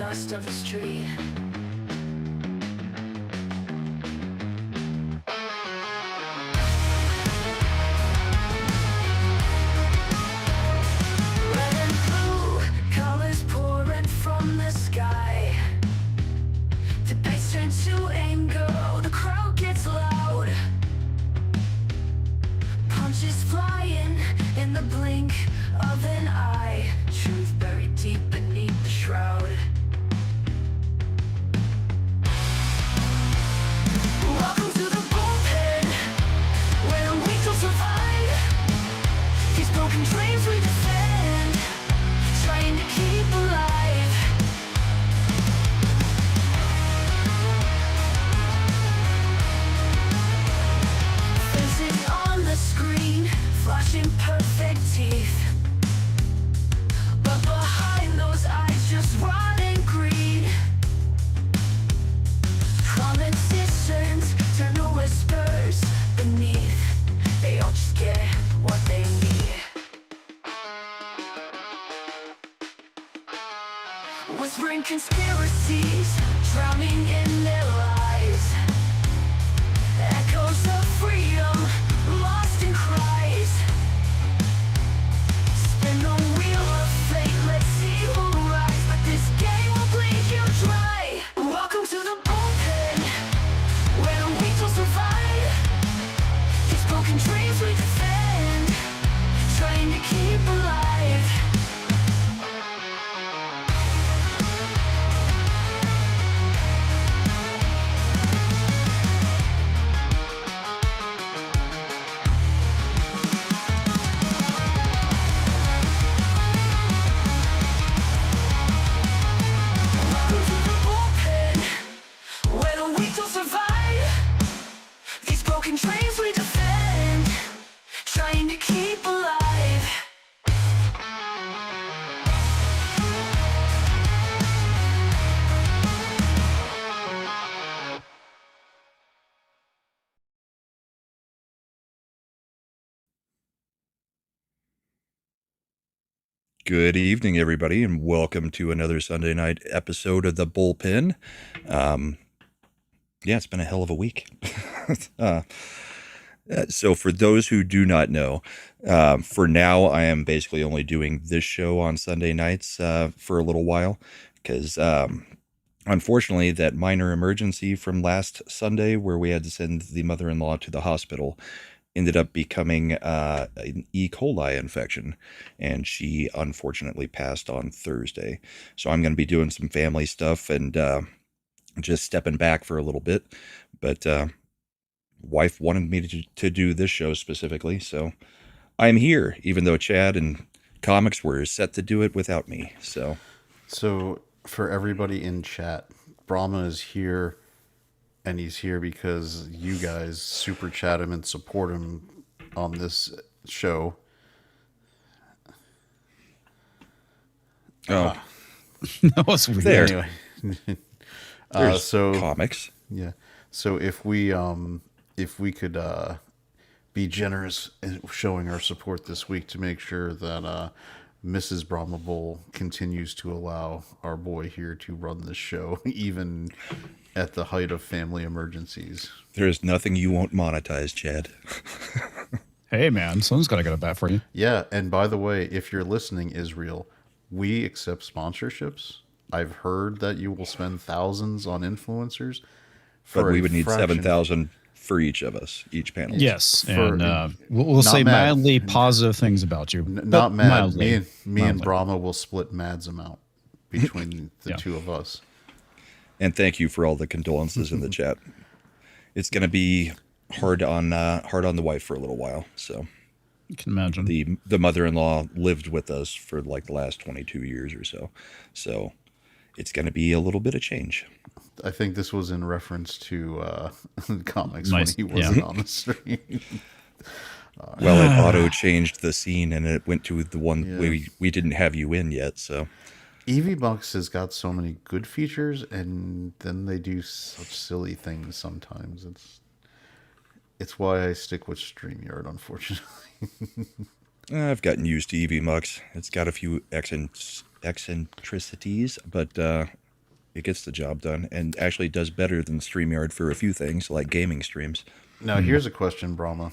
dust of the street. Red and blue colors pouring from the sky. Debates turn to anger, the crowd gets loud. Punches flying in the blink of an eye. Truth buried deep beneath the shroud. Welcome to the bullpen, where we will survive. These broken dreams we defend, trying to keep alive. Facing on the screen, flashing perfect teeth. But behind those eyes, just rotting greed. Politicians turn to whispers beneath. They all just get what they need. Whispering conspiracies, drowning in their lies. Echoes of freedom, lost in cries. Spin the wheel of fate, let's see who rise. But this game will bleed you dry. Welcome to the bullpen, where the weak will survive. These broken dreams we defend, trying to keep alive. Welcome to the bullpen, where the weak will survive. These broken dreams we defend, trying to keep alive. Good evening, everybody, and welcome to another Sunday night episode of The Bullpen. Yeah, it's been a hell of a week. So for those who do not know, for now, I am basically only doing this show on Sunday nights for a little while because unfortunately, that minor emergency from last Sunday where we had to send the mother-in-law to the hospital ended up becoming an E. coli infection, and she unfortunately passed on Thursday. So I'm going to be doing some family stuff and just stepping back for a little bit. But wife wanted me to do this show specifically, so I'm here, even though Chad and Comix were set to do it without me. So for everybody in chat, Brahma is here, and he's here because you guys super chat him and support him on this show. Oh, That was weird. there. Anyway, There's so Comix. yeah, so if we could be generous in showing our support this week to make sure that Mrs. Brahma Bull continues to allow our boy here to run this show, even at the height of family emergencies. There is nothing you won't monetize, Chad. Hey, man, someone's got to get a bat for you. Yeah, and by the way, if you're listening, Israel, we accept sponsorships. I've heard that you will spend thousands on influencers, But for we a would need fraction- 7,000 for each of us, each panel. Yes, For- and we'll not say mad. mildly positive things about you. Not but mad. mildly. Me and Mildly. Brahma will split Mad's amount between the Yeah. two of us. And thank you for all the condolences in the chat. It's going to be hard on the wife for a little while. So You can imagine. the mother-in-law lived with us for like the last 22 years or so. So it's going to be a little bit of change. I think this was in reference to Comix Nice. when he wasn't Yeah. on the stream. Well, it auto changed the scene and it went to the one we didn't have you in yet. So Eevee Bucks has got so many good features, and then they do such silly things sometimes. It's why I stick with StreamYard, unfortunately. I've gotten used to Eevee Mux. It's got a few eccentricities, but It gets the job done and actually does better than StreamYard for a few things, like gaming streams. Now, here's a question, Brahma.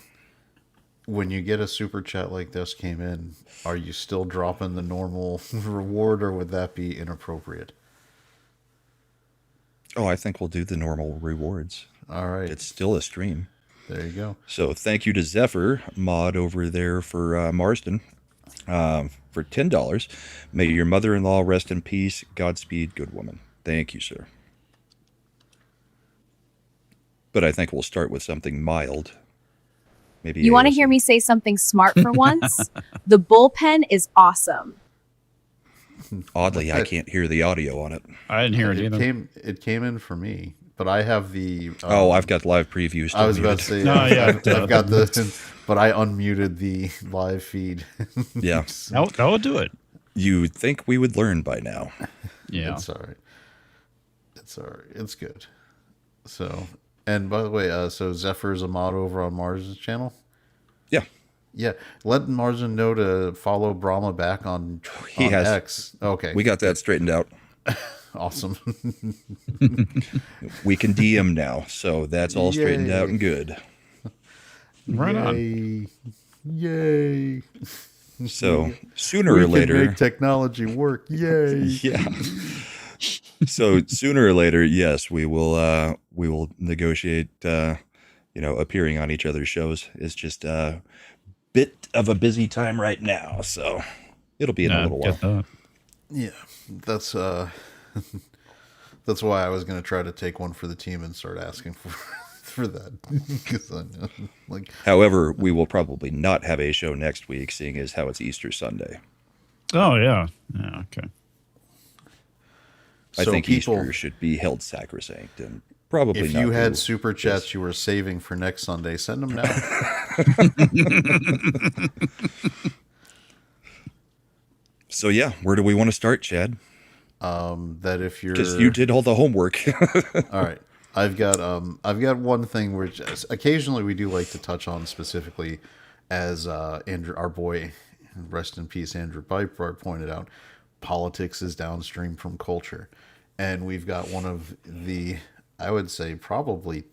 When you get a super chat like this came in, are you still dropping the normal reward, or would that be inappropriate? Oh, I think we'll do the normal rewards. All right. It's still a stream. There you go. So thank you to Zephyr, mod over there for Marsden, for $10. May your mother-in-law rest in peace. Godspeed, good woman. Thank you, sir. But I think we'll start with something mild. Maybe You want to AOC. hear me say something smart for once? The bullpen is awesome. Oddly, I can't hear the audio on it. I didn't hear it either. It came in for me, but I have the. Oh, I've got live previews. I was still about to muted. say. No, yeah, I've got the, but I unmuted the live feed. Yeah. That will do it. You'd think we would learn by now. Yeah. It's all right. It's all right. It's good. So, and by the way, so Zephyr's a mod over on Mars' channel. Yeah. Yeah, let Marsden know to follow Brahma back on, He on has. X. Okay, We got that straightened out. awesome. We can DM now, so that's all straightened Yay. out and good. Right on. Yay! Yay! So sooner We or can later, make technology work. Yay! yeah. So sooner or later, yes, we will negotiate. Appearing on each other's shows. It's just a bit of a busy time right now, so it'll be in a little while. Get that. Yeah, that's that's why I was gonna try to take one for the team and start asking for that, because I know, like, However, we will probably not have a show next week, seeing as how it's Easter Sunday. Oh, yeah. Yeah, okay. I so think people, Easter should be held sacrosanct, and probably if not you had do super chats you were saving for next Sunday, send them now. So yeah, where do we want to start, Chad? That if you're, Because you did all the homework. all right. I've got one thing which occasionally we do like to touch on specifically, as Andrew, our boy, rest in peace, Andrew Piper pointed out, politics is downstream from culture, and we've got one of the, I would say probably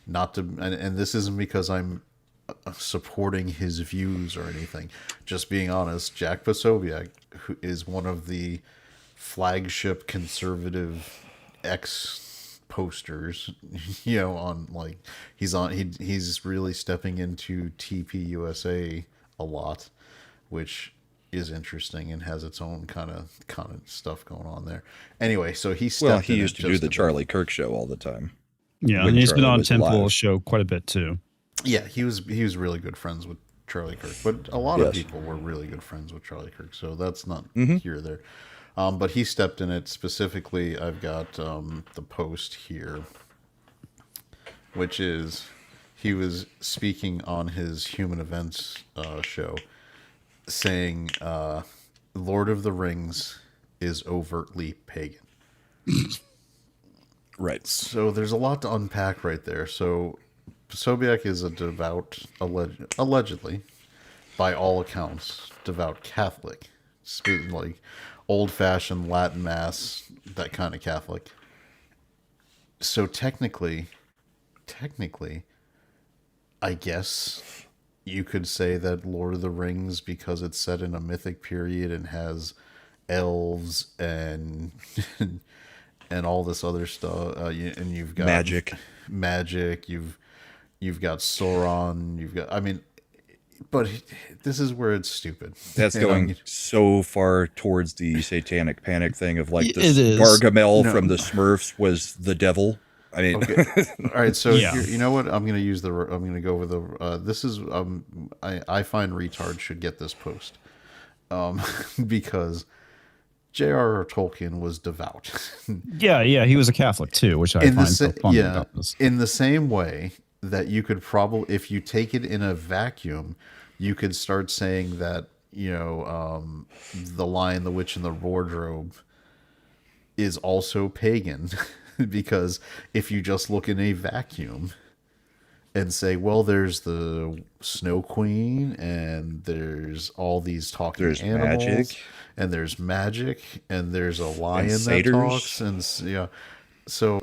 not to, and this isn't because I'm supporting his views or anything, just being honest, Jack Posobiec, who is one of the flagship conservative posters, on, like, he's really stepping into TPUSA a lot, which is interesting and has its own kind of stuff going on there. Anyway, so he stepped He in used it to do just the a bit. Charlie Kirk show all the time. Yeah, When and he's been Charlie on was Tim Pool's alive. show quite a bit, too. Yeah, he was really good friends with Charlie Kirk, but a lot of Yes. people were really good friends with Charlie Kirk, so that's not here or there. But he stepped in it specifically. I've got the post here, which is he was speaking on his Human Events show, saying Lord of the Rings is overtly pagan. Right. So there's a lot to unpack right there. So Sobiek is a devout, allegedly, by all accounts, devout Catholic, like old-fashioned Latin Mass, that kind of Catholic. So technically, I guess you could say that Lord of the Rings, because it's set in a mythic period and has elves and and all this other stuff, and you've got magic, you've got Sauron, I mean, but this is where it's stupid. That's And going so far towards the satanic panic thing of, like, the It is. Gargamel from the Smurfs was the devil. I mean, Okay. All right. So Yeah. you know what? I'm going to go with this is, I find retard should get this post, because J.R.R. Tolkien was devout. Yeah, he was a Catholic, too, which I find so funny about this. In the same way that you could probably, if you take it in a vacuum, you could start saying that, The Lion, the Witch, and the Wardrobe is also pagan, because if you just look in a vacuum, and say, well, there's the Snow Queen, and there's all these talking There's animals, magic. and there's magic, and there's a lion that satyrs. talks, and so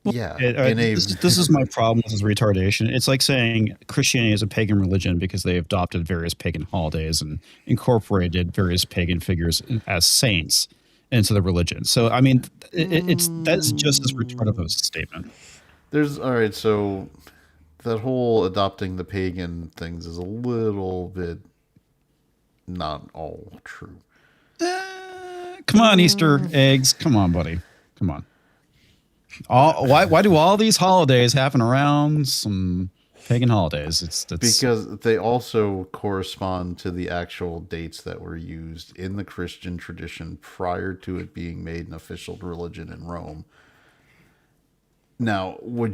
yeah, in a This is my problem with this retardation. It's like saying Christianity is a pagan religion because they adopted various pagan holidays and incorporated various pagan figures as saints into the religion. So, I mean, that's just as retarded of a statement. there's all right. So that whole adopting the pagan things is a little bit not all true. Come on, Easter eggs. Come on, buddy. Come on. Why do all these holidays happen around some pagan holidays? It's Because they also correspond to the actual dates that were used in the Christian tradition prior to it being made an official religion in Rome. Now, when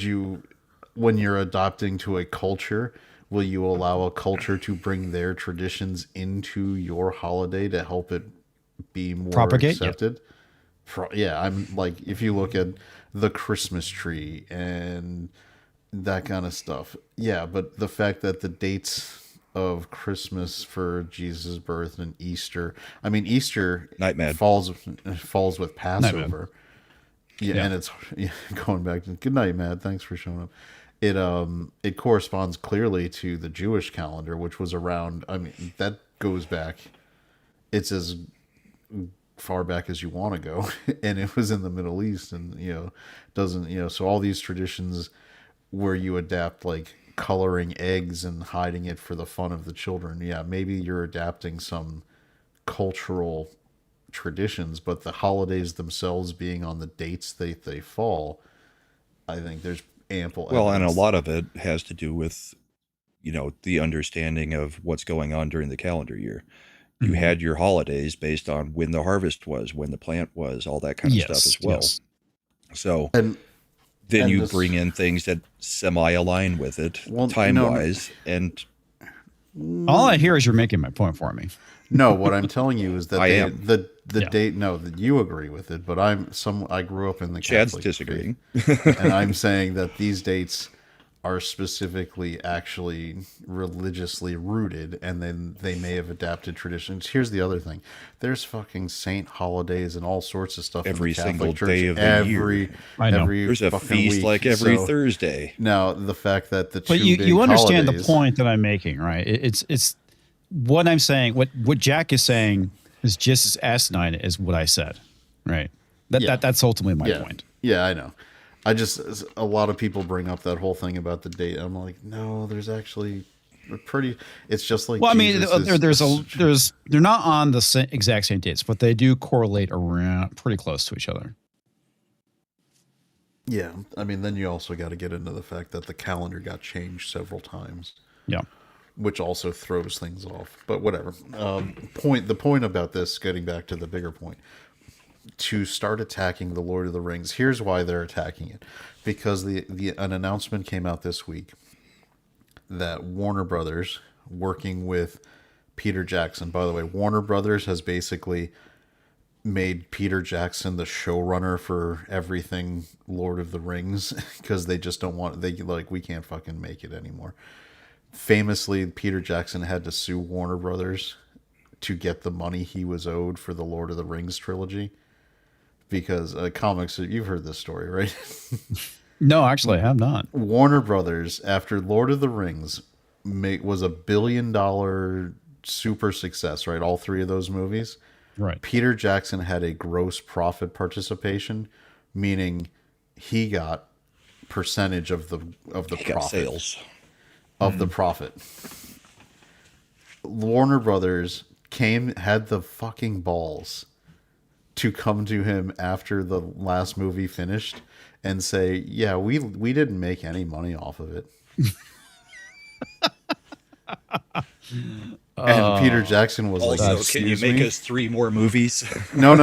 you're adopting to a culture, will you allow a culture to bring their traditions into your holiday to help it be more Propagate, accepted? Yeah, I'm like, if you look at the Christmas tree and that kind of stuff. Yeah, but the fact that the dates of Christmas for Jesus' birth and Easter, I mean, Easter Nightmare. falls with Passover. Yeah, and it's going back to good night, Mad. Thanks for showing up. It corresponds clearly to the Jewish calendar, which was around. I mean, that goes back. It's as far back as you want to go, and it was in the Middle East, and doesn't. So all these traditions where you adapt like coloring eggs and hiding it for the fun of the children. Yeah, maybe you're adapting some cultural traditions, but the holidays themselves being on the dates they fall, I think there's ample Well, and a evidence. lot of it has to do with, the understanding of what's going on during the calendar year. You had your holidays based on when the harvest was, when the plant was, all that kind of stuff as well. Yes. So and then and you this- bring in things that semi-align with it Well, time-wise, and All I hear is you're making my point for me. No, what I'm telling you is that I am. the Yeah. date. No, that you agree with it, but I grew up in the Chad's Catholic disagreeing. faith, and I'm saying that these dates are specifically actually religiously rooted, and then they may have adapted traditions. Here's the other thing: there's fucking saint holidays and all sorts of stuff Every in the Catholic single Church. day of the year. I know. Every There's a fucking feast week. like every So, Thursday. Now the fact that the two But you big understand holidays, the point that I'm making, right? It's what I'm saying. What Jack is saying is just as asinine as what I said, right? That's ultimately my point. Yeah, I know. A lot of people bring up that whole thing about the date. I'm like, no, there's actually a pretty. It's just like. Well, I mean, Jesus they're not on the exact same dates, but they do correlate around pretty close to each other. Yeah, I mean, then you also got to get into the fact that the calendar got changed several times, Yeah. which also throws things off. But whatever. The point about this, getting back to the bigger point, to start attacking the Lord of the Rings. Here's why they're attacking it, because an announcement came out this week that Warner Brothers, working with Peter Jackson. By the way, Warner Brothers has basically made Peter Jackson the showrunner for everything Lord of the Rings because they just don't want. We can't fucking make it anymore. Famously, Peter Jackson had to sue Warner Brothers to get the money he was owed for the Lord of the Rings trilogy. Because comics, you've heard this story, right? No, actually, I have not. Warner Brothers, after Lord of the Rings, was $1 billion super success, right? All three of those movies. Right. Peter Jackson had a gross profit participation, meaning he got percentage of the He got profit sales. of the profit. Warner Brothers had the fucking balls to come to him after the last movie finished and say, yeah, we didn't make any money off of it. And Peter Jackson was like, Also, can you "Excuse make me?" us 3 more movies? No.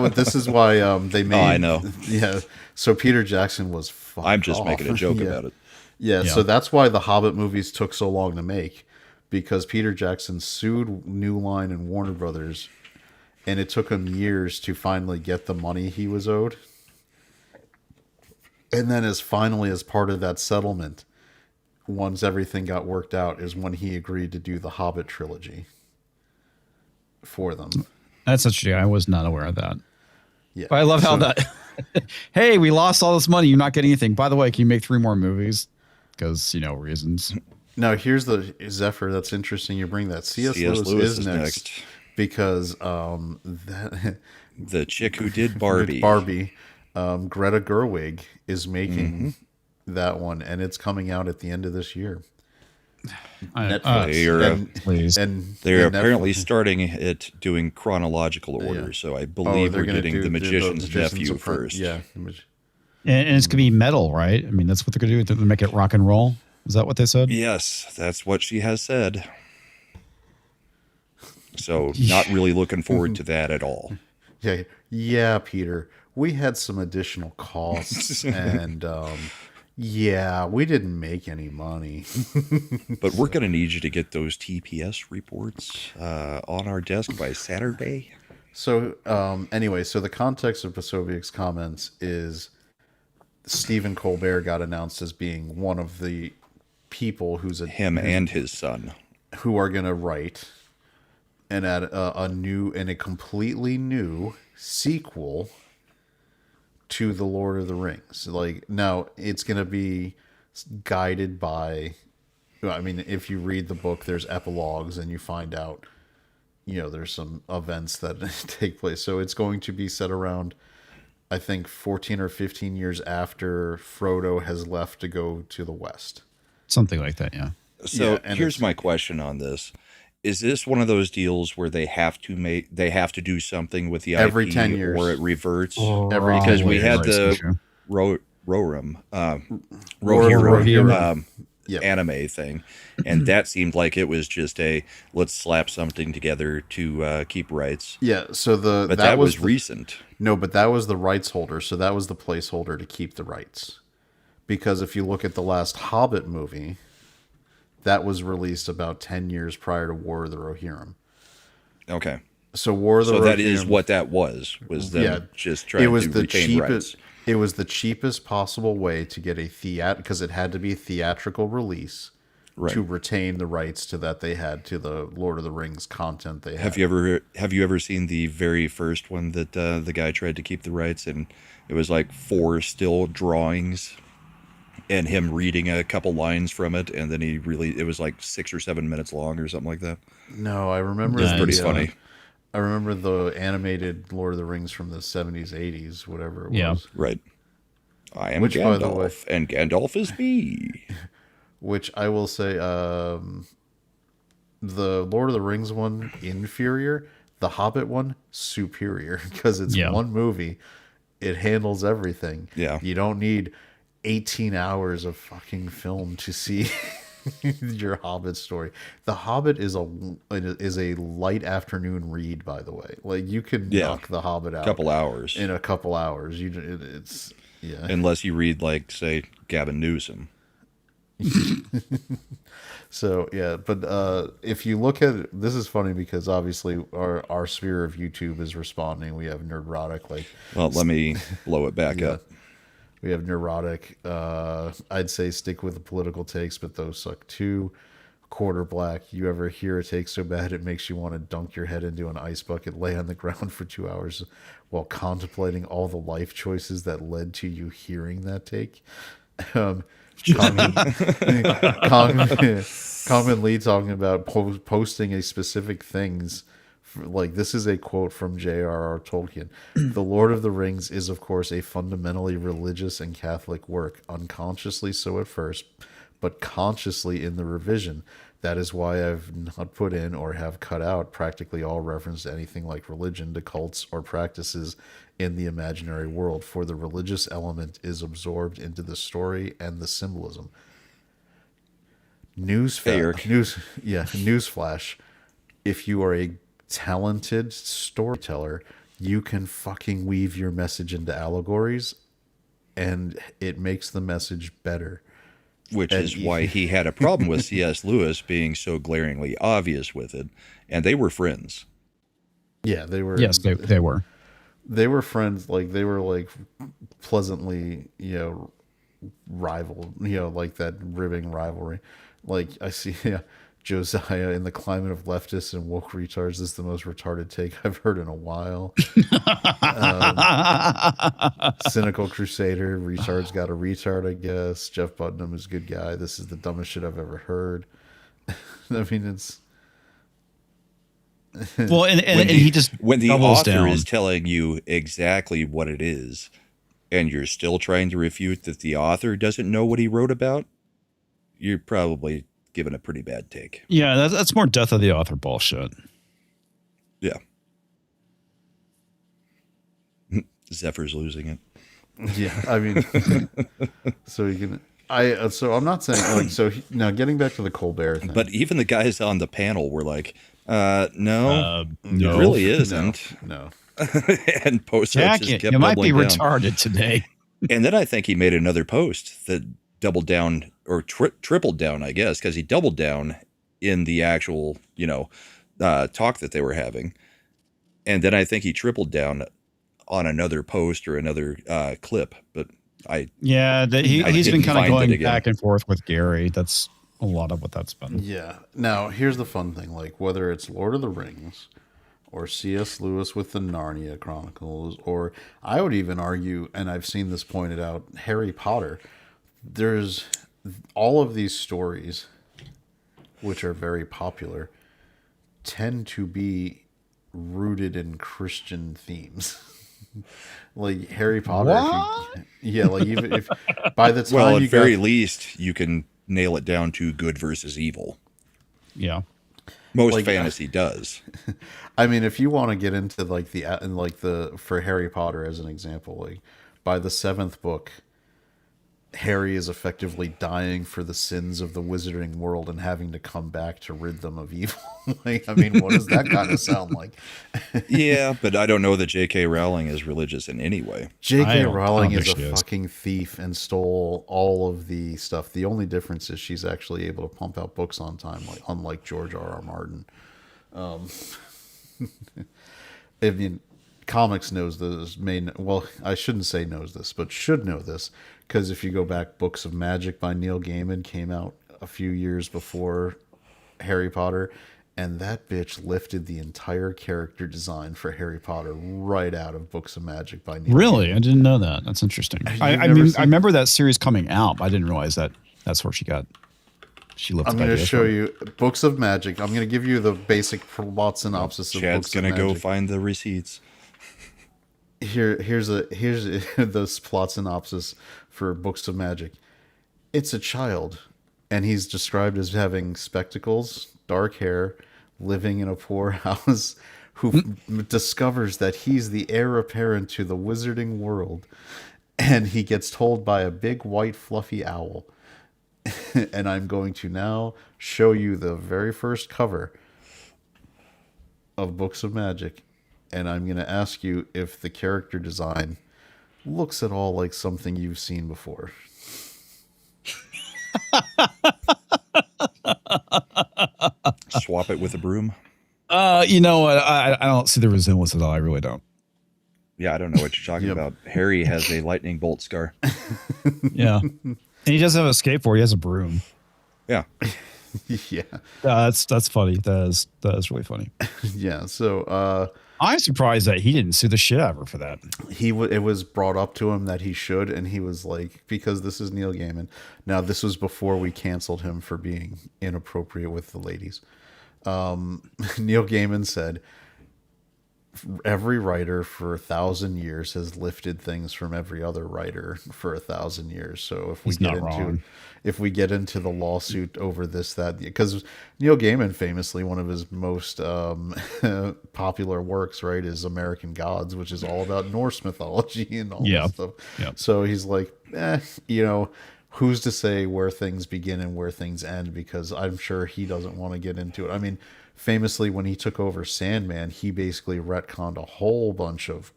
This is why they made. I know. Yeah. So Peter Jackson was. Fuck I'm just off. making a joke Yeah. about it. Yeah. So that's why the Hobbit movies took so long to make, because Peter Jackson sued New Line and Warner Brothers, and it took him years to finally get the money he was owed. And then, as part of that settlement, once everything got worked out, is when he agreed to do the Hobbit trilogy for them. That's interesting. I was not aware of that. Yeah, But I love how that. Hey, we lost all this money. You're not getting anything. By the way, can you make 3 more movies? Because reasons. Now here's the Zephyr. That's interesting. You bring that. C.S. Lewis is next because that the chick who did Barbie, Greta Gerwig is making that one, and it's coming out at the end of this year. Netflix. They're apparently starting it doing chronological order. So I believe we're getting The Magician's Nephew first. Yeah. And it's going to be metal, right? I mean, that's what they're going to do. They're going to make it rock and roll. Is that what they said? Yes, that's what she has said. So not really looking forward to that at all. Yeah, Peter. We had some additional costs and we didn't make any money. But we're going to need you to get those TPS reports on our desk by Saturday. So anyway, so the context of Pasoviac's comments is Stephen Colbert got announced as being one of the people him and his son who are going to write and add a completely new sequel to the Lord of the Rings. Like, now it's going to be guided by, I mean, if you read the book, there's epilogues and you find out, there's some events that take place. So it's going to be set around, I think, 14 or 15 years after Frodo has left to go to the West. Something like that, yeah. So here's my question on this. Is this one of those deals where they have to do something with the every IP 10 years or it reverts? Because we had the Rohirrim anime thing, and that seemed like it was just let's slap something together to keep rights. Yeah, so that was recent. No, but that was the rights holder, so that was the placeholder to keep the rights. Because if you look at the last Hobbit movie, that was released about 10 years prior to War of the Rohirrim. Okay. So War of the Rohirrim... that is what that was them just trying to retain rights. It was the cheapest possible way to get because it had to be a theatrical release to retain the rights to that they had to the Lord of the Rings content they had. Have you ever seen the very first one that the guy tried to keep the rights, and it was like 4 still drawings and him reading a couple lines from it, and then it was like 6 or 7 minutes long or something like that. No, I remember. It's pretty funny. I remember the animated Lord of the Rings from the 70s, 80s, whatever it was. Right. I am Gandalf, by the way, and Gandalf is me. Which I will say, the Lord of the Rings one, inferior. The Hobbit one, superior. Because it's one movie. It handles everything. Yeah. You don't need 18 hours of fucking film to see your Hobbit story. The Hobbit is a light afternoon read, by the way. Like, you could knock The Hobbit out in a couple hours. It's unless you read, like, say, Gavin Newsom. So but if you look at it, this is funny because obviously our sphere of YouTube is responding. We have Nerdrotic, like, well, let me blow it back up. We have Neurotic. I'd say stick with the political takes, but those suck too. Quarter Black. You ever hear a take so bad it makes you want to dunk your head into an ice bucket, lay on the ground for 2 hours while contemplating all the life choices that led to you hearing that take? Commonly talking about posting a specific things. Like, this is a quote from J.R.R. Tolkien. The Lord of the Rings is, of course, a fundamentally religious and Catholic work, unconsciously so at first, but consciously in the revision. That is why I've not put in or have cut out practically all reference to anything like religion, to cults, or practices in the imaginary world, for the religious element is absorbed into the story and the symbolism. Newsflash. If you are a talented storyteller, you can fucking weave your message into allegories, and it makes the message better. Which is why he had a problem with C.S. Lewis being so glaringly obvious with it, and they were friends. Yeah, they were. Yes, they were. They were friends. Like, they were like pleasantly, rival, like that ribbing rivalry. Like I see, yeah, Josiah in the climate of leftists and woke retards. This is the most retarded take I've heard in a while. Cynical Crusader, retards got a retard, I guess. Jeff Putnam is a good guy. This is the dumbest shit I've ever heard. I mean, it's well, and he just when the doubles author down. is telling you exactly what it is, and you're still trying to refute that the author doesn't know what he wrote about, you're probably giving a pretty bad take. Yeah, that's more death of the author bullshit. Yeah. Zephyr's losing it. yeah. I mean, so you can. So I'm not saying like so. Now getting back to the Colbert thing, But even the guys on the panel were like, no, No, it really isn't. no. And posts Jack, just kept you might be doubling down. retarded today. And then I think he made another post that doubled down or tripled down, I guess, because he doubled down in the actual, talk that they were having. And then I think he tripled down on another post or another clip. But Yeah, he's been didn't kind of find it going again. back and forth with Gary. That's a lot of what that's been. Yeah. Now here's the fun thing: like whether it's Lord of the Rings, or C.S. Lewis with the Narnia Chronicles, or I would even argue, and I've seen this pointed out, Harry Potter. There's all of these stories, which are very popular, tend to be rooted in Christian themes. Like Harry Potter. What? Like even if by the time well, at you very got, least, you can nail it down to good versus evil. Yeah. Most Like, fantasy does. I mean, if you want to get into like for Harry Potter as an example, like by the 7th book, Harry is effectively dying for the sins of the wizarding world and having to come back to rid them of evil. Like, I mean, what does that kind of sound like? Yeah, but I don't know that J.K. Rowling is religious in any way. I J.K. don't Rowling think is a she is. fucking thief and stole all of the stuff. The only difference is she's actually able to pump out books on time, like unlike George R.R. Martin. I mean, Comix knows this. Well, I shouldn't say knows this, but should know this, because if you go back, Books of Magic by Neil Gaiman came out a few years before Harry Potter, and that bitch lifted the entire character design for Harry Potter right out of Books of Magic by Neil Really? Gaiman. I didn't know that. That's interesting. I never mean, seen- I remember that series coming out, but I didn't realize that that's where she lifted I'm going to ideas show from. you Books of Magic. I'm going to give you the basic plot synopsis of Chad's Books of gonna Magic. go find the receipts. Here's the plot synopsis for Books of Magic. It's a child, and he's described as having spectacles, dark hair, living in a poor house, who discovers that he's the heir apparent to the wizarding world, and he gets told by a big white fluffy owl. And I'm going to now show you the very first cover of Books of Magic, and I'm going to ask you if the character design looks at all like something you've seen before. Swap it with a broom. You know what? I don't see the resemblance at all. I really don't. Yeah, I don't know what you're talking Yep. about. Harry has a lightning bolt scar. Yeah. And he doesn't have a skateboard. He has a broom. Yeah. Yeah. That's funny. That is really funny. Yeah. So I'm surprised that he didn't sue the shit out of her for that. it was brought up to him that he should, and he was like, because this is Neil Gaiman. Now, this was before we canceled him for being inappropriate with the ladies. Neil Gaiman said, every writer for 1,000 years has lifted things from every other writer for 1,000 years. So if we He's get not into wrong. if we get into the lawsuit over this, that, because Neil Gaiman famously, one of his most popular works, right, is American Gods, which is all about Norse mythology and all Yeah. that stuff. Yeah. So he's like, who's to say where things begin and where things end? Because I'm sure he doesn't want to get into it. I mean, famously, when he took over Sandman, he basically retconned a whole bunch of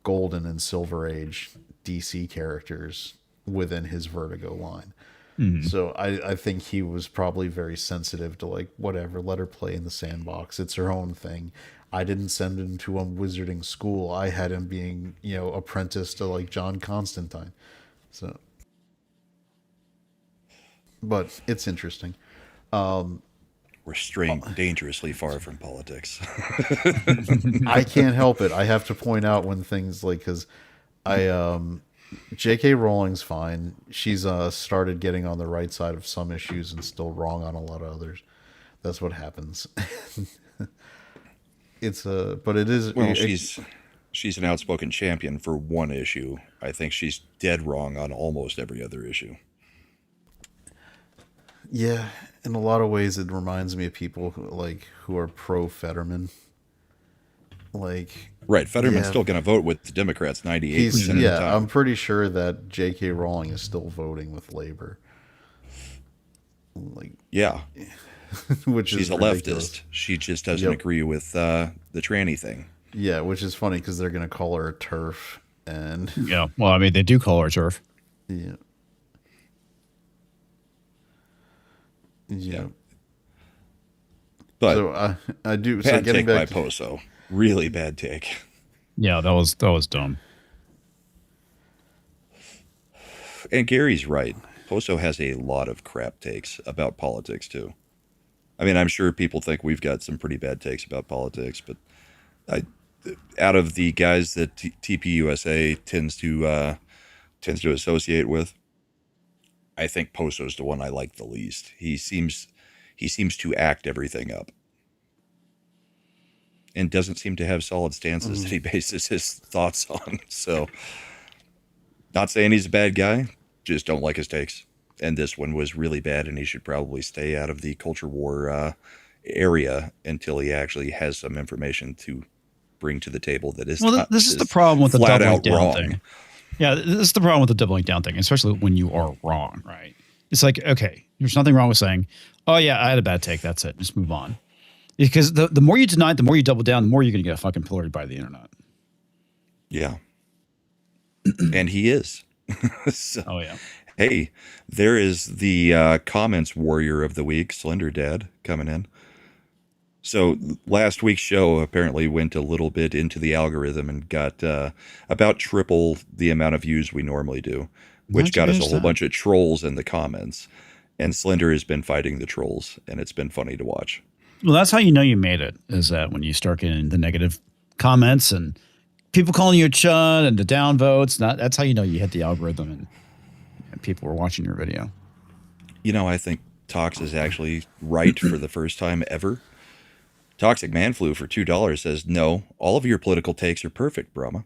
Golden and Silver Age DC characters within his Vertigo line. So I think he was probably very sensitive to, like, whatever, let her play in the sandbox. It's her own thing. I didn't send him to a wizarding school. I had him being, apprenticed to, like, John Constantine. So but it's interesting. We're straying dangerously far from politics. I can't help it. I have to point out when things like, because J.K. Rowling's fine. She's started getting on the right side of some issues and still wrong on a lot of others. That's what happens. But it is. Well, she's an outspoken champion for one issue. I think she's dead wrong on almost every other issue. Yeah, in a lot of ways, it reminds me of people who are pro Fetterman. Right, Fetterman's yeah. still going to vote with the Democrats 98% He's of the time. I'm pretty sure that J.K. Rowling is still voting with Labor. Yeah, Which she's is a ridiculous. leftist. She just doesn't agree with the tranny thing. Yeah, which is funny because they're going to call her a TERF, and Yeah. Well, I mean, they do call her turf. yeah. But So I do. So bad getting take by back to, Poso. Really bad take. Yeah, that was dumb. And Gary's right. Poso has a lot of crap takes about politics, too. I mean, I'm sure people think we've got some pretty bad takes about politics, but out of the guys that TPUSA tends to associate with, I think Poso's the one I like the least. He seems to act everything up and doesn't seem to have solid stances that he bases his thoughts on. So, not saying he's a bad guy, just don't like his takes. And this one was really bad, and he should probably stay out of the culture war area until he actually has some information to bring to the table that is This is the problem with the flat doubling out down wrong. thing. Yeah, this is the problem with the doubling down thing, especially when you are wrong, right? It's like, okay, there's nothing wrong with saying, oh, yeah, I had a bad take. That's it. Just move on. Because the more you deny it, the more you double down, the more you're going to get fucking pilloried by the internet. Yeah. And he is. So, Oh, yeah. hey, there is the comments warrior of the week, Slenderdad, coming in. So last week's show apparently went a little bit into the algorithm and got about triple the amount of views we normally do, which got us a whole bunch of trolls in the comments. And Slender has been fighting the trolls, and it's been funny to watch. Well, that's how you know you made it, is that when you start getting the negative comments and people calling you a chud and the downvotes, that's how you know you hit the algorithm and people were watching your video. You know, I think Tox is actually right for the first time ever. Toxic Man Flu for $2 says, no, all of your political takes are perfect, Brahma.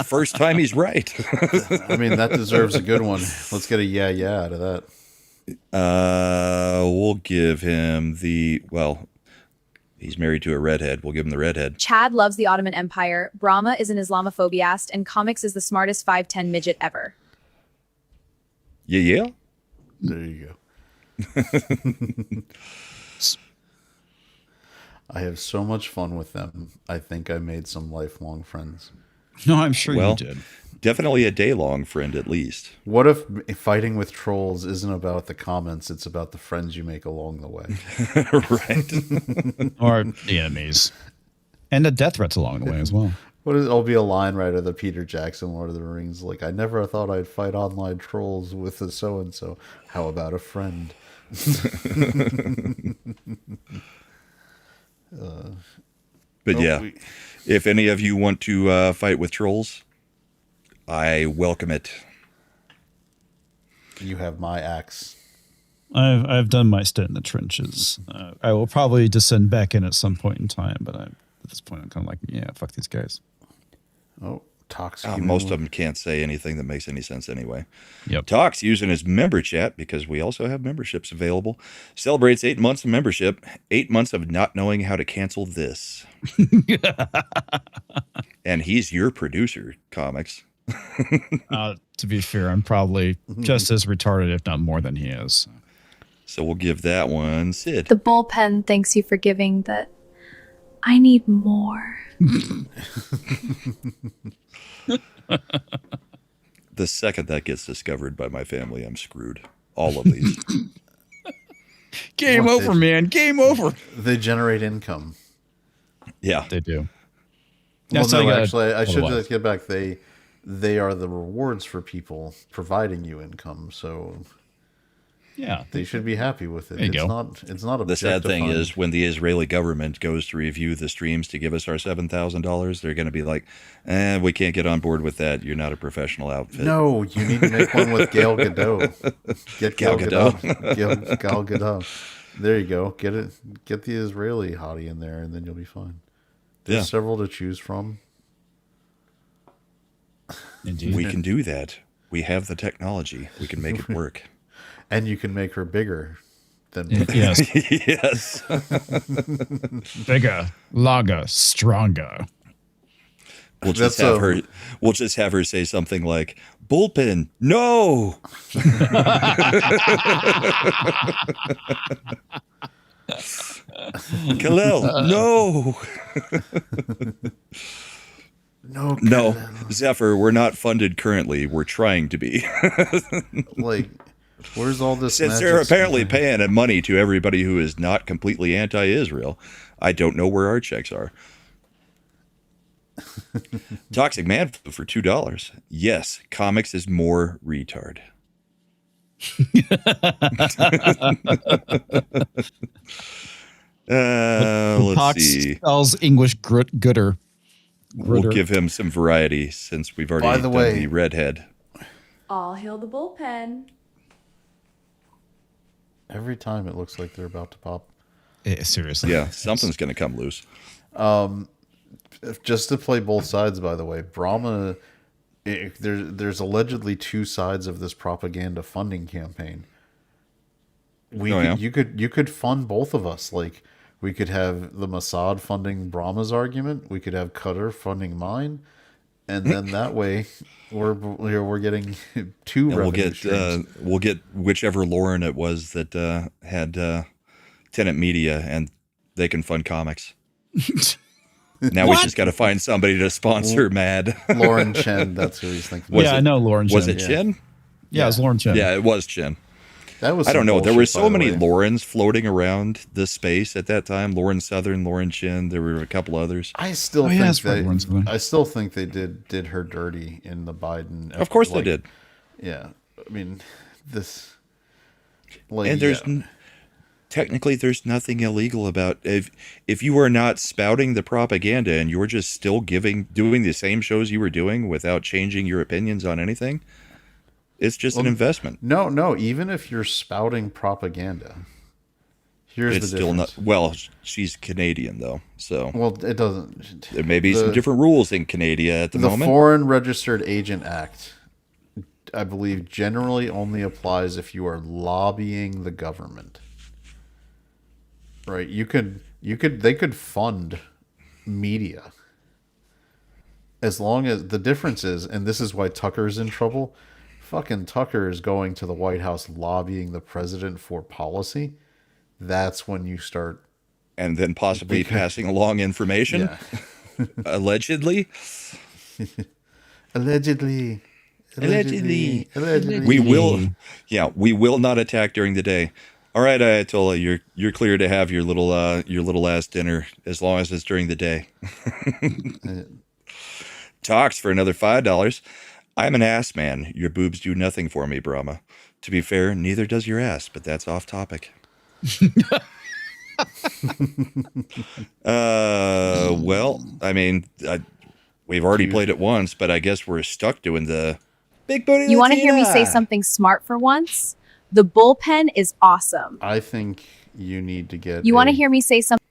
First time he's right. I mean, that deserves a good one. Let's get a yeah out of that. We'll give him he's married to a redhead. We'll give him the redhead. Chad loves the Ottoman Empire. Brahma is an Islamophobiast, and Comix is the smartest 5'10" midget ever. Yeah. There you go. I have so much fun with them. I think I made some lifelong friends. No, I'm sure Well, you did. definitely a day-long friend at least. What if fighting with trolls isn't about the comments, it's about the friends you make along the way? Right. Or the enemies. And the death threats along the way as well. It'll be a line right of the Peter Jackson Lord of the Rings, like, I never thought I'd fight online trolls with a so-and-so. How about a friend? But yeah, if any of you want to fight with trolls, I welcome it. You have my axe. I've done my stint in the trenches. I will probably descend back in at some point in time, but at this point I'm kind of like, yeah, fuck these guys. Oh, toxic. Most of them can't say anything that makes any sense anyway. Yep. Tox, using his member chat, because we also have memberships available, celebrates 8 months of membership, 8 months of not knowing how to cancel this. And he's your producer, Comix. To be fair, I'm probably just as retarded, if not more than he is. So we'll give that one Sid. The bullpen thanks you for giving that. I need more. The second that gets discovered by my family, I'm screwed. All of these. Game over, man. Game over. They generate income. Yeah. They do. Well, so no, I gotta actually, I should follow up. just get back. they are the rewards for people providing you income. So Yeah. they should be happy with it. There you go. It's not The sad thing objectifying. is when the Israeli government goes to review the streams to give us our $7,000, they're going to be like, we can't get on board with that. You're not a professional outfit. No, you need to make one with Gal Gadot. Get Gal Gal Gadot. There you go. Get it. Get the Israeli hottie in there, and then you'll be fine. There's Yeah. several to choose from. Indeed. We can do that. We have the technology. We can make it work. And you can make her bigger than Yes. Yes. Bigger, longer, stronger. We'll just That's have her. We'll just have her say something like, "Bullpen, no." Khalil, no. No, Zephyr, we're not funded currently. We're trying to be. Like, where's all this? Since magic they're apparently spinning? paying money to everybody who is not completely anti-Israel, I don't know where our checks are. Toxic Man Food for $2. Yes, Comix is more retard. Let's Cox see. spells English gooder. We'll Gritter. give him some variety since we've already By the done way- the redhead. All hail the bullpen. Every time it looks like they're about to pop. Seriously. Yeah, something's going to come loose. Just to play both sides, by the way, Brahma. There's allegedly two sides of this propaganda funding campaign. You could fund both of us. Like, we could have the Mossad funding Brahma's argument. We could have Qatar funding mine, and then that way we're getting two And revenue streams. we'll get whichever Lauren it was that had Tenant Media, and they can fund comics. Now we just got to find somebody to sponsor Mad. Lauren Chen, that's who he's thinking. Was Yeah, it- I know Lauren Chen. Was it Chin? Yeah, it was Lauren Chen. Yeah, it was Chin. That was I don't some know. There were bullshit, so by the many way. Laurens floating around the space at that time. Lauren Southern, Lauren Chin. There were a couple others. I still yeah, think that's right, Lauren Southern. I still think they did her dirty in the Biden. Of course like, they did. Yeah, I mean this. Like, And there's yeah. technically there's nothing illegal about if you are not spouting the propaganda and you're just still doing the same shows you were doing without changing your opinions on anything. It's just an investment. No. Even if you're spouting propaganda, here's It's the still difference. not. Well, she's Canadian though, so Well, it doesn't. there may be some different rules in Canada at the The moment. Foreign Registered Agent Act, I believe, generally only applies if you are lobbying the government. Right? They could fund media. As long as the difference is, and this is why Tucker's in trouble, fucking Tucker is going to the White House lobbying the president for policy. That's when you start. And then possibly passing along information, Yeah. allegedly. Allegedly. We will not attack during the day. All right, Ayatollah, you're clear to have your little last dinner as long as it's during the day. Talks for another $5. I'm an ass man. Your boobs do nothing for me, Brahma. To be fair, neither does your ass, but that's off topic. Well, I mean, we've already played it once, but I guess we're stuck doing the big booty. You want to hear me Latina. say something smart for once? The bullpen is awesome. I think you need to get. You want to a hear me say something?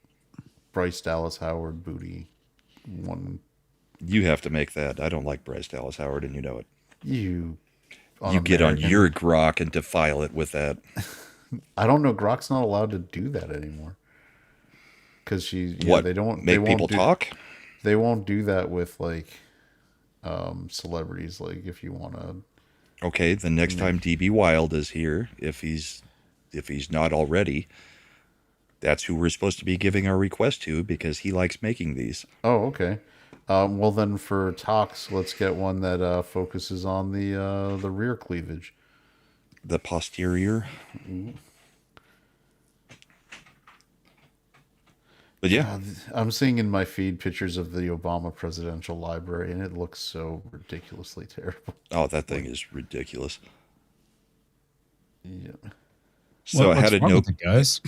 Bryce Dallas Howard booty one. You have to make that. I don't like Bryce Dallas Howard, and you know it. You Get on un-American. your grok and defile it with that. I don't know. Grok's not allowed to do that anymore. Because What? they don't Make they people won't do, talk? They won't do that with like celebrities. Like if you want to. Okay, the next time DB Wild is here, if he's not already, that's who we're supposed to be giving our request to because he likes making these. Oh, okay. Well, then for talks, let's get one that focuses on the rear cleavage. The posterior. But yeah, I'm seeing in my feed pictures of the Obama Presidential Library, and it looks so ridiculously terrible. oh, that thing is ridiculous. Yeah. So I What's had a wrong note. with it, guys?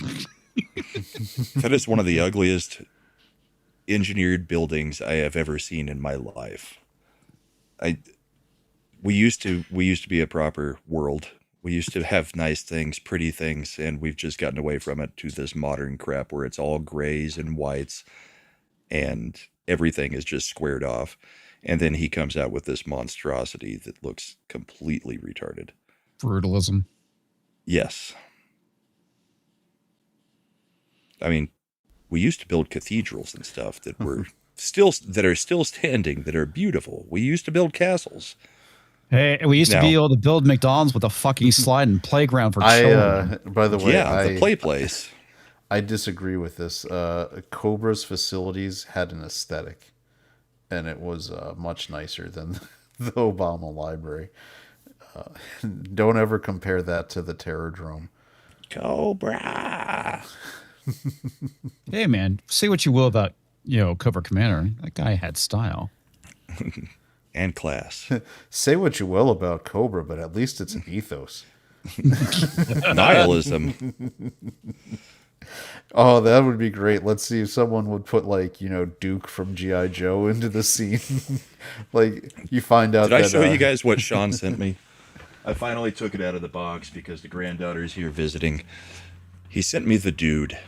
That is one of the ugliest engineered buildings I have ever seen in my life. I we used to be a proper world. We used to have nice things, pretty things, and we've just gotten away from it to this modern crap where it's all grays and whites and everything is just squared off. And then he comes out with this monstrosity that looks completely retarded. Brutalism. Yes. I mean, we used to build cathedrals and stuff that were still standing, that are beautiful. We used to build castles. Hey, we used to No. be able to build McDonald's with a fucking sliding playground for children. By the way, Yeah, the play place. I disagree with this. Cobra's facilities had an aesthetic, and it was much nicer than the Obama Library. Don't ever compare that to the Terrordrome. Cobra. Hey, man, say what you will about, Cobra Commander. That guy had style. And class. Say what you will about Cobra, but at least it's an ethos. Nihilism. Oh, that would be great. Let's see if someone would put Duke from G.I. Joe into the scene. Like you find out Did I that show you guys what Sean sent me? I finally took it out of the box because the granddaughter's here visiting. He sent me the dude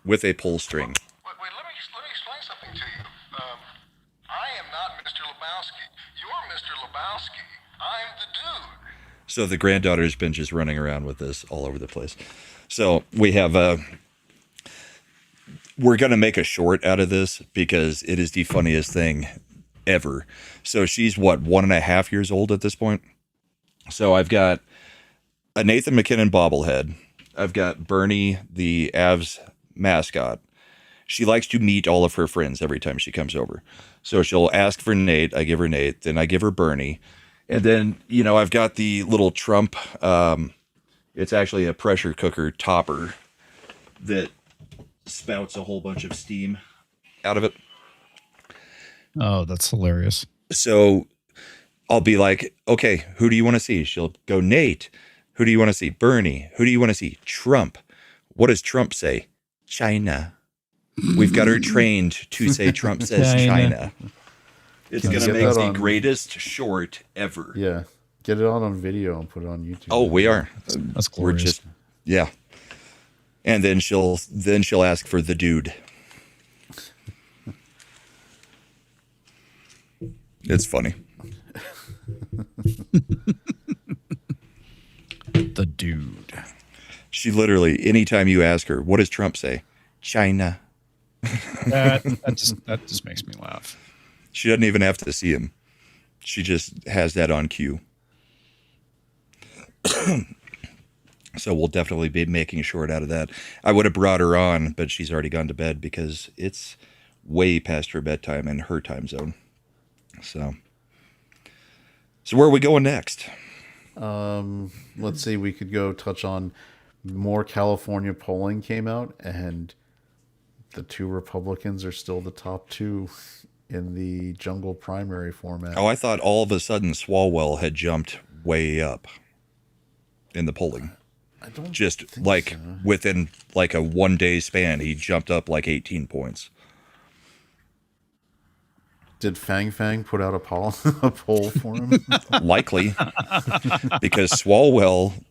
with a pull string. Wait, let me explain something to you. I am not Mr. Lebowski. You're Mr. Lebowski. I'm the dude. So the granddaughter's been just running around with this all over the place. So we have we're going to make a short out of this because it is the funniest thing ever. So she's what, 1.5 years old at this point? So I've got a Nathan McKinnon bobblehead. I've got Bernie, the Avs mascot. She likes to meet all of her friends every time she comes over. So she'll ask for Nate. I give her Nate. Then I give her Bernie. And then, I've got the little Trump. It's actually a pressure cooker topper that spouts a whole bunch of steam out of it. Oh, that's hilarious. So I'll be like, okay, who do you want to see? She'll go, Nate. Who do you want to see? Bernie. Who do you want to see? Trump. What does Trump say? China. We've got her trained to say Trump says China. It's going to get make that the on- greatest short ever. Yeah, get it on video and put it on YouTube. Oh, we are. That's We're glorious. just, yeah. And then she'll ask for the dude. It's funny. The dude. She literally, anytime you ask her, what does Trump say? China. That just makes me laugh. She doesn't even have to see him. She just has that on cue. So we'll definitely be making a short out of that. I would have brought her on, but she's already gone to bed because it's way past her bedtime in her time zone. So where are we going next? Let's see. We could go touch on more California polling came out, and the two Republicans are still the top two in the jungle primary format. Oh, I thought all of a sudden Swalwell had jumped way up in the polling. I don't Just think like so. within like a 1 day span, he jumped up like 18 points. Did Fang Fang put out a poll for him? Likely because Swalwell,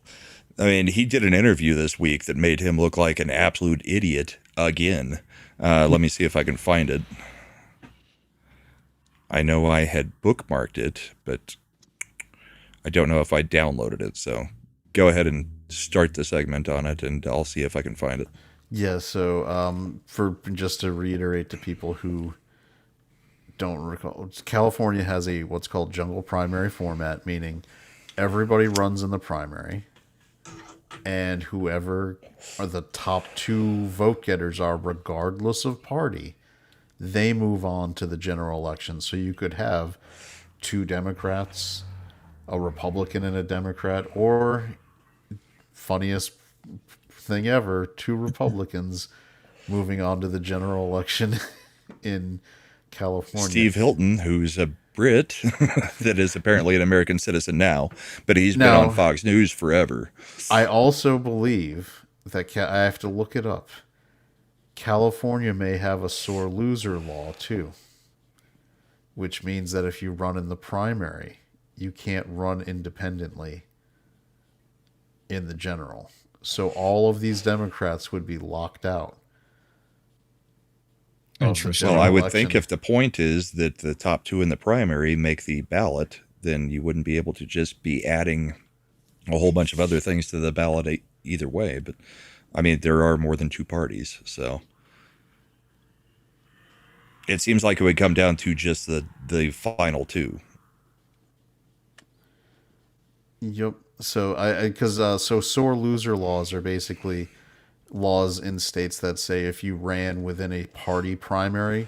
I mean, he did an interview this week that made him look like an absolute idiot again. Let me see if I can find it. I know I had bookmarked it, but I don't know if I downloaded it. So go ahead and start the segment on it, and I'll see if I can find it. Yeah. So, for just to reiterate to people who don't recall, California has a what's called jungle primary format, meaning everybody runs in the primary, and whoever are the top two vote getters are, regardless of party, they move on to the general election. So you could have two Democrats, a Republican and a Democrat, or funniest thing ever, two Republicans moving on to the general election in California. Steve Hilton, who's a Brit that is apparently an American citizen now, but he's been Now- on Fox News forever. I also believe that I have to look it up. California may have a sore loser law too, which means that if you run in the primary, you can't run independently in the general. So all of these Democrats would be locked out. Interesting. Well, I would election. think if the point is that the top two in the primary make the ballot, then you wouldn't be able to just be adding a whole bunch of other things to the ballot either way. But I mean, there are more than two parties, so it seems like it would come down to just the final two. Yep. So so sore loser laws are basically laws in states that say if you ran within a party primary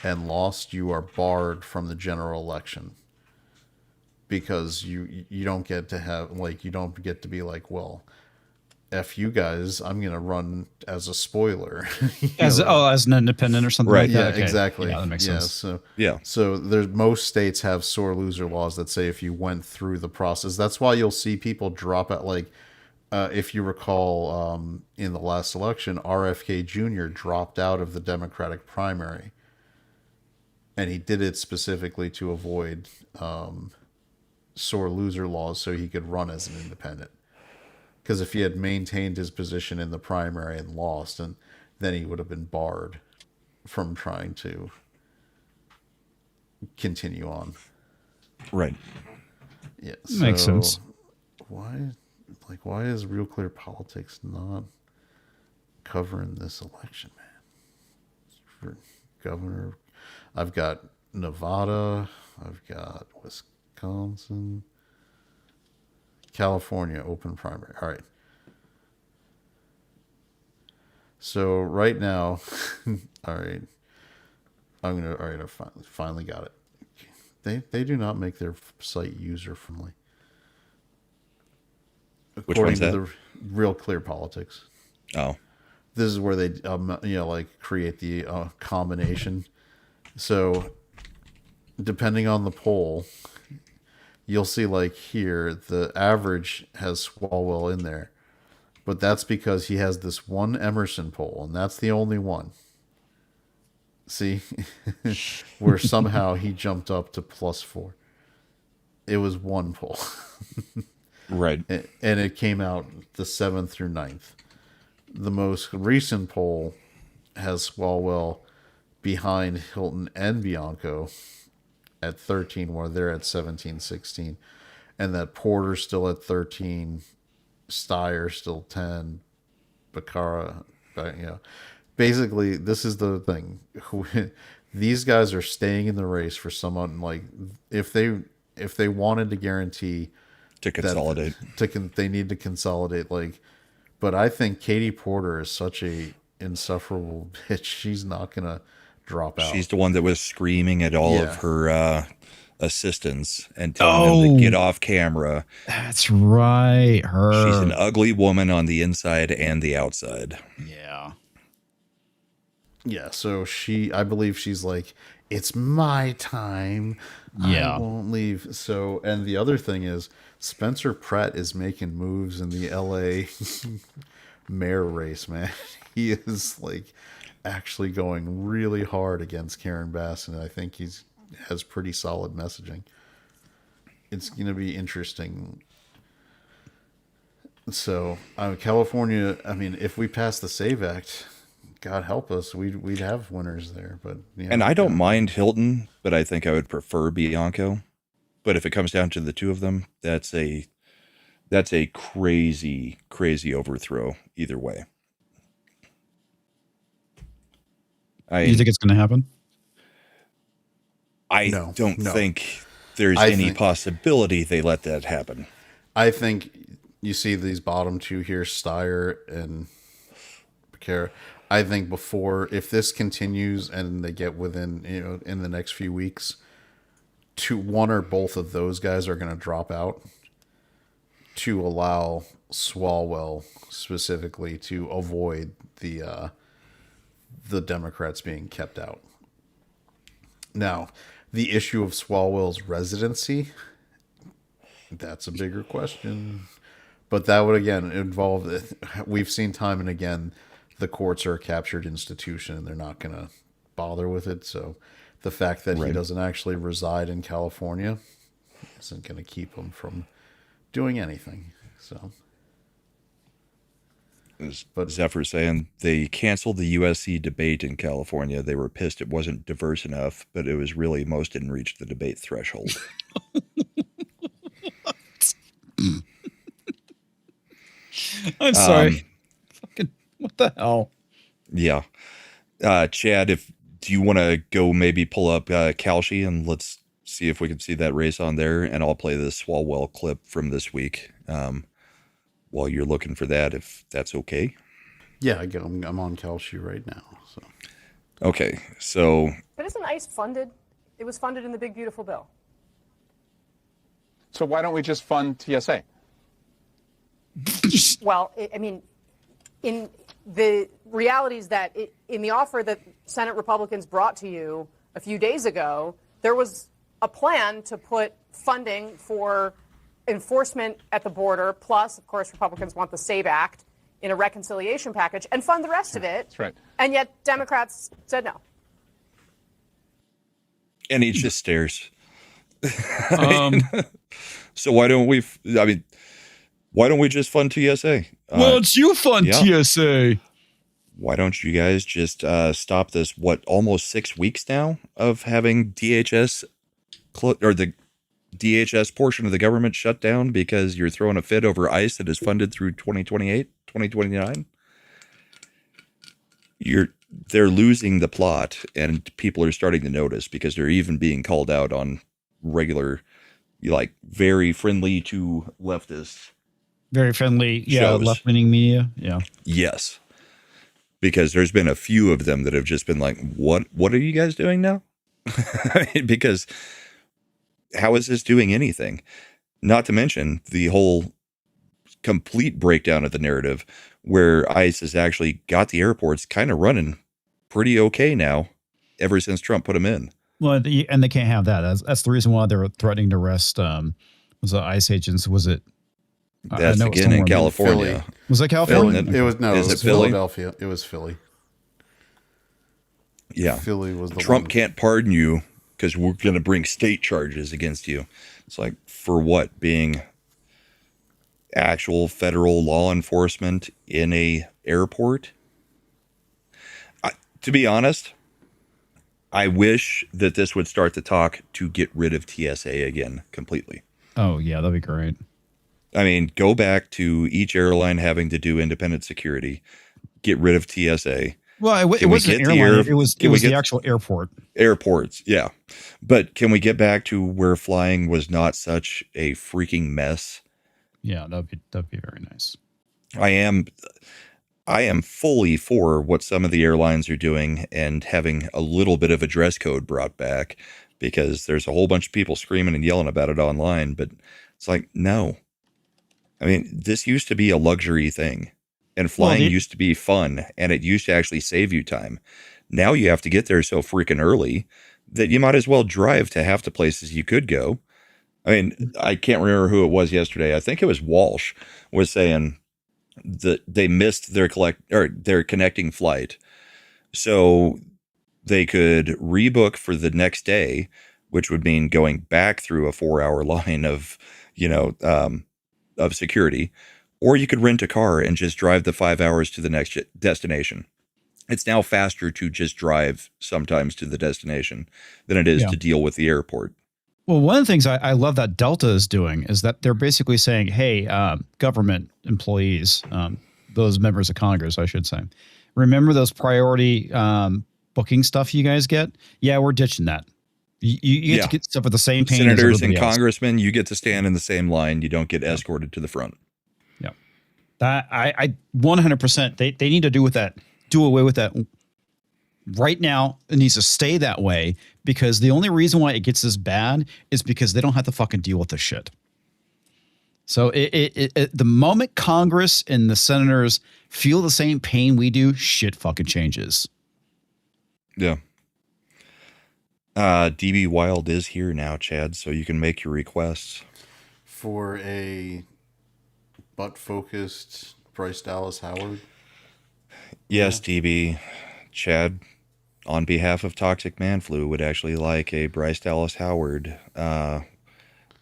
and lost, you are barred from the general election, because you don't get to have, like, you don't get to be like, well, F you guys, I'm gonna run as a spoiler. As an independent or something Right. like Yeah, that. Okay. exactly. Yeah, that makes sense. So Yeah. So there's most states have sore loser laws that say if you went through the process, that's why you'll see people drop out. Like, if you recall, in the last election, RFK Jr. dropped out of the Democratic primary, and he did it specifically to avoid sore loser laws, so he could run as an independent. Because if he had maintained his position in the primary and lost, and then he would have been barred from trying to continue on. Right. Yeah, Makes sense. Why is Real Clear Politics not covering this election, man? For governor, I've got Nevada, I've got Wisconsin, California open primary. All right. So right now, all right, I finally got it. They do not make their site user friendly. Which According one's to that? the Real Clear Politics. Oh, This is where they like create the combination. So depending on the poll, you'll see, like, here the average has Swalwell in there, but that's because he has this one Emerson poll, and that's the only one. See, where somehow he jumped up to +4. It was one poll. right. And it came out the 7th through 9th. The most recent poll has Swalwell behind Hilton and Bianco at 13, where they're at 17, 16. And that Porter's still at 13, Steyer still 10, Bacara, Basically, this is the thing. These guys are staying in the race for someone, like, if they wanted to guarantee To consolidate. they need to consolidate, like, but I think Katie Porter is such a insufferable bitch. She's not gonna drop out. She's the one that was screaming at all Yeah. of her assistants and telling them to get off camera. That's right. Her. She's an ugly woman on the inside and the outside. Yeah. Yeah, so I believe she's like, it's my time. Yeah. I won't leave. So, and the other thing is, Spencer Pratt is making moves in the LA mayor race, man. He is, like, actually going really hard against Karen Bass, and I think has pretty solid messaging. It's going to be interesting. So, California, I mean, if we pass the SAVE Act, God help us, we'd have winners there. But yeah, And I don't mind Hilton, but I think I would prefer Bianco. But if it comes down to the two of them, that's a crazy, crazy overthrow either way. You think it's going to happen? I No, don't no. think there's I any think- possibility they let that happen. I think you see these bottom two here, Steyer and Becerra. I think if this continues and they get within, in the next few weeks, one or both of those guys are going to drop out to allow Swalwell specifically to avoid the Democrats being kept out. Now, the issue of Swalwell's residency, that's a bigger question. But that would, again, involve, we've seen time and again, the courts are a captured institution and they're not going to bother with it. So the fact that he doesn't actually reside in California isn't going to keep him from doing anything. So, but Zephyr saying they canceled the USC debate in California. They were pissed it wasn't diverse enough, but it was really most didn't reach the debate threshold. I'm sorry. Fucking what the hell? Yeah. Chad, do you want to go maybe pull up Kalshi and let's see if we can see that race on there, and I'll play the Swalwell clip from this week while you're looking for that, if that's okay. Yeah, I'm on Kalshi right now. So okay, so But isn't ICE funded? It was funded in the big beautiful bill. So why don't we just fund TSA? Well, I mean, in the realities that in the offer that Senate Republicans brought to you a few days ago, there was a plan to put funding for enforcement at the border, plus, of course, Republicans want the SAVE Act in a reconciliation package, and fund the rest of it. That's right. And yet Democrats said no. and he just stares. So why don't we? Why don't we just fund TSA? Well, it's you fund TSA. Why don't you guys just stop this? Almost 6 weeks now of having DHS or the DHS portion of the government shut down because you're throwing a fit over ICE that is funded through 2028, 2029. They're losing the plot, and people are starting to notice because they're even being called out on regular, very friendly to leftists. Very friendly, shows. left-leaning media, yeah. Yes, because there's been a few of them that have just been like, "What are you guys doing now?" Because how is this doing anything? Not to mention the whole complete breakdown of the narrative, where ICE has actually got the airports kind of running pretty okay now, ever since Trump put them in. Well, and they can't have that. That's the reason why they're threatening to arrest. Was the ICE agents? Was it? That's again in California. Philly. Was it California? It was no. Is It it was Philly? Philadelphia. It was Philly. Yeah, Philly was the Trump one. can't pardon you because we're going to bring state charges against you. It's like, for what? Being actual federal law enforcement in a airport? To be honest, I wish that this would start the talk to get rid of TSA again completely. Oh yeah, that'd be great. I mean, go back to each airline having to do independent security, get rid of TSA. Well, it wasn't an airline. It was the actual airport. Airports, yeah. But can we get back to where flying was not such a freaking mess? Yeah, that'd be very nice. I am fully for what some of the airlines are doing and having a little bit of a dress code brought back, because there's a whole bunch of people screaming and yelling about it online, but it's like, no. I mean, this used to be a luxury thing, and flying used to be fun, and it used to actually save you time. Now you have to get there so freaking early that you might as well drive to half the places you could go. I mean, I can't remember who it was yesterday. I think it was Walsh was saying that they missed their connecting flight, so they could rebook for the next day, which would mean going back through a 4-hour line of, of security, or you could rent a car and just drive the 5 hours to the next destination. It's now faster to just drive sometimes to the destination than it is to deal with the airport. Well, one of the things I love that Delta is doing is that they're basically saying, hey, government employees, those members of Congress, I should say, remember those priority booking stuff you guys get? Yeah, we're ditching that. You get to get stuff with the same pain Senators as and else. congressmen, you get to stand in the same line. You don't get escorted to the front. Yeah. That I 100%, they need to do away with that right now. It needs to stay that way, because the only reason why it gets this bad is because they don't have to fucking deal with this shit. So the moment Congress and the senators feel the same pain we do, shit fucking changes. Yeah. DB Wild is here now, Chad, so you can make your requests. For a butt-focused Bryce Dallas Howard. Yes, DB. Chad, on behalf of Toxic Man Flu, would actually like a Bryce Dallas Howard,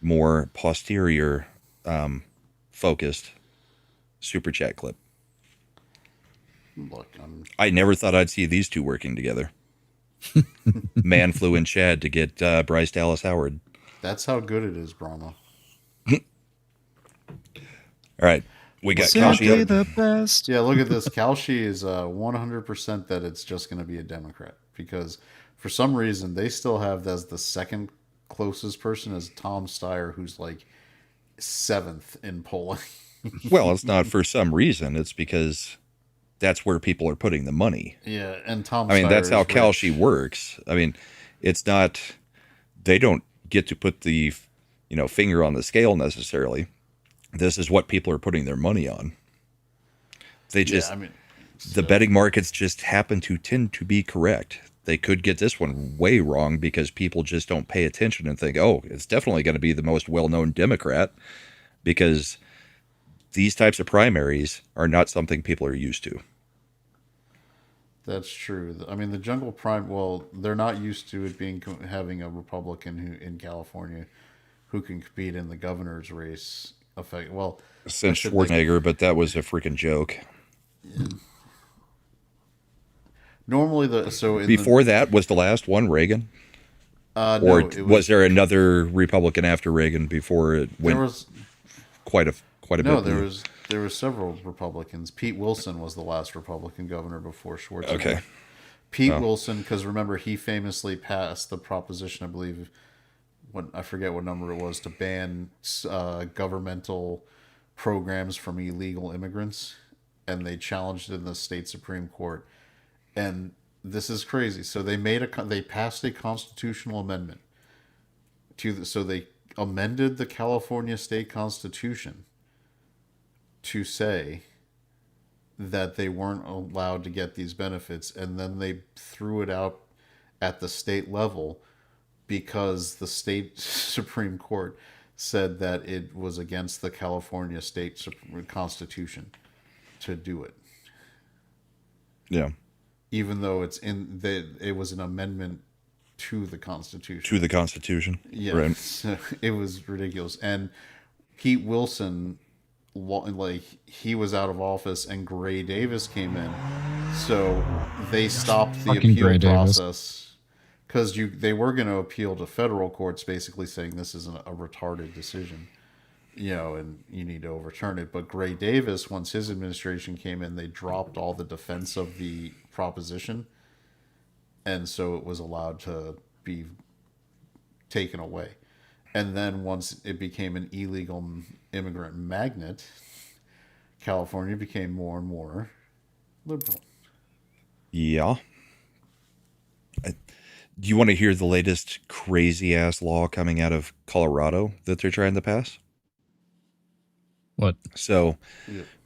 more posterior focused super chat clip. Look, I never thought I'd see these two working together. Man Flu and Chad to get Bryce Dallas Howard. that's how good it is, Brahma. All right. We got Simply Kalshi. the best. Yeah, look at this. Kalshi is 100% that it's just going to be a Democrat because for some reason they still have as the second closest person as Tom Steyer, who's like 7th in polling. Well, it's not for some reason. It's because that's where people are putting the money. Yeah, and Tom I mean, Steyer that's how is Kalshi rich. works. I mean, it's not, they don't get to put the, finger on the scale necessarily. This is what people are putting their money on. They just, Yeah, I mean, the betting markets just happen to tend to be correct. They could get this one way wrong because people just don't pay attention and think, oh, it's definitely going to be the most well-known Democrat, because these types of primaries are not something people are used to. that's true. I mean, the Jungle Prime. Well, they're not used to it being having a Republican who in California who can compete in the governor's race. Well, Since said Schwarzenegger, but that was a freaking joke. normally Before that, was the last one Reagan? no, Or it was there another Republican after Reagan before it went there was quite a bit? no blue? there were several Republicans. Pete Wilson was the last Republican governor before Schwarzenegger. Okay. Pete Wilson, because remember he famously passed the proposition, I believe, I forget what number it was, to ban governmental programs from illegal immigrants, and they challenged it in the state Supreme Court. And this is crazy. So they passed a constitutional amendment so they amended the California state constitution to say that they weren't allowed to get these benefits, and then they threw it out at the state level because the state Supreme Court said that it was against the California state constitution to do it. Yeah. Even though it was an amendment to the Constitution. To the Constitution. Yeah, Right. so it was ridiculous. And Pete Wilson, he was out of office, and Gray Davis came in, so they stopped the Fucking appeal Gray Davis. process because they were going to appeal to federal courts, basically saying this is a retarded decision, and you need to overturn it. But Gray Davis, once his administration came in, they dropped all the defense of the proposition, and so it was allowed to be taken away. And then once it became an illegal immigrant magnet, California became more and more liberal. Yeah. Do you want to hear the latest crazy ass law coming out of Colorado that they're trying to pass? What? So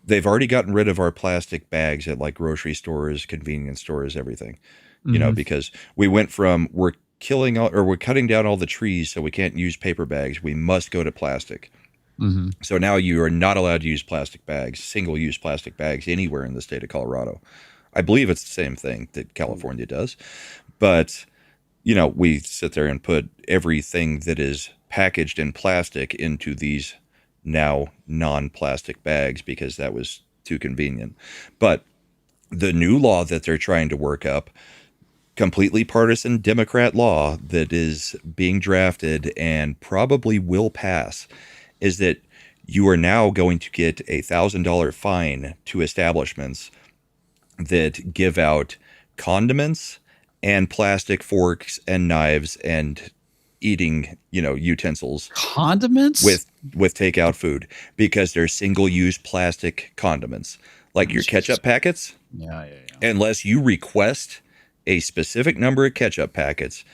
they've already gotten rid of our plastic bags at like grocery stores, convenience stores, everything, because we went from we're cutting down all the trees so we can't use paper bags. We must go to plastic. Mm-hmm. So now you are not allowed to use plastic bags, single-use plastic bags anywhere in the state of Colorado. I believe it's the same thing that California does. But, we sit there and put everything that is packaged in plastic into these now non-plastic bags because that was too convenient. But the new law that they're trying to work up, completely partisan Democrat law that is being drafted and probably will pass, is that you are now going to get a $1,000 fine to establishments that give out condiments and plastic forks and knives and eating, utensils Condiments? with takeout food because they're single-use plastic condiments, like your ketchup packets. Yeah. Unless you request a specific number of ketchup packets,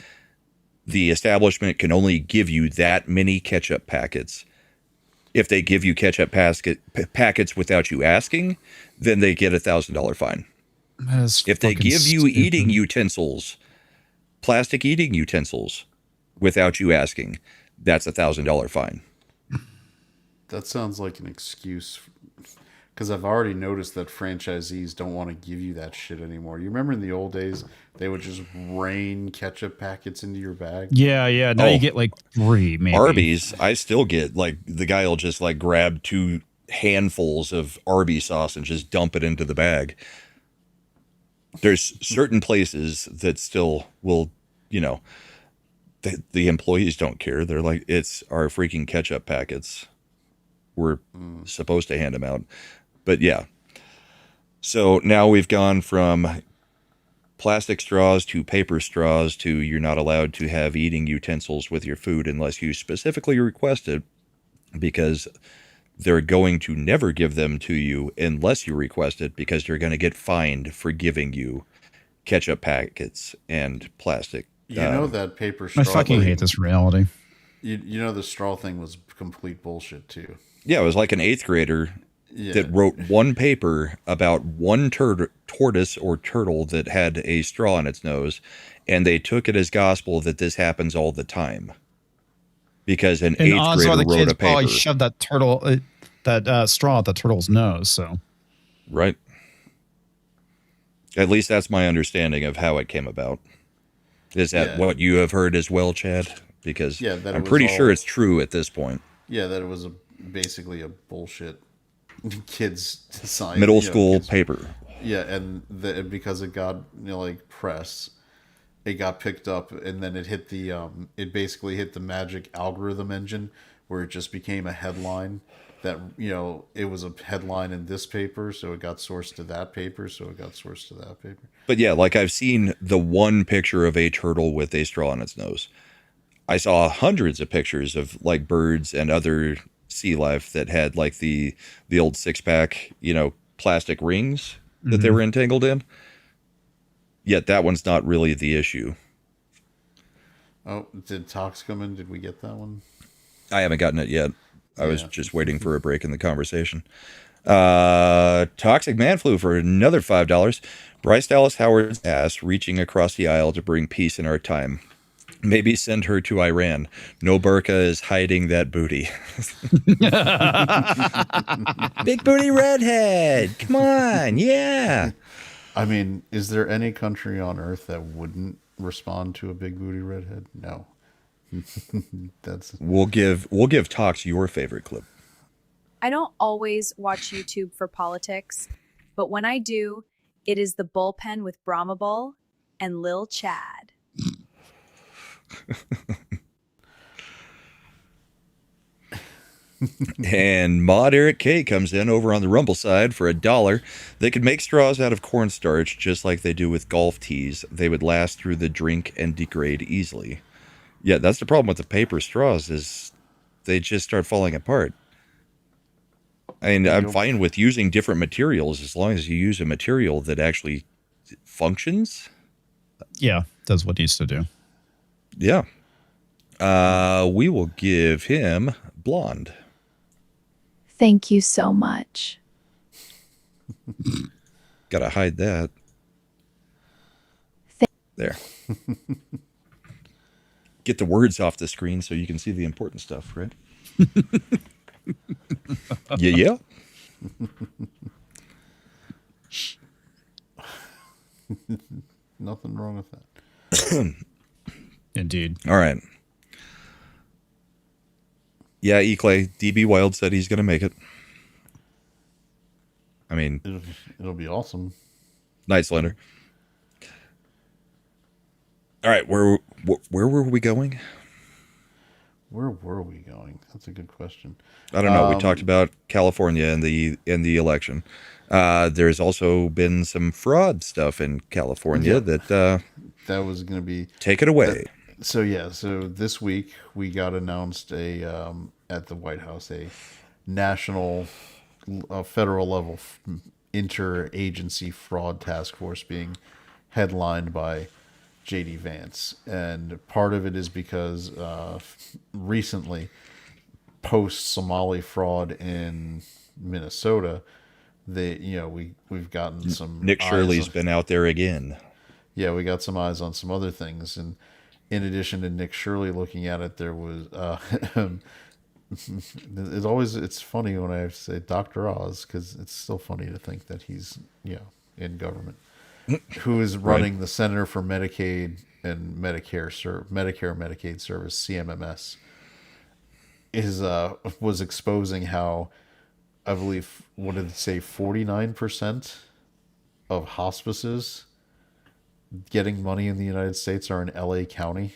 the establishment can only give you that many ketchup packets. If they give you ketchup packets without you asking, then they get a $1,000 fine. That's If they fucking give you stupid. eating utensils, plastic eating utensils, without you asking, that's $1,000 fine. That sounds like an excuse. Because I've already noticed that franchisees don't want to give you that shit anymore. You remember in the old days, they would just rain ketchup packets into your bag? Yeah. Now Oh. you get like 3, maybe. Arby's, I still get, like, the guy will just, like, grab 2 handfuls of Arby's sauce and just dump it into the bag. There's certain places that still will, you know, the employees don't care. They're like, it's our freaking ketchup packets. We're supposed to hand them out. But yeah. So now we've gone from plastic straws to paper straws to you're not allowed to have eating utensils with your food unless you specifically request it, because they're going to never give them to you unless you request it, because you're going to get fined for giving you ketchup packets and plastic. You know that paper straw I fucking thing, hate this reality. You know the straw thing was complete bullshit too. Yeah, it was like an 8th grader Yeah. that wrote one paper about one tortoise or turtle that had a straw in its nose, and they took it as gospel that this happens all the time. Because an And 8th odds grader are the wrote kids a probably paper. shoved that straw at the turtle's nose. So Right. At least that's my understanding of how it came about. Is that Yeah. what you have heard as well, Chad? Because Yeah, that it I'm was pretty sure all- it's true at this point. Yeah, that it was basically a bullshit kids science. Middle school paper. Yeah, and because it got like press, it got picked up, and then it hit it basically hit the magic algorithm engine where it just became a headline. That it was a headline in this paper, so it got sourced to that paper, so it got sourced to that paper. But yeah, like I've seen the one picture of a turtle with a straw in its nose. I saw hundreds of pictures of like birds and other sea life that had like the old 6-pack, plastic rings that they were entangled in. Yet that one's not really the issue. Oh, did Tox come in? Did we get that one? I haven't gotten it yet. I was Yeah. just waiting for a break in the conversation. Toxic Man Flu for another $5. Bryce Dallas Howard's ass reaching across the aisle to bring peace in our time. Maybe send her to Iran. No burqa is hiding that booty. Big booty redhead. Come on. Yeah. I mean, is there any country on earth that wouldn't respond to a big booty redhead? No. That's We'll give Tox your favorite clip. I don't always watch YouTube for politics, but when I do, it is the Bullpen with Brahma Bull and Lil Chad. And Mod Eric K comes in over on the Rumble side for $1. They could make straws out of cornstarch just like they do with golf tees. They would last through the drink and degrade easily. Yeah, that's the problem with the paper straws is they just start falling apart. And I'm fine with using different materials as long as you use a material that actually functions. yeah, does what needs to do. Yeah. We will give him blonde. Thank you so much. Gotta hide that. There. Get the words off the screen so you can see the important stuff, right? Yeah. nothing wrong with that. Indeed. All right. Yeah, E-Clay, DB Wild said he's going to make it. I mean, It'll be awesome. Night Slender. All right, where were we going? Where were we going? That's a good question. I don't know. We talked about California and the election. There's also been some fraud stuff in California that That was going to be take it away. So this week we got announced at the White House a national, federal level interagency fraud task force being headlined by JD Vance, and part of it is because recently, post Somali fraud in Minnesota, we've gotten some Nick eyes Shirley's on- been out there again. yeah, we got some eyes on some other things, and in addition to Nick Shirley looking at it, there was it's funny when I say Dr. Oz, because it's still funny to think that he's in government, who is running the Center for Medicaid and Medicare and Medicaid Service, CMMS, was exposing how, I believe, what did it say, 49% of hospices getting money in the United States are in LA County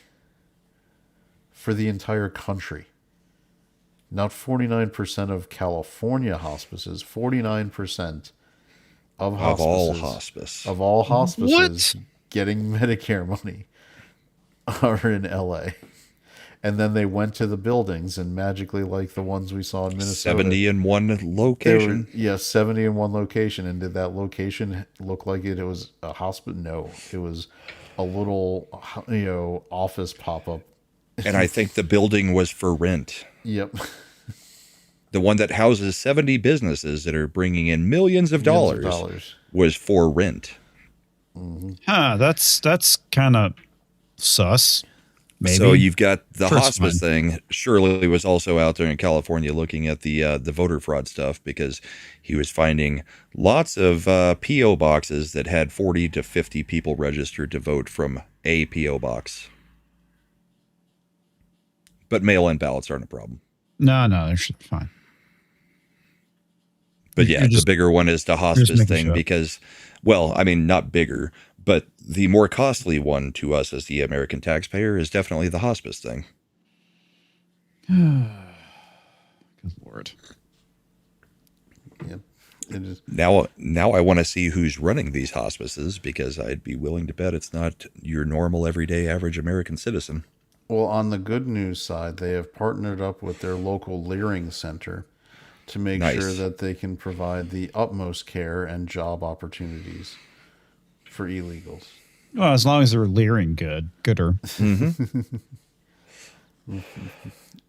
for the entire country. Not 49% of California hospices, 49% of hospices. Of all hospice. Getting Medicare money are in LA. And then they went to the buildings, and magically, like the ones we saw in Minnesota, 70 in one location. 70 in one location. And did that location look like it was a hospital? No, it was a little, office pop up. And I think the building was for rent. Yep. The one that houses 70 businesses that are bringing in millions of dollars was for rent. Huh, that's kind of sus. Maybe. So you've got the First hospice one. thing. Shirley was also out there in California looking at the voter fraud stuff, because he was finding lots of PO boxes that had 40 to 50 people registered to vote from a PO box. But mail-in ballots aren't a problem. No, they're fine. But You're yeah, just- the bigger one is the just hospice making thing sure. because, well, I mean, not bigger, but the more costly one to us as the American taxpayer is definitely the hospice thing. Good Lord. Yep. It is. Now I want to see who's running these hospices, because I'd be willing to bet it's not your normal, everyday, average American citizen. Well, on the good news side, they have partnered up with their local Leering Center to make Nice. sure that they can provide the utmost care and job opportunities for illegals. Well, as long as they're leering gooder.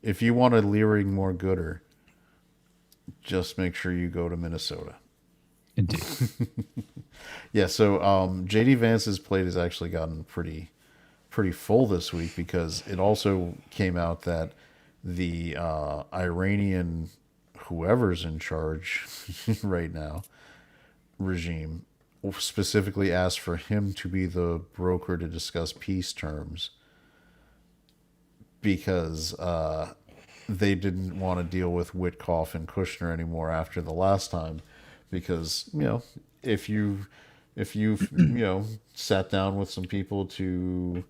If you want a Leering more gooder, just make sure you go to Minnesota. Indeed. Yeah, so JD Vance's plate has actually gotten pretty full this week, because it also came out that the Iranian, whoever's in charge right now, regime, specifically asked for him to be the broker to discuss peace terms, because they didn't want to deal with Witkoff and Kushner anymore after the last time, because if you sat down with some people to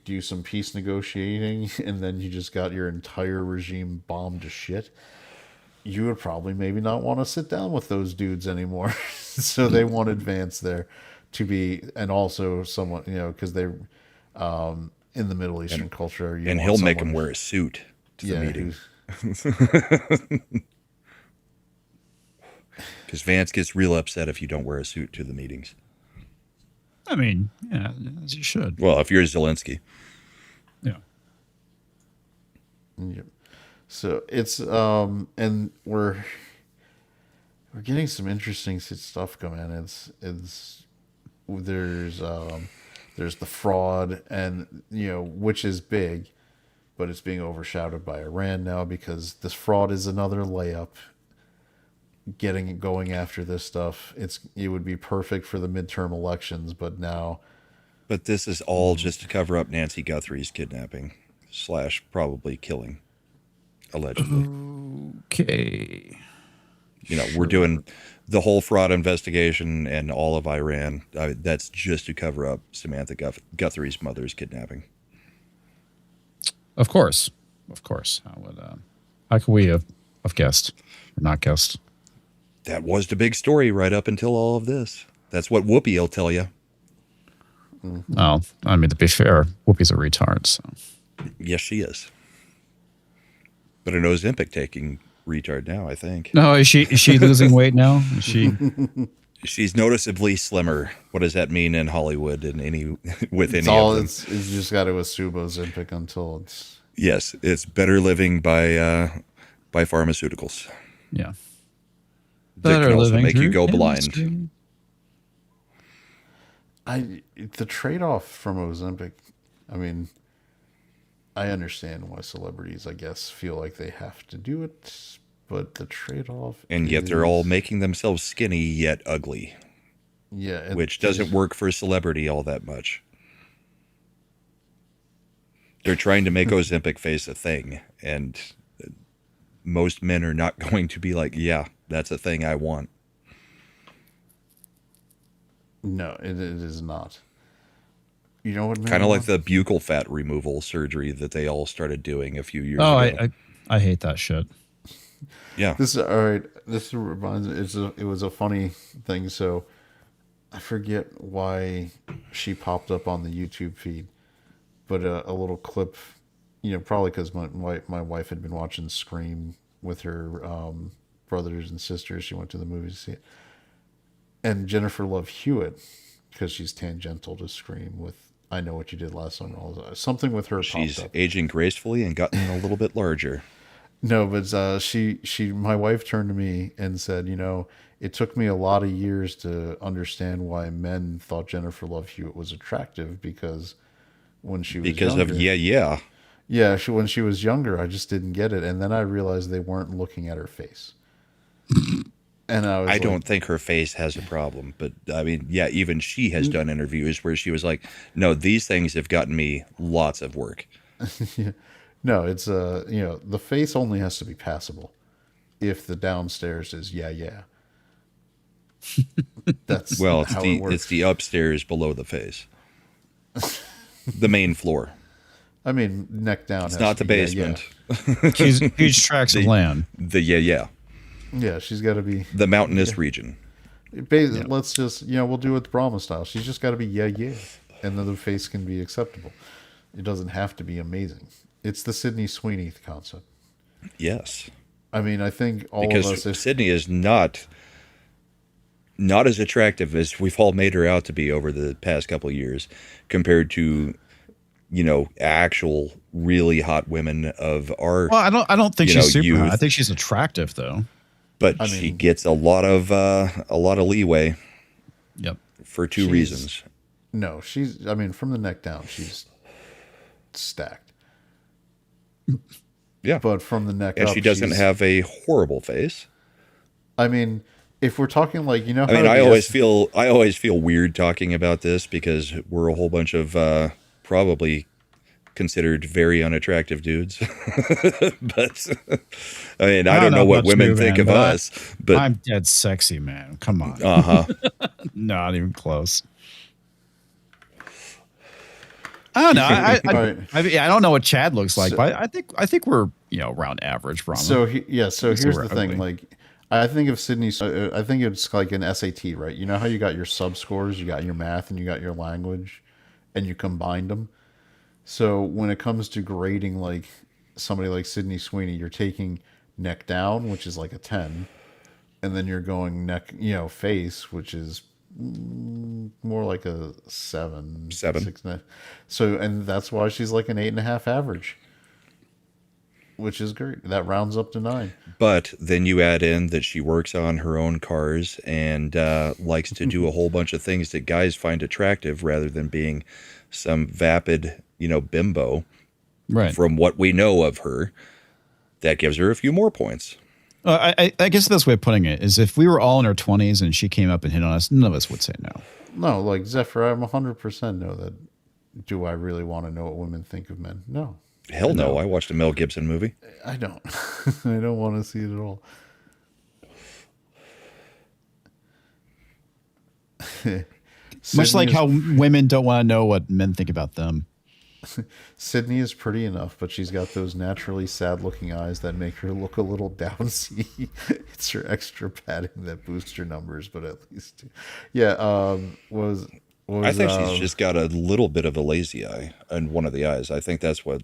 do some peace negotiating, and then you just got your entire regime bombed to shit, you would probably maybe not want to sit down with those dudes anymore. So they wanted Vance there to be, and also someone, because they, in the Middle Eastern culture, And he'll make him wear a suit to the meeting. Because Vance gets real upset if you don't wear a suit to the meetings. I mean, yeah, as you should. Well, if you're Zelensky. Yeah. Yep. So it's and we're getting some interesting stuff going on. It's there's the fraud, and which is big, but it's being overshadowed by Iran now, because this fraud is another layup. Going after this stuff, it would be perfect for the midterm elections, but now. But this is all just to cover up Nancy Guthrie's kidnapping / probably killing, allegedly. Okay. We're doing the whole fraud investigation and all of Iran. That's just to cover up Samantha Guthrie's mother's kidnapping. Of course. How could we have guessed or not guessed? That was the big story right up until all of this. That's what Whoopi will tell you. Well, I mean, to be fair, Whoopi's a retard, so. Yes, she is. But an Ozempic taking retard now, I think. No, is she losing weight now? Is she? She's noticeably slimmer. What does that mean in Hollywood and with any All of them? it's just got to assume Ozempic until it's. Yes, it's better living by pharmaceuticals. Yeah. that can also make you go blind. The trade-off from Ozempic, I mean, I understand why celebrities, I guess, feel like they have to do it, but the trade-off And yet they're all making themselves skinny yet ugly. Yeah, which doesn't work for a celebrity all that much. They're trying to make Ozempic face a thing, and most men are not going to be like, yeah, that's a thing I want. No, it is not. You know what? Kind of like the buccal fat removal surgery that they all started doing a few years Oh, ago. I hate that shit. Yeah. This is all right. This reminds me. It was a funny thing. So I forget why she popped up on the YouTube feed, but a little clip. You know, probably because my wife had been watching Scream with her brothers and sisters. She went to the movies to see it, and Jennifer Love Hewitt, because she's tangential to Scream with I Know What You Did Last Summer. Something with her. She's popped up. aging gracefully and gotten a little bit larger. No, but my wife turned to me and said, you know, it took me a lot of years to understand why men thought Jennifer Love Hewitt was attractive because when she was because younger, of yeah. when she was younger, I just didn't get it, and then I realized they weren't looking at her face. And I don't think her face has a problem, but I mean, yeah, even she has done interviews where she was like, no, these things have gotten me lots of work. Yeah. No, it's you know, the face only has to be passable if the downstairs is yeah. That's well, how it works. It's the upstairs below the face. The main floor. I mean, neck down. It's not the basement. Huge tracts of land. The yeah. Yeah, she's got to be the mountainous region. Let's just, you know, we'll do it Brahma style. She's just got to be yeah, and then the face can be acceptable. It doesn't have to be amazing. It's the Sydney Sweeney concept. Yes. I mean, I think because of us... Sydney is not as attractive as we've all made her out to be over the past couple of years compared to, you know, actual really hot women of our... Well, I don't think she's super youth. hot. I think she's attractive, though. But she gets a lot of leeway. Yep. For two reasons. No, I mean, from the neck down, she's stacked. Yeah. But from the neck up, and she doesn't have a horrible face. I mean, if we're talking like, you know, I mean, I always feel weird talking about this because we're a whole bunch of probably considered very unattractive dudes. But I mean, I don't know what women think of us, but I'm dead sexy, man. Come on. Not even close. I don't know. I don't know what Chad looks like, but I think we're, you know, around average. Brahma. So here's the thing. Like, I think of Sydney. I think it's like an SAT, right? You know how you got your sub scores, you got your math, and you got your language, and you combined them. So when it comes to grading, like somebody like Sydney Sweeney, you're taking neck down, which is like a 10, and then you're going neck, you know, face, which is more like a 7. 6, 9. So, and that's why she's like an 8.5 average, which is great. That rounds up to 9. But then you add in that she works on her own cars and likes to do a whole bunch of things that guys find attractive rather than being some vapid, you know, bimbo. Right. From what we know of her, that gives her a few more points. I guess the best way of putting it is if we were all in our 20s and she came up and hit on us, none of us would say no. No, like Zephyr, I'm 100% know that. Do I really want to know what women think of men? No. Hell no. I watched a Mel Gibson movie. I don't. I don't want to see it at all. Much like how women don't want to know what men think about them. Sydney is pretty enough, but she's got those naturally sad-looking eyes that make her look a little downsy. It's her extra padding that boosts her numbers, but at least, yeah. I think she's just got a little bit of a lazy eye in one of the eyes. I think that's what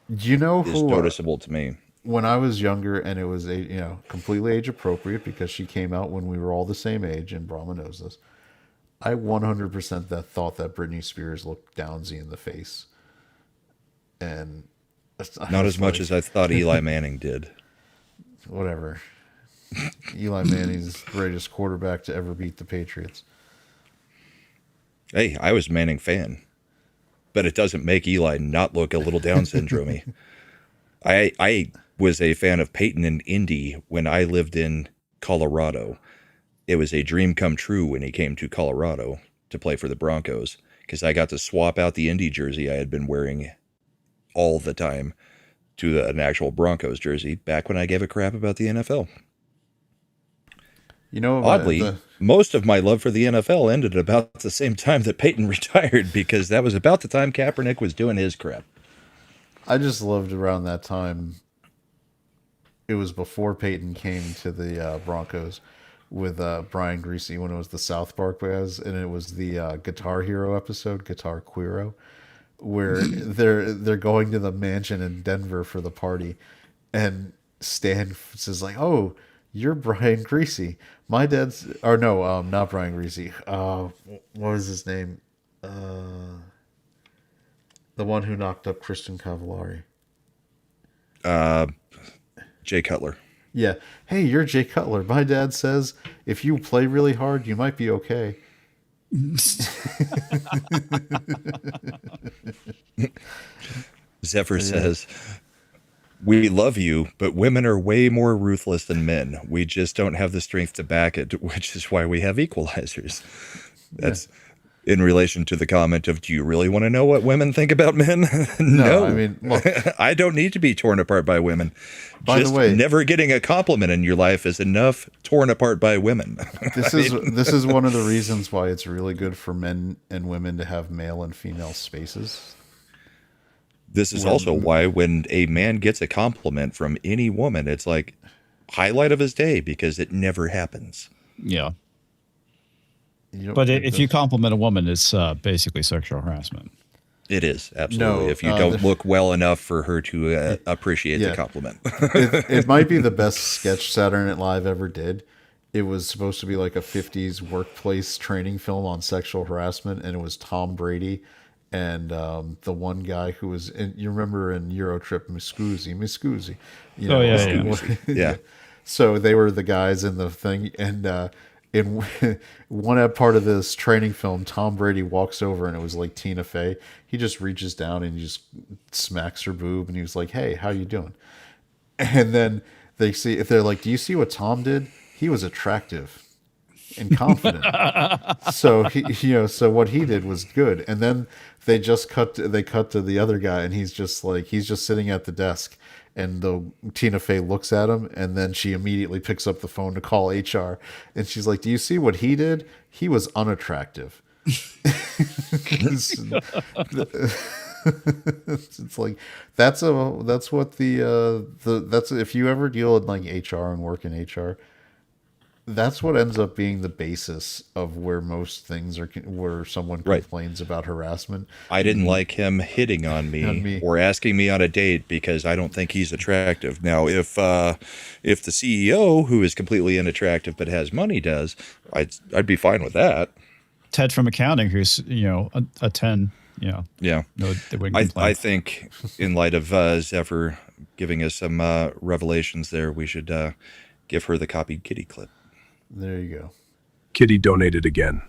is noticeable to me. When I was younger, and it was completely age appropriate because she came out when we were all the same age, and Brahma knows this. I 100% thought that Britney Spears looked downsy in the face, and not as much as I thought Eli Manning did. Whatever. Eli Manning's the greatest quarterback to ever beat the Patriots. Hey, I was a Manning fan, but it doesn't make Eli not look a little Down syndrome-y. I was a fan of Peyton and Indy when I lived in Colorado. It was a dream come true when he came to Colorado to play for the Broncos, because I got to swap out the Indy jersey I had been wearing all the time to an actual Broncos jersey back when I gave a crap about the NFL. You know, Oddly, most of my love for the NFL ended about the same time that Peyton retired, because that was about the time Kaepernick was doing his crap. I just loved around that time. It was before Peyton came to the Broncos with Brian Greasy, when it was the South Park guys, and it was the Guitar Hero episode, Guitar Queero, where they're going to the mansion in Denver for the party, and Stan says like, "Oh, you're Brian Greasy. My dad's..." Or no, not Brian Greasy. What was his name? The one who knocked up Christian Cavallari. Jay Cutler. Yeah. Hey, you're Jay Cutler. My dad says if you play really hard, you might be okay. Zephyr says, "We love you, but women are way more ruthless than men. We just don't have the strength to back it, which is why we have equalizers." That's in relation to the comment of, "Do you really want to know what women think about men?" No. I mean, look, I don't need to be torn apart by women. By the way, never getting a compliment in your life is enough torn apart by women. this is one of the reasons why it's really good for men and women to have male and female spaces. This is also why when a man gets a compliment from any woman, it's like highlight of his day, because it never happens. Yeah. But if you compliment a woman, it's basically sexual harassment. It is, absolutely. No, if you don't look well enough for her to appreciate the compliment. It might be the best sketch Saturday Night Live ever did. It was supposed to be like a 50s workplace training film on sexual harassment, and it was Tom Brady and the one guy who was in, you remember in Eurotrip, Miscusi. You know, yeah. So they were the guys in the thing, and in one part of this training film, Tom Brady walks over, and it was like Tina Fey. He just reaches down and he just smacks her boob, and he was like, "Hey, how you doing?" And then they're like, "Do you see what Tom did? He was attractive and confident." So so what he did was good. And then they cut to the other guy, and he's just sitting at the desk. And Tina Fey looks at him, and then she immediately picks up the phone to call HR. And she's like, "Do you see what he did? He was unattractive." It's like that's if you ever deal with like HR and work in HR, that's what ends up being the basis of where most things are, where someone complains about harassment. I didn't like him hitting on me or asking me on a date because I don't think he's attractive. Now, if the CEO, who is completely unattractive but has money, does, I'd be fine with that. Ted from accounting, who's a 10. Yeah. No, they wouldn't complain. I think in light of Zephyr giving us some revelations there, we should give her the copied kitty clip. There you go. Kitty donated again.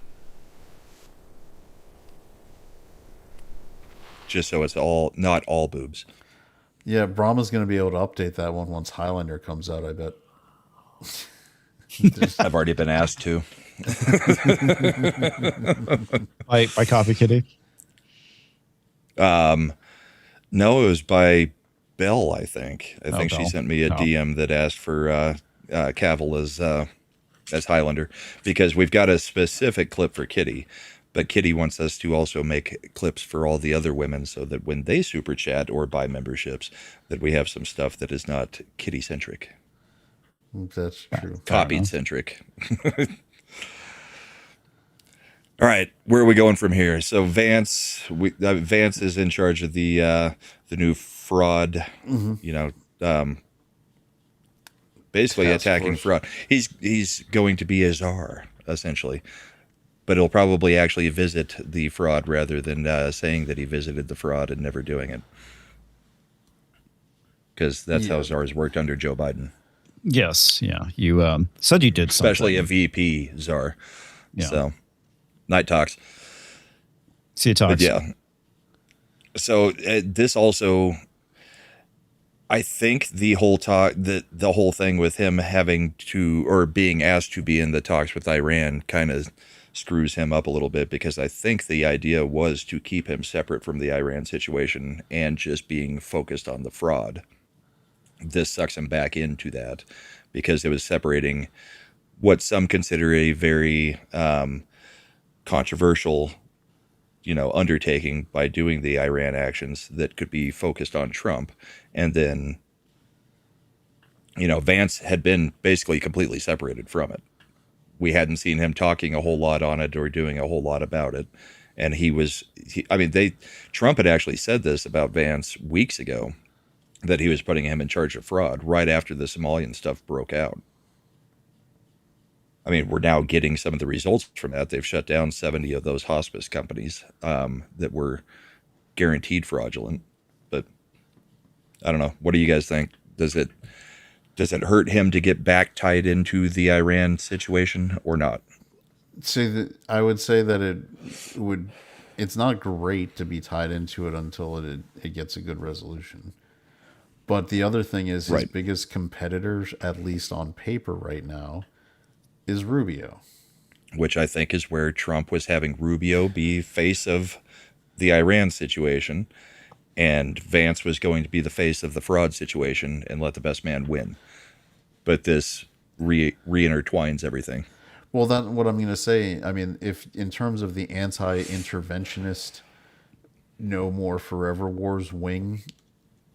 Just so it's not all boobs. Yeah, Brahma's going to be able to update that one once Highlander comes out, I bet. I've already been asked to. By Copy Kitty? No, it was by Belle, I think. I think Belle. she sent me a DM that asked for Cavill as Highlander, because we've got a specific clip for Kitty, but Kitty wants us to also make clips for all the other women, so that when they super chat or buy memberships, that we have some stuff that is not Kitty centric. That's true. Copied centric. All right, where are we going from here? So Vance is in charge of the new fraud. Basically Task attacking force. fraud. He's going to be a czar, essentially, but he'll probably actually visit the fraud rather than saying that he visited the fraud and never doing it, because that's how czars worked under Joe Biden. Yes, yeah. You said you did something. Especially a VP czar. Yeah. So, night talks. See you talks. But yeah. So this also, I think the whole talk, the whole thing with him having to, or being asked to be in the talks with Iran kind of screws him up a little bit, because I think the idea was to keep him separate from the Iran situation and just being focused on the fraud. This sucks him back into that, because it was separating what some consider a very controversial, undertaking by doing the Iran actions that could be focused on Trump. And then, Vance had been basically completely separated from it. We hadn't seen him talking a whole lot on it or doing a whole lot about it. And Trump had actually said this about Vance weeks ago, that he was putting him in charge of fraud right after the Somalian stuff broke out. I mean, we're now getting some of the results from that. They've shut down 70 of those hospice companies that were guaranteed fraudulent. But I don't know. What do you guys think? Does it hurt him to get back tied into the Iran situation or not? I would say that it's not great to be tied into it until it gets a good resolution. But the other thing is, his biggest competitors, at least on paper right now, is Rubio. Which I think is where Trump was having Rubio be face of the Iran situation, and Vance was going to be the face of the fraud situation and let the best man win. But this re-intertwines everything. Well, that's what I'm going to say. I mean, if in terms of the anti-interventionist, no more forever wars wing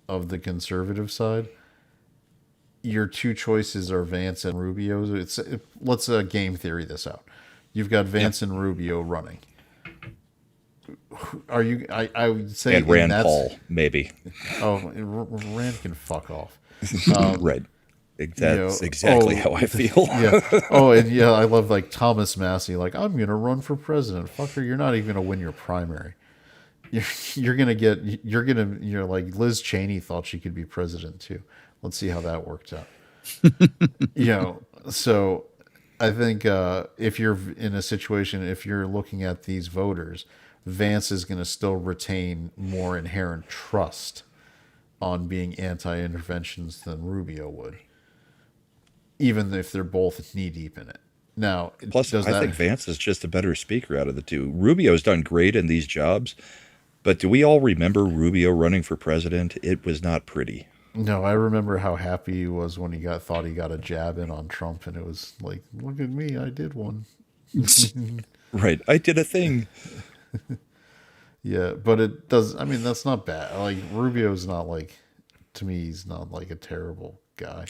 of the conservative side, your two choices are Vance and Rubio. Let's game theory this out. You've got Vance and Rubio running. Are you? I would say, and Rand Paul, maybe. Oh, Rand can fuck off. Right. That's exactly how I feel. Yeah. Oh, and yeah, I love like Thomas Massey. Like, I'm gonna run for president. Fucker, you're not even gonna win your primary. You're like Liz Cheney thought she could be president too. Let's see how that worked out. So I think if you're in a situation, if you're looking at these voters, Vance is going to still retain more inherent trust on being anti-interventions than Rubio would, even if they're both knee deep in it. Now, plus, I think Vance is just a better speaker out of the two. Rubio's done great in these jobs, but do we all remember Rubio running for president? It was not pretty. No, I remember how happy he was when he thought he got a jab in on Trump, and it was like, look at me, I did one. Right, I did a thing. Yeah, but it does. I mean, that's not bad. Like, Rubio's not like, to me, he's not like a terrible guy.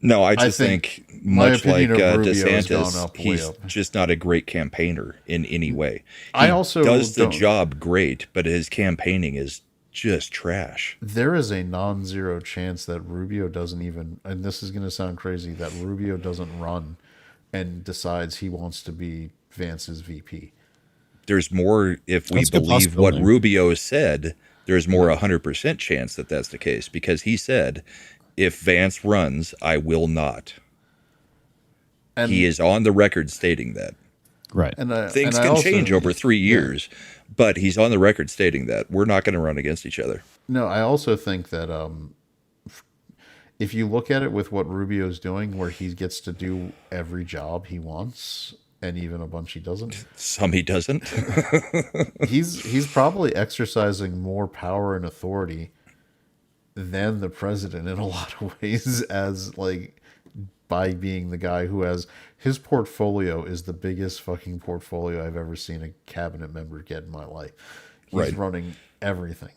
No, I just think much like DeSantis, he's just not a great campaigner in any way. He does the job great, but his campaigning is just trash. There is a non-zero chance that Rubio doesn't even, and this is going to sound crazy, that Rubio doesn't run and decides he wants to be Vance's VP. There's more, if we believe what Rubio said, there's more 100% chance that that's the case, because he said, if Vance runs, I will not. And he is on the record stating that. Right. Things can change over 3 years, but he's on the record stating that. We're not going to run against each other. No, I also think that if you look at it with what Rubio's doing, where he gets to do every job he wants, and even a bunch he doesn't. Some he doesn't. he's probably exercising more power and authority than the president in a lot of ways, as like by being the guy who has his portfolio is the biggest fucking portfolio I've ever seen a cabinet member get in my life. He's running everything.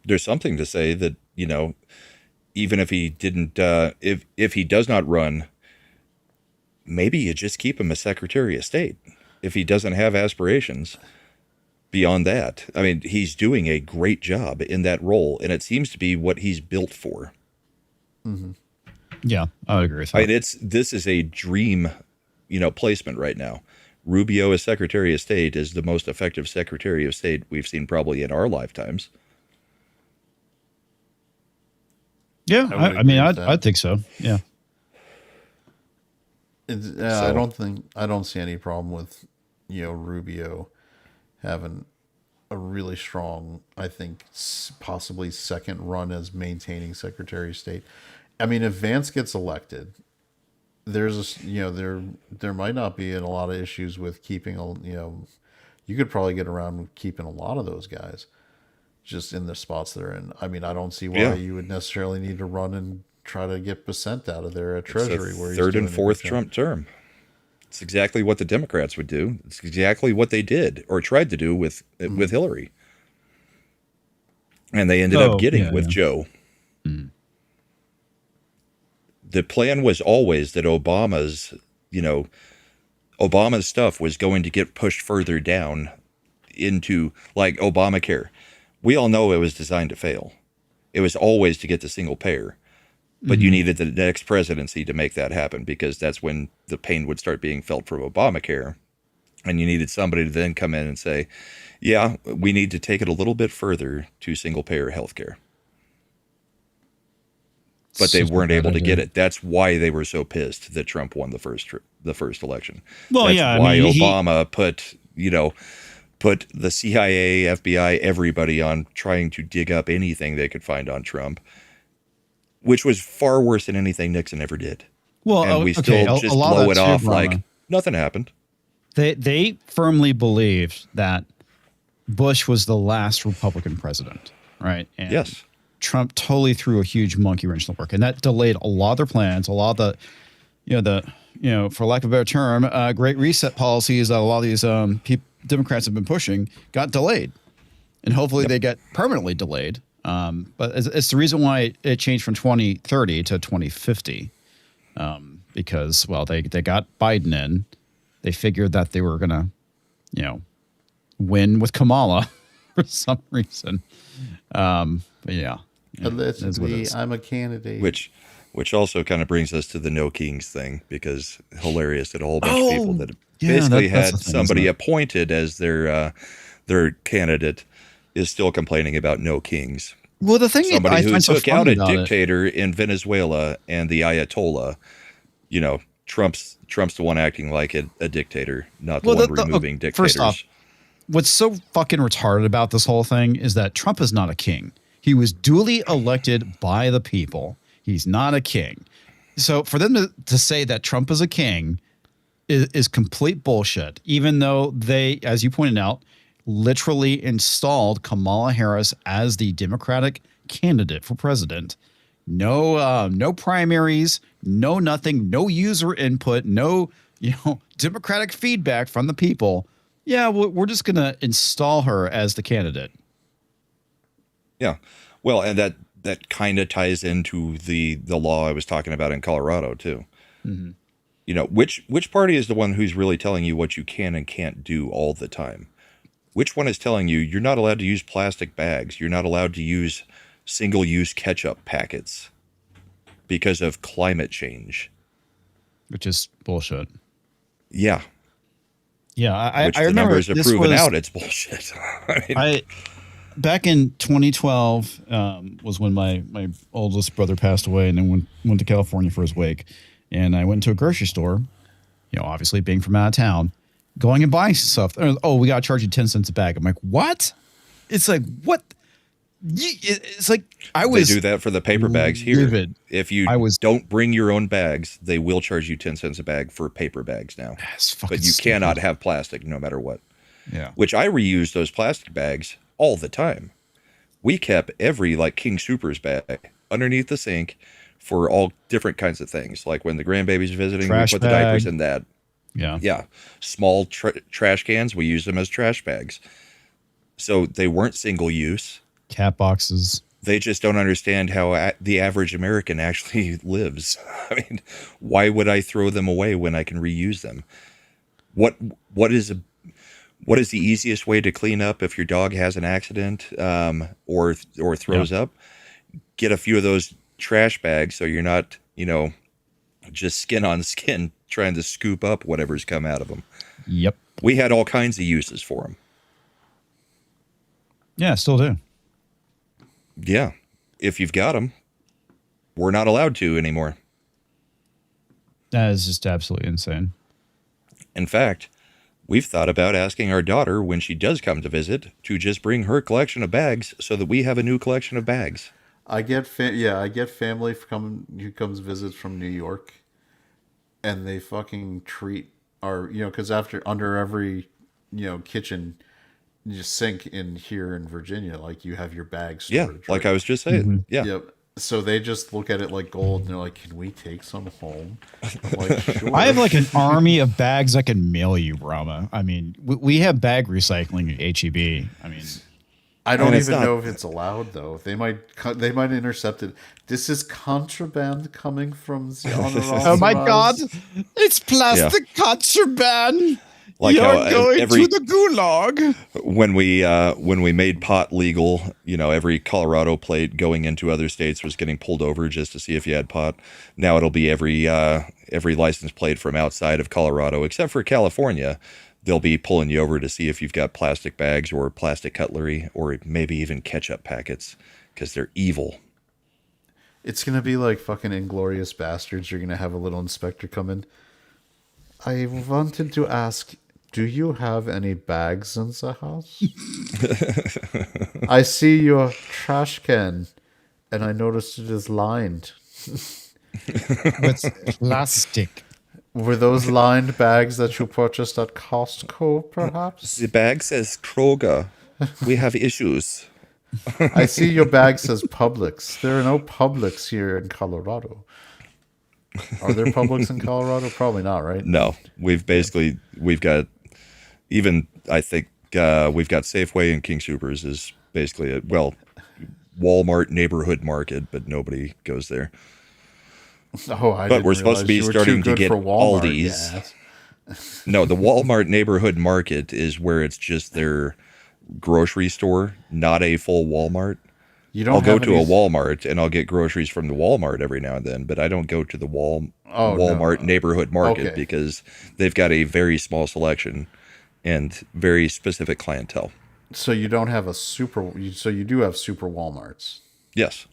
There's something to say that, even if he didn't, if he does not run, maybe you just keep him as Secretary of State if he doesn't have aspirations beyond that. I mean, he's doing a great job in that role, and it seems to be what he's built for. Mm-hmm. Yeah, I would agree with that. I mean, this is a dream, placement right now. Rubio as Secretary of State is the most effective Secretary of State we've seen probably in our lifetimes. Yeah, I mean, I'd think so. Yeah. I don't see any problem with Rubio having a really strong, I think, possibly second run as maintaining Secretary of State. I mean, if Vance gets elected, there's there might not be a lot of issues with keeping you could probably get around with keeping a lot of those guys just in the spots they're in. I mean, I don't see why you would necessarily need to run and try to get Percent out of there at Treasury, where he's third doing and a fourth good job. Trump term. It's exactly what the Democrats would do. It's exactly what they did or tried to do with Hillary, and they ended up getting with Joe. The plan was always that Obama's stuff was going to get pushed further down into like Obamacare. We all know it was designed to fail. It was always to get the single payer, but you needed the next presidency to make that happen, because that's when the pain would start being felt from Obamacare. And you needed somebody to then come in and say, yeah, we need to take it a little bit further to single payer healthcare. But they weren't able to get it. That's why they were so pissed that Trump won the first election. Well, that's why Obama put the CIA, FBI, everybody on trying to dig up anything they could find on Trump, which was far worse than anything Nixon ever did. Well, and we still just blow it off like nothing happened. They firmly believed that Bush was the last Republican president, right? And yes. Trump totally threw a huge monkey wrench in the work, and that delayed a lot of their plans, a lot of the, for lack of a better term, great reset policies that a lot of these Democrats have been pushing got delayed, and hopefully they get permanently delayed. But it's the reason why it changed from 2030 to 2050, because, well, they got Biden in. They figured that they were going to, win with Kamala for some reason. But yeah. Allegedly, I'm a candidate. Which also kind of brings us to the no kings thing, because hilarious that a whole bunch of people that basically had somebody appointed as their candidate is still complaining about no kings. Well, the thing somebody who took out a dictator in Venezuela and the Ayatollah, Trump's the one acting like a dictator, not the one removing dictators. First off, what's so fucking retarded about this whole thing is that Trump is not a king. He was duly elected by the people. He's not a king. So for them to say that Trump is a king is complete bullshit, even though they, as you pointed out, literally installed Kamala Harris as the Democratic candidate for president. No primaries, no nothing, no user input, no Democratic feedback from the people. Yeah, we're just going to install her as the candidate. Yeah. Well, and that kind of ties into the law I was talking about in Colorado too. Mm-hmm. Which party is the one who's really telling you what you can and can't do all the time? Which one is telling you you're not allowed to use plastic bags? You're not allowed to use single-use ketchup packets because of climate change. Which is bullshit. Yeah. Yeah, I the remember numbers have proven out it's bullshit. Back in 2012 was when my oldest brother passed away, and then went to California for his wake. And I went to a grocery store, obviously being from out of town, going and buying stuff. Oh, we got to charge you 10 cents a bag. I'm like, what? It's like, what? It's like They do that for the paper bags here. Livid. If you don't bring your own bags, they will charge you 10 cents a bag for paper bags now. But you cannot have plastic no matter what. Yeah. Which I reuse those plastic bags all the time. We kept every King Soopers bag underneath the sink for all different kinds of things. Like when the grandbaby's visiting, we put the diapers in that. Yeah. Yeah. Small trash cans, we use them as trash bags. So they weren't single use. Cat boxes. They just don't understand how the average American actually lives. I mean, why would I throw them away when I can reuse them? What is the easiest way to clean up if your dog has an accident or throws up? Get a few of those trash bags so you're not, just skin on skin trying to scoop up whatever's come out of them. Yep. We had all kinds of uses for them. Yeah, still do. Yeah. If you've got them, we're not allowed to anymore. That is just absolutely insane. In fact, we've thought about asking our daughter when she does come to visit to just bring her collection of bags so that we have a new collection of bags. I get family who comes visits from New York, and they fucking treat our because under every kitchen sink in here in Virginia, like you have your bag storage. Yeah, like right? I was just saying. Mm-hmm. Yeah. Yep. So they just look at it like gold, and they're like, "Can we take some home?" I'm like, sure. I have like an army of bags I can mail you, Brahma. I mean, we have bag recycling at HEB. I mean, I don't And even know if it's allowed though. They might intercept it. This is contraband coming from the Honorable. oh my God, it's plastic contraband. Like You're how going every to the gulag. when we made pot legal, every Colorado plate going into other states was getting pulled over just to see if you had pot. Now it'll be every license plate from outside of Colorado, except for California. They'll be pulling you over to see if you've got plastic bags or plastic cutlery or maybe even ketchup packets because they're evil. It's gonna be like fucking Inglorious Bastards. You're gonna have a little inspector come in. I wanted to ask, do you have any bags in the house? I see your trash can, and I noticed it is lined. With plastic. Were those lined bags that you purchased at Costco, perhaps? The bag says Kroger. We have issues. I see your bag says Publix. There are no Publix here in Colorado. Are there Publix in Colorado? Probably not, right? No, we've got even, I think, we've got Safeway and King Soopers is basically Walmart neighborhood market, but nobody goes there. Oh, I But didn't we're supposed to be realize you were starting too to good get for Walmart, Aldi's. yes. No, the Walmart neighborhood market is where it's just their grocery store, not a full Walmart. You don't I'll go have to a any- Walmart and I'll get groceries from the Walmart every now and then, but I don't go to the Walmart no. neighborhood market Okay. because they've got a very small selection and very specific clientele. So you don't have so you do have super Walmarts. Yes.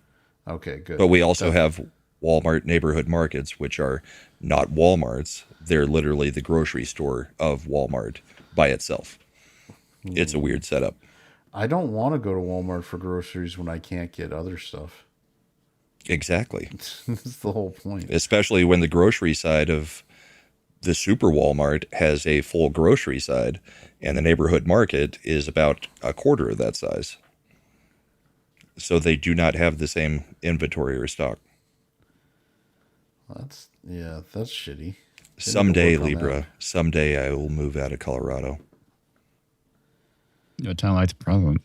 Okay, good. But we also have Walmart neighborhood markets, which are not Walmarts. They're literally the grocery store of Walmart by itself. It's a weird setup. I don't want to go to Walmart for groceries when I can't get other stuff. Exactly. That's the whole point. Especially when the grocery side of the super Walmart has a full grocery side and the neighborhood market is about a quarter of that size. So they do not have the same inventory or stock. That's shitty. They need to Someday, work on Libra, that. someday I will move out of Colorado. You know, like the president.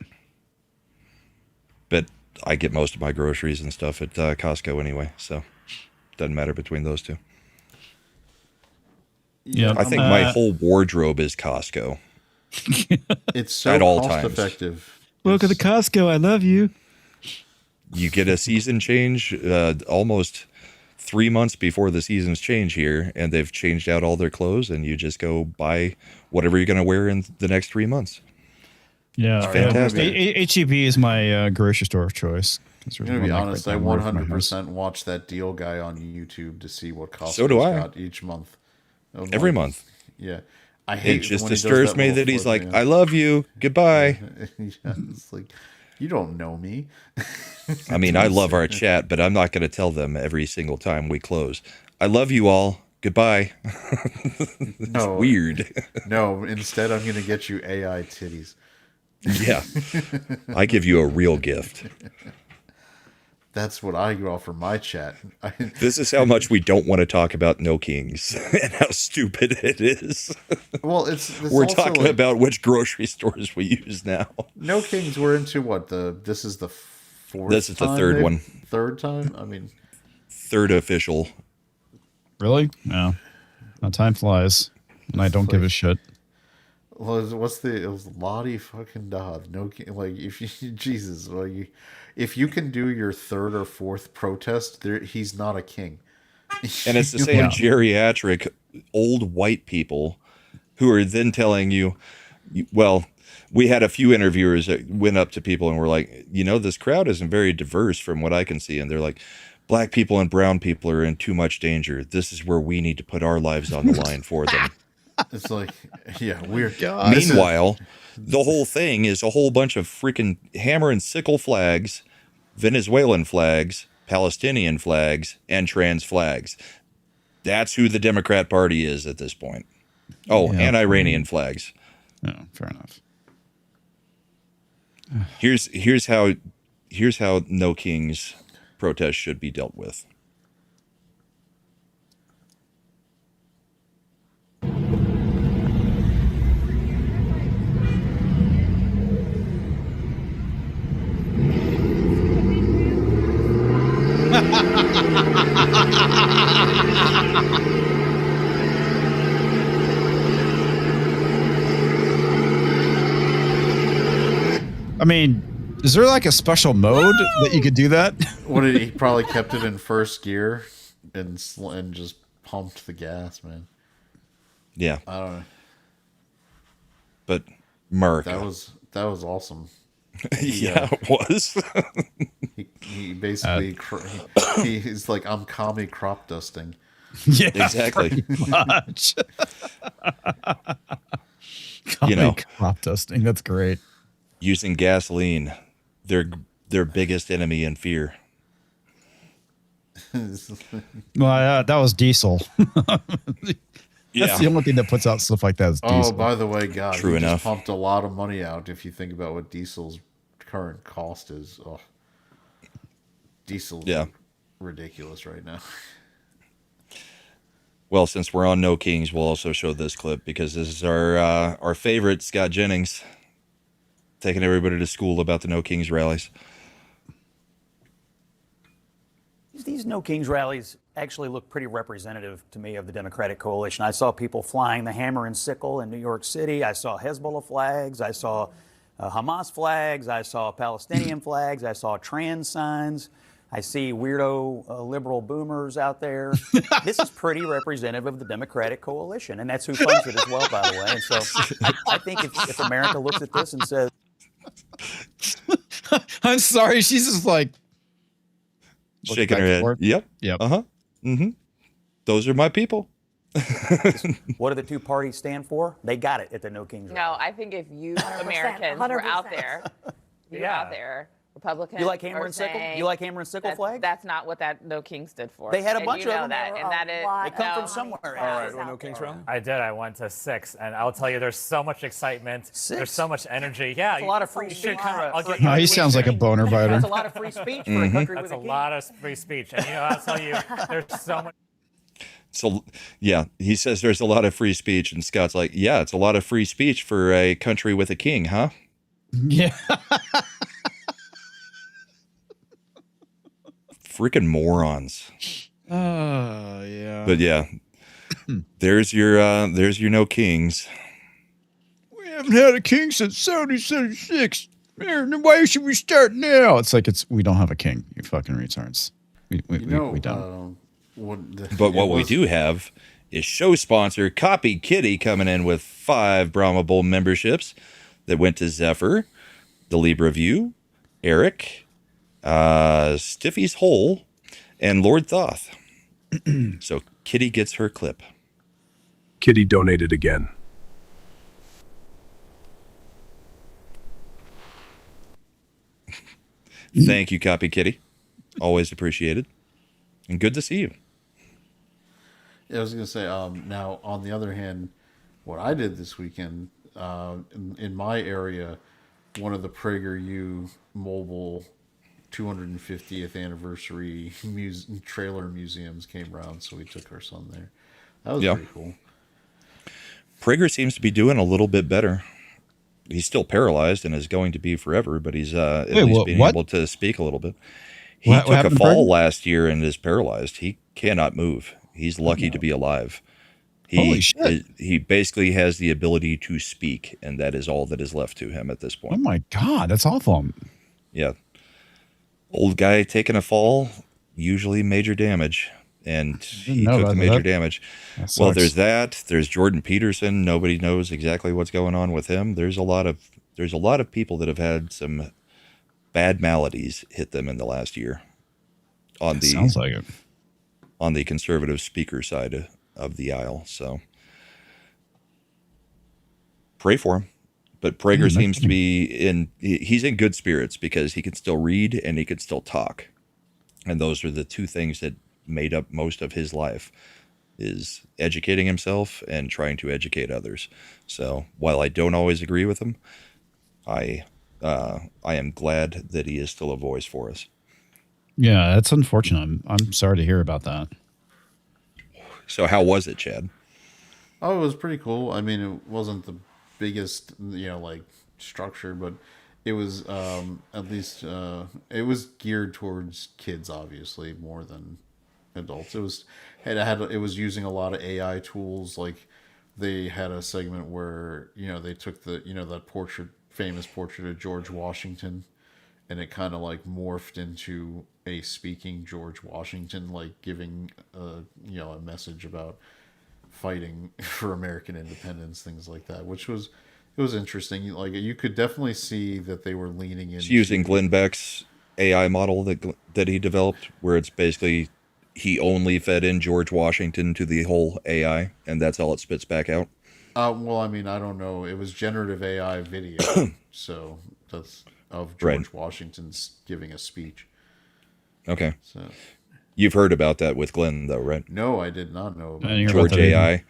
But I get most of my groceries and stuff at Costco anyway, so doesn't matter between those two. Yeah, I think my whole wardrobe is Costco. It's so At all cost times. effective. Welcome to Costco. I love you. You get a season change almost 3 months before the seasons change here, and they've changed out all their clothes, and you just go buy whatever you're going to wear in the next 3 months. Yeah, fantastic. HEB is my grocery store of choice. I'm gonna be honest. I 100% watch that deal guy on YouTube to see what Costco's So do I. got each month. I'm Every like, month. Yeah, I It hate just when he does disturbs me little that he's flip, like, yeah. I love you. Goodbye. Yeah, it's like, you don't know me. I mean, I love our chat, but I'm not going to tell them every single time we close. I love you all. Goodbye. It's No. weird. No, instead I'm gonna get you AI titties. Yeah. I give you a real gift. That's what I offer my chat. This is how much we don't want to talk about No Kings and how stupid it is. Well, it's We're also talking like, about which grocery stores we use now. No Kings. We're into what this is the fourth. This is the time third they've- one. Third time. I mean, Third official. Really? No. Now time flies, and I don't give a shit. what's it was Lottie fucking Dodd. No King. Like if you Jesus, like if you can do your third or fourth protest, he's not a king. And it's the same geriatric old white people who are then telling you, well, we had a few interviewers that went up to people and were like, this crowd isn't very diverse from what I can see. And they're like, Black people and brown people are in too much danger. This is where we need to put our lives on the line for them. It's like, yeah, weird. Meanwhile, the whole thing is a whole bunch of freaking hammer and sickle flags, Venezuelan flags, Palestinian flags, and trans flags. That's who the Democrat Party is at this point. Oh, Yeah, and Iranian flags. No, fair enough. Here's how No Kings protest should be dealt with. I mean, is there like a special mode that you could do that? What did he probably kept it in first gear and just pumped the gas, man. Yeah, I don't know. but America. That was awesome. Yeah, it was. He basically he's like, I'm commie crop dusting. Yeah, Exactly. pretty much. You know. Crop dusting. That's great. Using gasoline, their biggest enemy and fear. Well, that was diesel. Yeah. That's the only thing that puts out stuff like that is diesel. Oh, by the way, God, True he enough. just pumped a lot of money out. If you think about what diesel's current cost is, diesel's ridiculous right now. Well, since we're on No Kings, we'll also show this clip because this is our favorite Scott Jennings taking everybody to school about the No Kings rallies. These No Kings rallies actually look pretty representative to me of the Democratic coalition. I saw people flying the hammer and sickle in New York City. I saw Hezbollah flags. I saw Hamas flags. I saw Palestinian flags. I saw trans signs. I see weirdo liberal boomers out there. This is pretty representative of the Democratic coalition, and that's who funds it as well, by the way. And so I think if America looks at this and says, I'm sorry, she's just like shaking her head. Yep. Uh-huh. Mm-hmm. Those are my people. what do the two parties stand for? They got it at the No Kings rally. No, I think if you Americans were out there, out there, Republicans. You like hammer are and sickle? saying You like hammer and sickle flag? That's not what that No King stood for. They had a And bunch you of know them. that, and that is They come from somewhere. All right, No Kings rally? I did. I went to 6, and I'll tell you, there's so much excitement. 6? There's so much energy. Yeah, That's a lot of free speech. No, he sounds like a boner biter. That's a lot of free speech for a country That's with a king. lot of free speech, and I'll tell you, there's so much. So, yeah, he says there's a lot of free speech, and Scott's like, yeah, it's a lot of free speech for a country with a king, huh? Yeah. Freaking morons. Yeah. But yeah, there's your No Kings. We haven't had a king since 1776. Why should we start now? It's like we don't have a king. You fucking retards. We don't. But what we do have is show sponsor Copy Kitty coming in with 5 Brahma Bowl memberships that went to Zephyr, the Libra View, Eric, Stiffy's Hole, and Lord Thoth. So Kitty gets her clip. Kitty donated again. Thank you, Copy Kitty. Always appreciated. And good to see you. Yeah, I was going to say, now, on the other hand, what I did this weekend, in my area, one of the PragerU mobile 250th anniversary trailer museums came around, so we took our son there. That was pretty cool. Prager seems to be doing a little bit better. He's still paralyzed and is going to be forever, but he's at least being able to speak a little bit. He took a fall last year and is paralyzed. He cannot move. He's lucky to be alive. Holy shit. He basically has the ability to speak, and that is all that is left to him at this point. Oh my God, that's awful. Yeah. Old guy taking a fall, usually major damage. And he took the major damage. Well, there's that. There's Jordan Peterson. Nobody knows exactly what's going on with him. There's a lot of people that have had some bad maladies hit them in the last year. on the Sounds like it. on the conservative speaker side of the aisle. So pray for him. But Prager seems to be he's in good spirits because he can still read and he can still talk. And those are the two things that made up most of his life, is educating himself and trying to educate others. So while I don't always agree with him, I am glad that he is still a voice for us. Yeah, that's unfortunate. I'm sorry to hear about that. So how was it, Chad? Oh, it was pretty cool. I mean, it wasn't the biggest, like structure, but it was at least it was geared towards kids, obviously, more than adults. It was using a lot of AI tools. Like they had a segment where they took that famous portrait of George Washington, and it kind of like morphed into a speaking George Washington, like giving a message about fighting for American independence, things like that, which was interesting. Like you could definitely see that they were leaning into using Glenn Beck's AI model that he developed, where it's basically he only fed in George Washington to the whole AI, and that's all it spits back out. Well, I mean, I don't know. It was generative AI video, so that's of George Washington's giving a speech. Okay. So you've heard about that with Glenn, though, right? No, I did not know about George AI.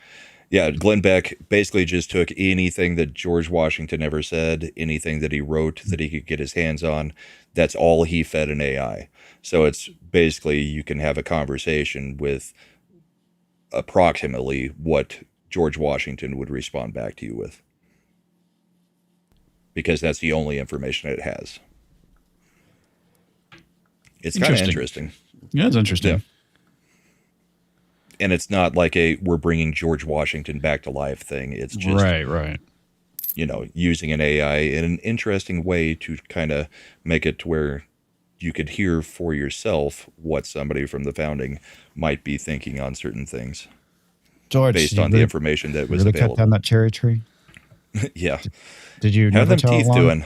Yeah, Glenn Beck basically just took anything that George Washington ever said, anything that he wrote that he could get his hands on. That's all he fed an AI. So it's basically you can have a conversation with approximately what George Washington would respond back to you with, because that's the only information it has. It's kind of interesting. Yeah, it's interesting. Yeah. And it's not like we're bringing George Washington back to life thing. It's just right. Using an AI in an interesting way to kind of make it to where you could hear for yourself what somebody from the founding might be thinking on certain things, George, based on the information that was available. Cut down that cherry tree. Yeah. Did you? How never them tell teeth Alana? doing?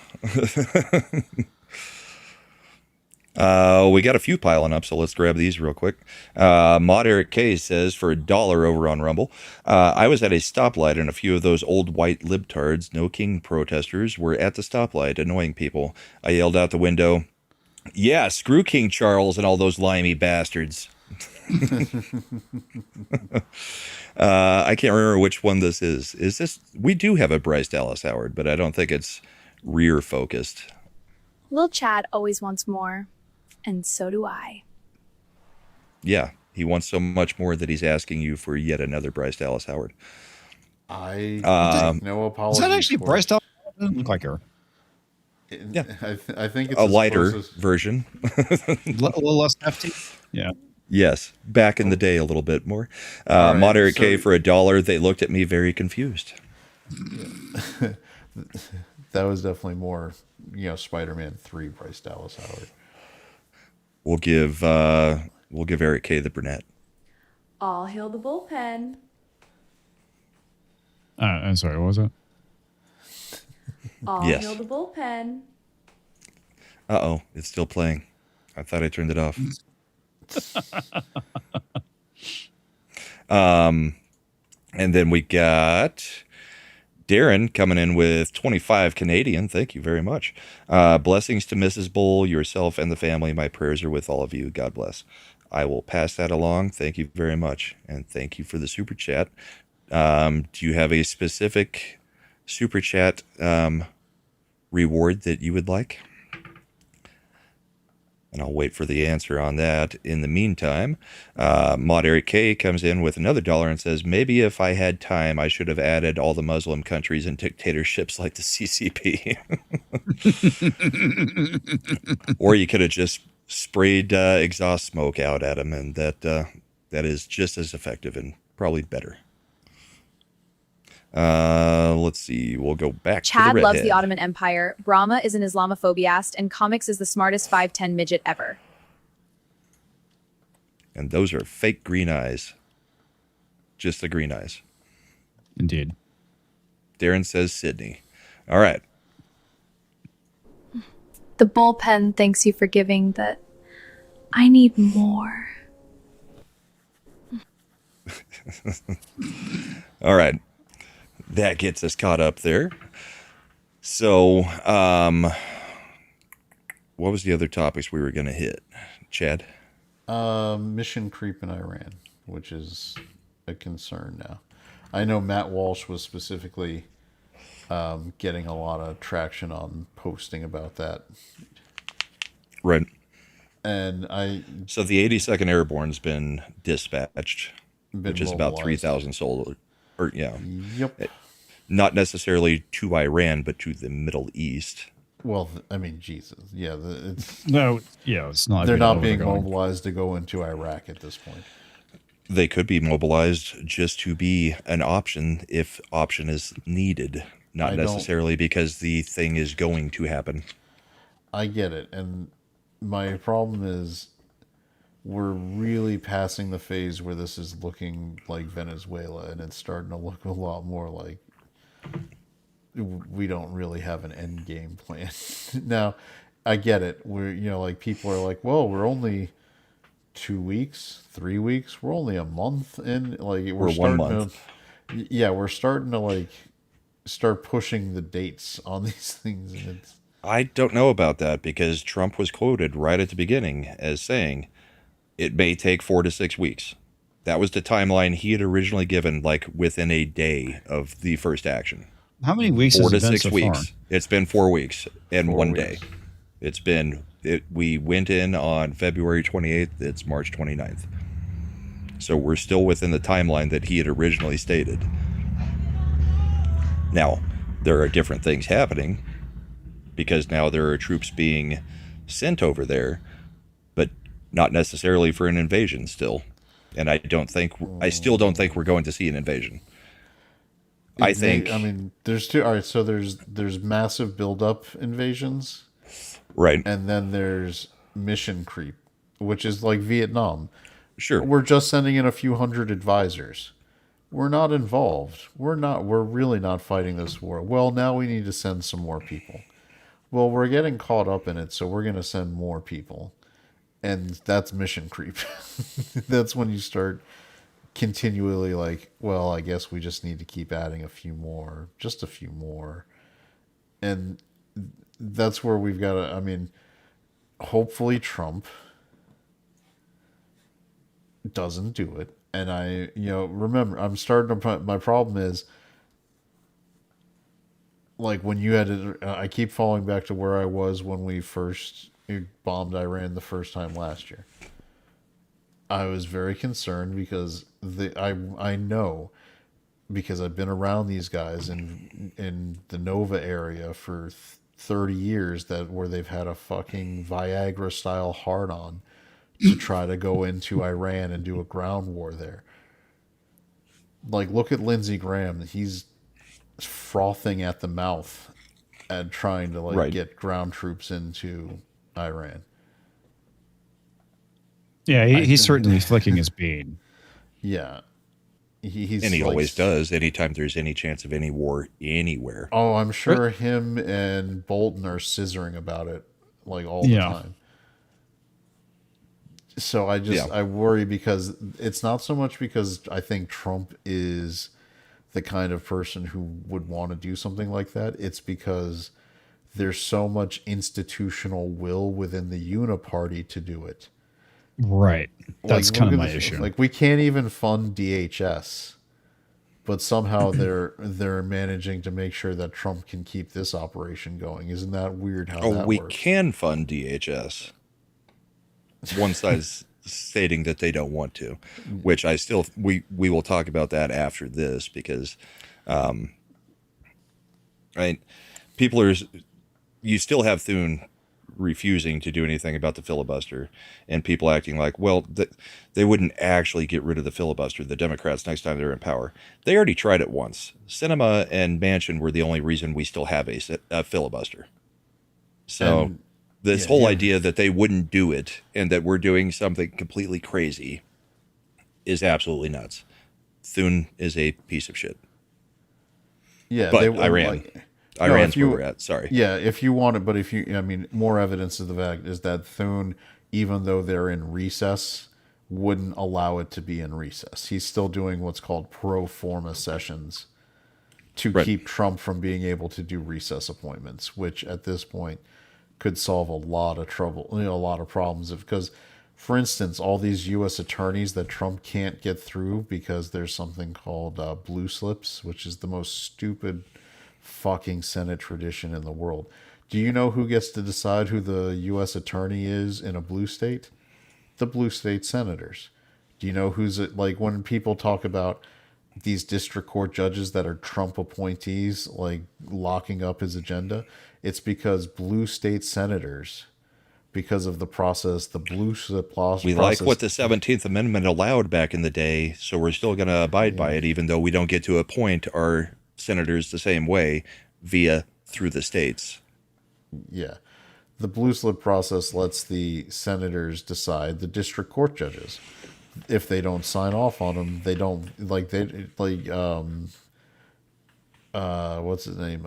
We got a few piling up, so let's grab these real quick. Mod Eric K says, for $1 over on Rumble, I was at a stoplight and a few of those old white libtards, no king protesters, were at the stoplight annoying people. I yelled out the window, yeah, screw King Charles and all those limey bastards. I can't remember which one this is. Is this? We do have a Bryce Dallas Howard, but I don't think it's rear focused. Lil Chad always wants more. And so do I. Yeah, he wants so much more that he's asking you for yet another Bryce Dallas Howard. No apology. Is that actually Bryce Dallas? Doesn't look like her. Yeah, I think it's a lighter version. A little less hefty. Yeah. Yes, back in the day a little bit more. Moderate K for $1. They looked at me very confused. That was definitely more, Spider-Man 3 Bryce Dallas Howard. We'll give Eric K the brunette. All hail the bullpen. I'm sorry, what was it? All yes. hail the bullpen. Uh-oh, it's still playing. I thought I turned it off. And then we got Darren coming in with 25 Canadian. Thank you very much. Blessings to Mrs. Bull, yourself, and the family. My prayers are with all of you. God bless. I will pass that along. Thank you very much. And thank you for the super chat. Do you have a specific super chat reward that you would like? And I'll wait for the answer on that. In the meantime, Mod Eric K comes in with another $1 and says, maybe if I had time, I should have added all the Muslim countries and dictatorships like the CCP. Or you could have just sprayed exhaust smoke out at them, and that is just as effective and probably better. Let's see. We'll go back to the Chad redhead. loves the Ottoman Empire. Brahma is an Islamophobiast, and Comix is the smartest 5'10" midget ever. And those are fake green eyes. Just the green eyes. Indeed. Darren says Sydney. All right. The bullpen thanks you for giving that I need more. All right. That gets us caught up there. So, what was the other topics we were going to hit, Chad? Mission creep in Iran, which is a concern now. I know Matt Walsh was specifically getting a lot of traction on posting about that. Right. And so the 82nd Airborne's been dispatched, which is about mobilized. 3,000 soldiers. Or yeah. Yep. Not necessarily to Iran, but to the Middle East. Well, I mean, Jesus. Yeah, it's it's not. They're not being mobilized to go into Iraq at this point. They could be mobilized just to be an option if option is needed, not necessarily because the thing is going to happen. I get it. And my problem is we're really passing the phase where this is looking like Venezuela, and it's starting to look a lot more like we don't really have an end game plan. Now, I get it. We're, like people are like, well, we're only 2 weeks, 3 weeks. We're only a month in. Like we're 1 month. We're starting to start pushing the dates on these things. And I don't know about that because Trump was quoted right at the beginning as saying it may take 4 to 6 weeks. That was the timeline he had originally given, within a day of the first action. How many weeks 4 has to it been 6 so weeks. far? It's been 4 weeks and 1 weeks. day. We went in on February 28th. It's March 29th. So we're still within the timeline that he had originally stated. Now, there are different things happening because now there are troops being sent over there, but not necessarily for an invasion still. And I still don't think we're going to see an invasion. I mean, there's two. All right, so there's massive buildup invasions, right, and then there's mission creep, which is like Vietnam. Sure, we're just sending in a few hundred advisors. We're not involved. We're really not fighting this war. Well, now we need to send some more people. Well, we're getting caught up in it, so we're going to send more people, and that's mission creep. That's when you start continually well, I guess we just need to keep adding just a few more. And that's where we've got to, hopefully Trump doesn't do it. And remember, my problem is, when you had I keep falling back to where I was when we first bombed Iran the first time last year. I was very concerned because I know, because I've been around these guys in the Nova area for 30 years where they've had a fucking Viagra style hard on to try to go into Iran and do a ground war there. Look at Lindsey Graham. He's frothing at the mouth at trying to get ground troops into Iran. Yeah, he's certainly flicking his bean. Yeah. He always does anytime there's any chance of any war anywhere. Oh, I'm sure him and Bolton are scissoring about it all the time. So I worry because it's not so much because I think Trump is the kind of person who would want to do something like that. It's because there's so much institutional will within the Uniparty to do it. Right. That's kind of my issue. We can't even fund DHS, but somehow they're managing to make sure that Trump can keep this operation going. Isn't that weird how that we works? can fund DHS. One side's stating that they don't want to, which we will talk about that after this because you still have Thune refusing to do anything about the filibuster and people acting like, well, they wouldn't actually get rid of the filibuster, the Democrats, next time they're in power. They already tried it once. Sinema and Manchin were the only reason we still have a filibuster. So this whole idea that they wouldn't do it and that we're doing something completely crazy is absolutely nuts. Thune is a piece of shit. Yeah, but Iran's where we're at. Sorry. Yeah, if you want it, but more evidence of the fact is that Thune even though they're in recess, wouldn't allow it to be in recess. He's still doing what's called pro forma sessions to keep Trump from being able to do recess appointments, which at this point could solve a lot of trouble, a lot of problems. Because, for instance, all these U.S. attorneys that Trump can't get through because there's something called blue slips, which is the most stupid fucking Senate tradition in the world. Do you know who gets to decide who the U.S. attorney is in a blue state? The blue state senators. Do you know who's it? Like when people talk about these district court judges that are Trump appointees, like locking up his agenda, it's because blue state senators, because of the process, the blue slip process. We like what the 17th Amendment allowed back in the day, so we're still going to abide by it, even though we don't get to appoint our senators the same way through the states. Yeah. The blue slip process lets the senators decide the district court judges. If they don't sign off on them, they don't what's his name?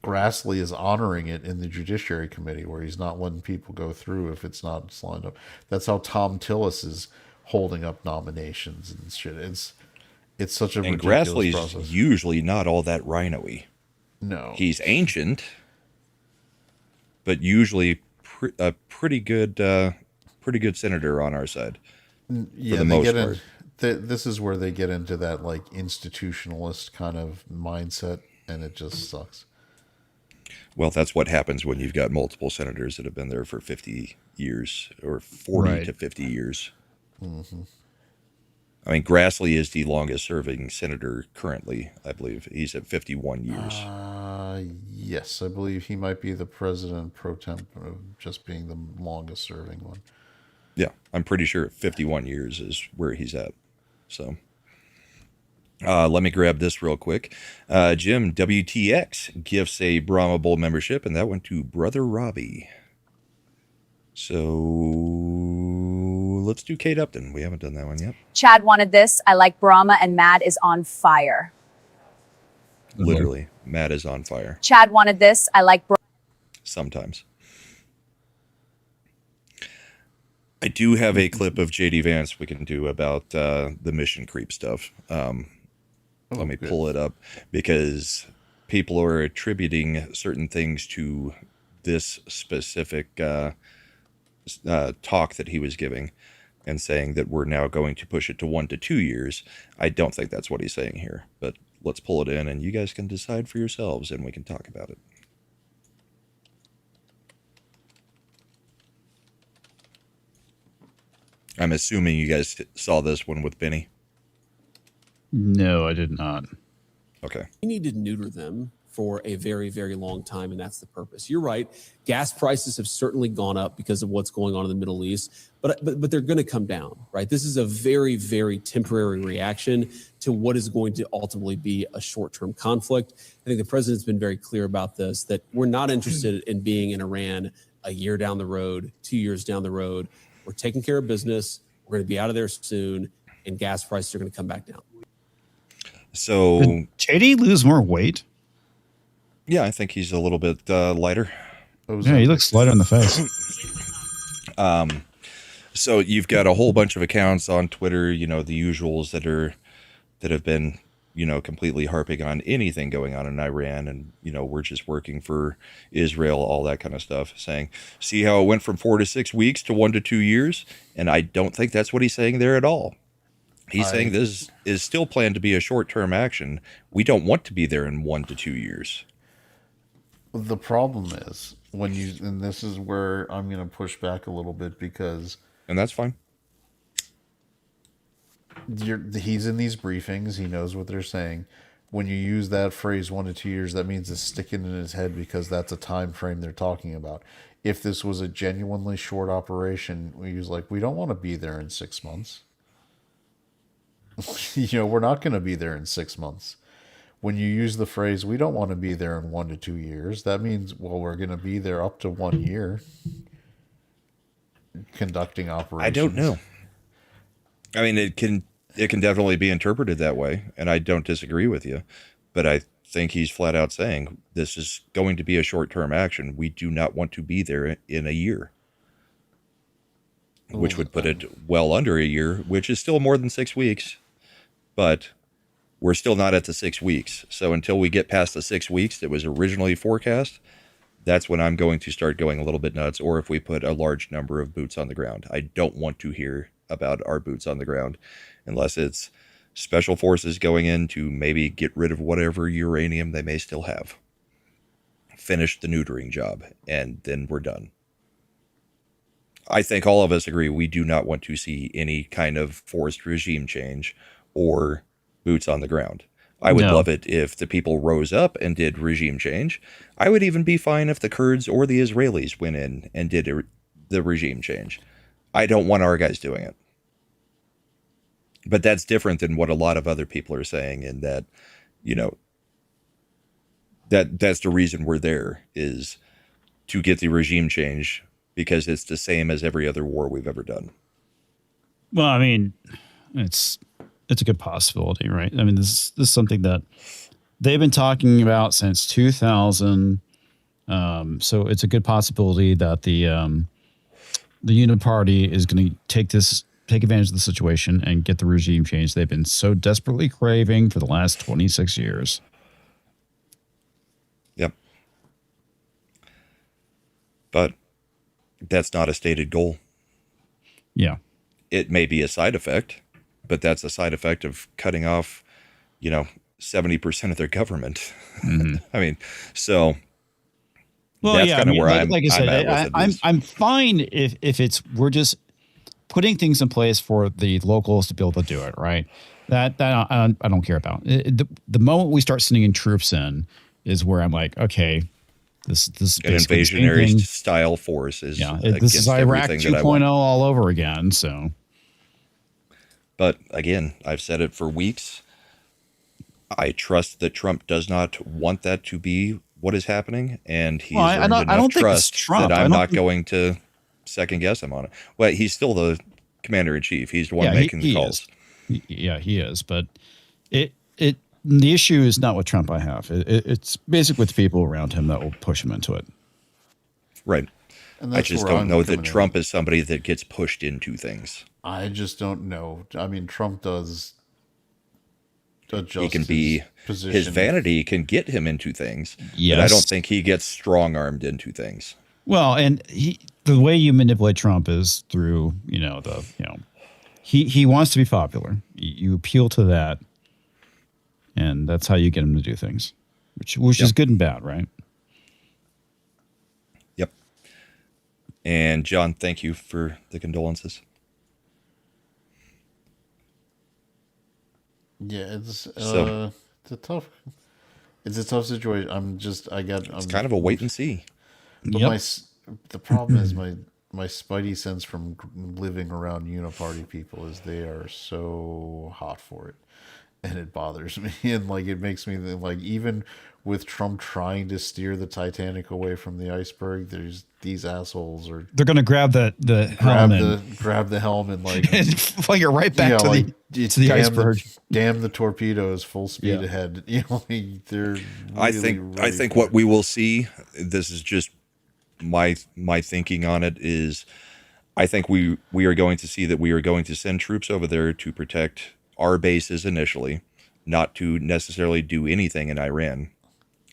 Grassley is honoring it in the Judiciary Committee, where he's not letting people go through if it's not signed up. That's how Tom Tillis is holding up nominations and shit. It's such a ridiculous Grassley's process. usually not all that rhino-y. No, he's ancient, but usually a pretty good senator on our side. Yeah, for the most part. This is where they get into that like institutionalist kind of mindset, and it just sucks. Well, that's what happens when you've got multiple senators that have been there for 50 years or 40 to 50 years. Mm-hmm. I mean, Grassley is the longest serving senator currently, I believe. He's at 51 years. Yes, I believe he might be the president pro temp of just being the longest serving one. Yeah, I'm pretty sure 51 years is where he's at. So let me grab this real quick. Jim WTX gifts a Brahma Bowl membership, and that went to Brother Robbie. So let's do Kate Upton. We haven't done that one yet. Chad wanted this. I like Brahma, and Mad is on fire. Literally, Mad is on fire. Chad wanted this. I like Sometimes. I do have a clip of JD Vance we can do about the mission creep stuff. Let me pull it up, because people are attributing certain things to this specific talk that he was giving and saying that we're now going to push it to 1 to 2 years. I don't think that's what he's saying here, but let's pull it in and you guys can decide for yourselves and we can talk about it. I'm assuming you guys saw this one with Benny. No, I did not. Okay. We need to neuter them for a very, very long time, and that's the purpose. You're right. Gas prices have certainly gone up because of what's going on in the Middle East, but they're going to come down, right? This is a very, very temporary reaction to what is going to ultimately be a short-term conflict. I think the president's been very clear about this, that we're not interested in being in Iran a year down the road, 2 years down the road. We're taking care of business. We're going to be out of there soon, and gas prices are going to come back down. So did JD lose more weight? Yeah, I think he's a little bit lighter. Yeah, he looks lighter in the face. So you've got a whole bunch of accounts on Twitter, you know, the usuals that have been, you know, completely harping on anything going on in Iran, and, you know, we're just working for Israel, all that kind of stuff, saying, see how it went from 4 to 6 weeks to 1 to 2 years? And I don't think that's what he's saying there at all. He's saying this is still planned to be a short-term action. We don't want to be there in 1 to 2 years. The problem is when you, and this is where I'm going to push back a little bit, because, and that's fine. He's in these briefings. He knows what they're saying. When you use that phrase 1 to 2 years, that means it's sticking in his head because that's a time frame they're talking about. If this was a genuinely short operation, we use like, we don't want to be there in 6 months. You know, we're not going to be there in 6 months. When you use the phrase, we don't want to be there in 1 to 2 years, that means, well, we're going to be there up to 1 year conducting operations. I don't know. I mean, it can definitely be interpreted that way, and I don't disagree with you, but I think he's flat out saying this is going to be a short-term action. We do not want to be there in a year. which would put it well under a year, which is still more than 6 weeks, but we're still not at the 6 weeks. So until we get past the 6 weeks that was originally forecast, that's when I'm going to start going a little bit nuts. Or if we put a large number of boots on the ground, I don't want to hear about our boots on the ground unless it's special forces going in to maybe get rid of whatever uranium they may still have. Finish the neutering job, and then we're done. I think all of us agree we do not want to see any kind of forced regime change or boots on the ground. I would love it if the people rose up and did regime change. I would even be fine if the Kurds or the Israelis went in and did the regime change. I don't want our guys doing it. But that's different than what a lot of other people are saying, in that, you know, that's the reason we're there, is to get the regime change, because it's the same as every other war we've ever done. Well, I mean, it's a good possibility, right? I mean, this is something that they've been talking about since 2000. So it's a good possibility that the Uniparty is going to take advantage of the situation and get the regime change they've been so desperately craving for the last 26 years. Yep. But that's not a stated goal. Yeah. It may be a side effect, but that's a side effect of cutting off, 70% of their government. Mm-hmm. I mean, so that's kind of where like I said, I'm fine if we're just putting things in place for the locals to be able to do it, right? That I don't care about. The moment we start sending in troops in is where I'm like, okay, this an invasionary style force is this is Iraq 2.0 all over again. So, but again, I've said it for weeks. I trust that Trump does not want that to be what is happening, and he's earned enough trust that I'm not going to second guess him on it. Well, he's still the commander in chief. He's the one making the calls. Yeah, he is. But the issue is not with Trump. I have it's basically with the people around him that will push him into it. Right. And I just don't know that Trump is somebody that gets pushed into things. I just don't know. I mean, Trump does adjust. He can be position. His vanity can get him into things. Yes. But I don't think he gets strong-armed into things. Well, and the way you manipulate Trump is through, he wants to be popular. You appeal to that, and that's how you get him to do things, which is good and bad, right? Yep. And John, thank you for the condolences. Yeah, it's a tough situation. It's kind of a wait and see. But the problem is my spidey sense from living around Uniparty people is they are so hot for it, and it bothers me. And it makes me think, even with Trump trying to steer the Titanic away from the iceberg, there's these assholes they're going to grab the helm and and fling it right back to the iceberg. Damn the torpedoes, full speed ahead. They're. I think what we will see. This is just my thinking on it is, I think we are going to see that we are going to send troops over there to protect our bases initially, not to necessarily do anything in Iran.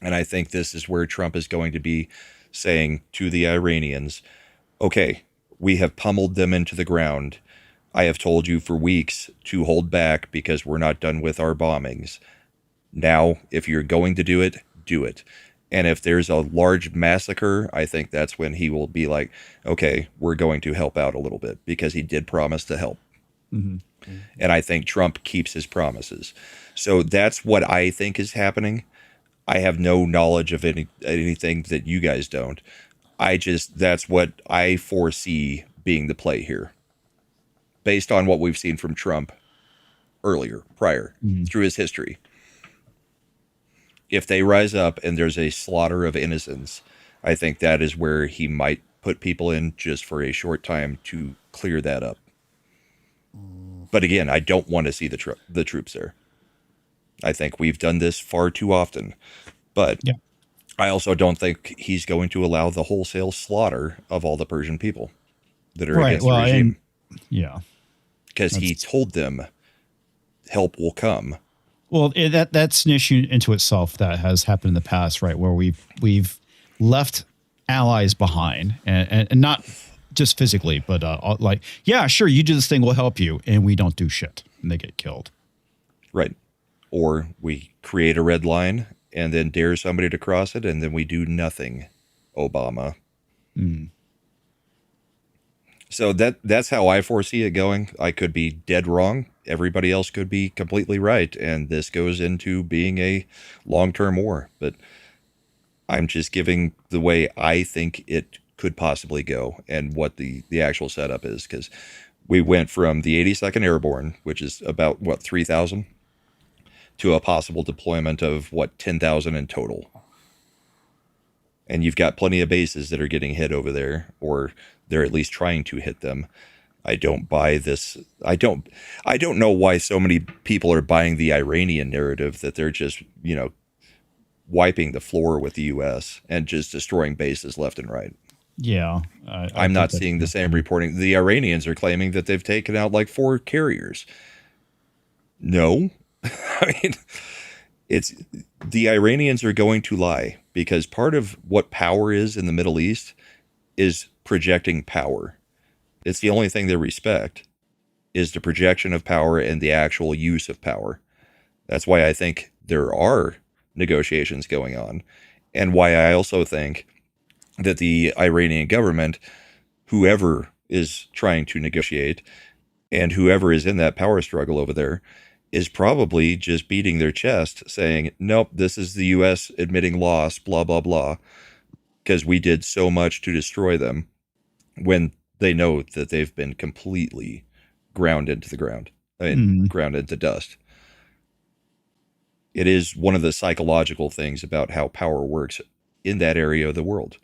And I think this is where Trump is going to be saying to the Iranians, okay, we have pummeled them into the ground. I have told you for weeks to hold back because we're not done with our bombings. Now, if you're going to do it, do it. And if there's a large massacre, I think that's when he will be like, okay, we're going to help out a little bit, because he did promise to help. Mm-hmm. And I think Trump keeps his promises. So that's what I think is happening. I have no knowledge of anything that you guys don't. That's what I foresee being the play here, based on what we've seen from Trump prior, through his history. If they rise up and there's a slaughter of innocents, I think that is where he might put people in just for a short time to clear that up. But again, I don't want to see the troops there. I think we've done this far too often. But I also don't think he's going to allow the wholesale slaughter of all the Persian people that are against the regime. Yeah. Because he told them help will come. Well, that's an issue into itself that has happened in the past, right? Where we've left allies behind, and not just physically, but like, yeah, sure, you do this thing, we'll help you, and we don't do shit, and they get killed. Right. Or we create a red line and then dare somebody to cross it, and then we do nothing. Obama. So that's how I foresee it going. I could be dead wrong. Everybody else could be completely right. And this goes into being a long-term war. But I'm just giving the way I think it could possibly go and what the actual setup is. Because we went from the 82nd Airborne, which is about, 3,000, to a possible deployment of, 10,000 in total. And you've got plenty of bases that are getting hit over there, or they're at least trying to hit them. I don't buy this. I don't know why so many people are buying the Iranian narrative that they're just, wiping the floor with the U.S. and just destroying bases left and right. Yeah. I'm not seeing the same reporting. The Iranians are claiming that they've taken out like 4 carriers. No. I mean, it's the Iranians are going to lie, because part of what power is in the Middle East is projecting power. It's the only thing they respect, is the projection of power and the actual use of power. That's why I think there are negotiations going on, and why I also think that the Iranian government, whoever is trying to negotiate and whoever is in that power struggle over there, is probably just beating their chest saying, nope, this is the U.S. admitting loss, blah, blah, blah, because we did so much to destroy them, when they know that they've been completely ground into the ground. Ground into dust. It is one of the psychological things about how power works in that area of the world.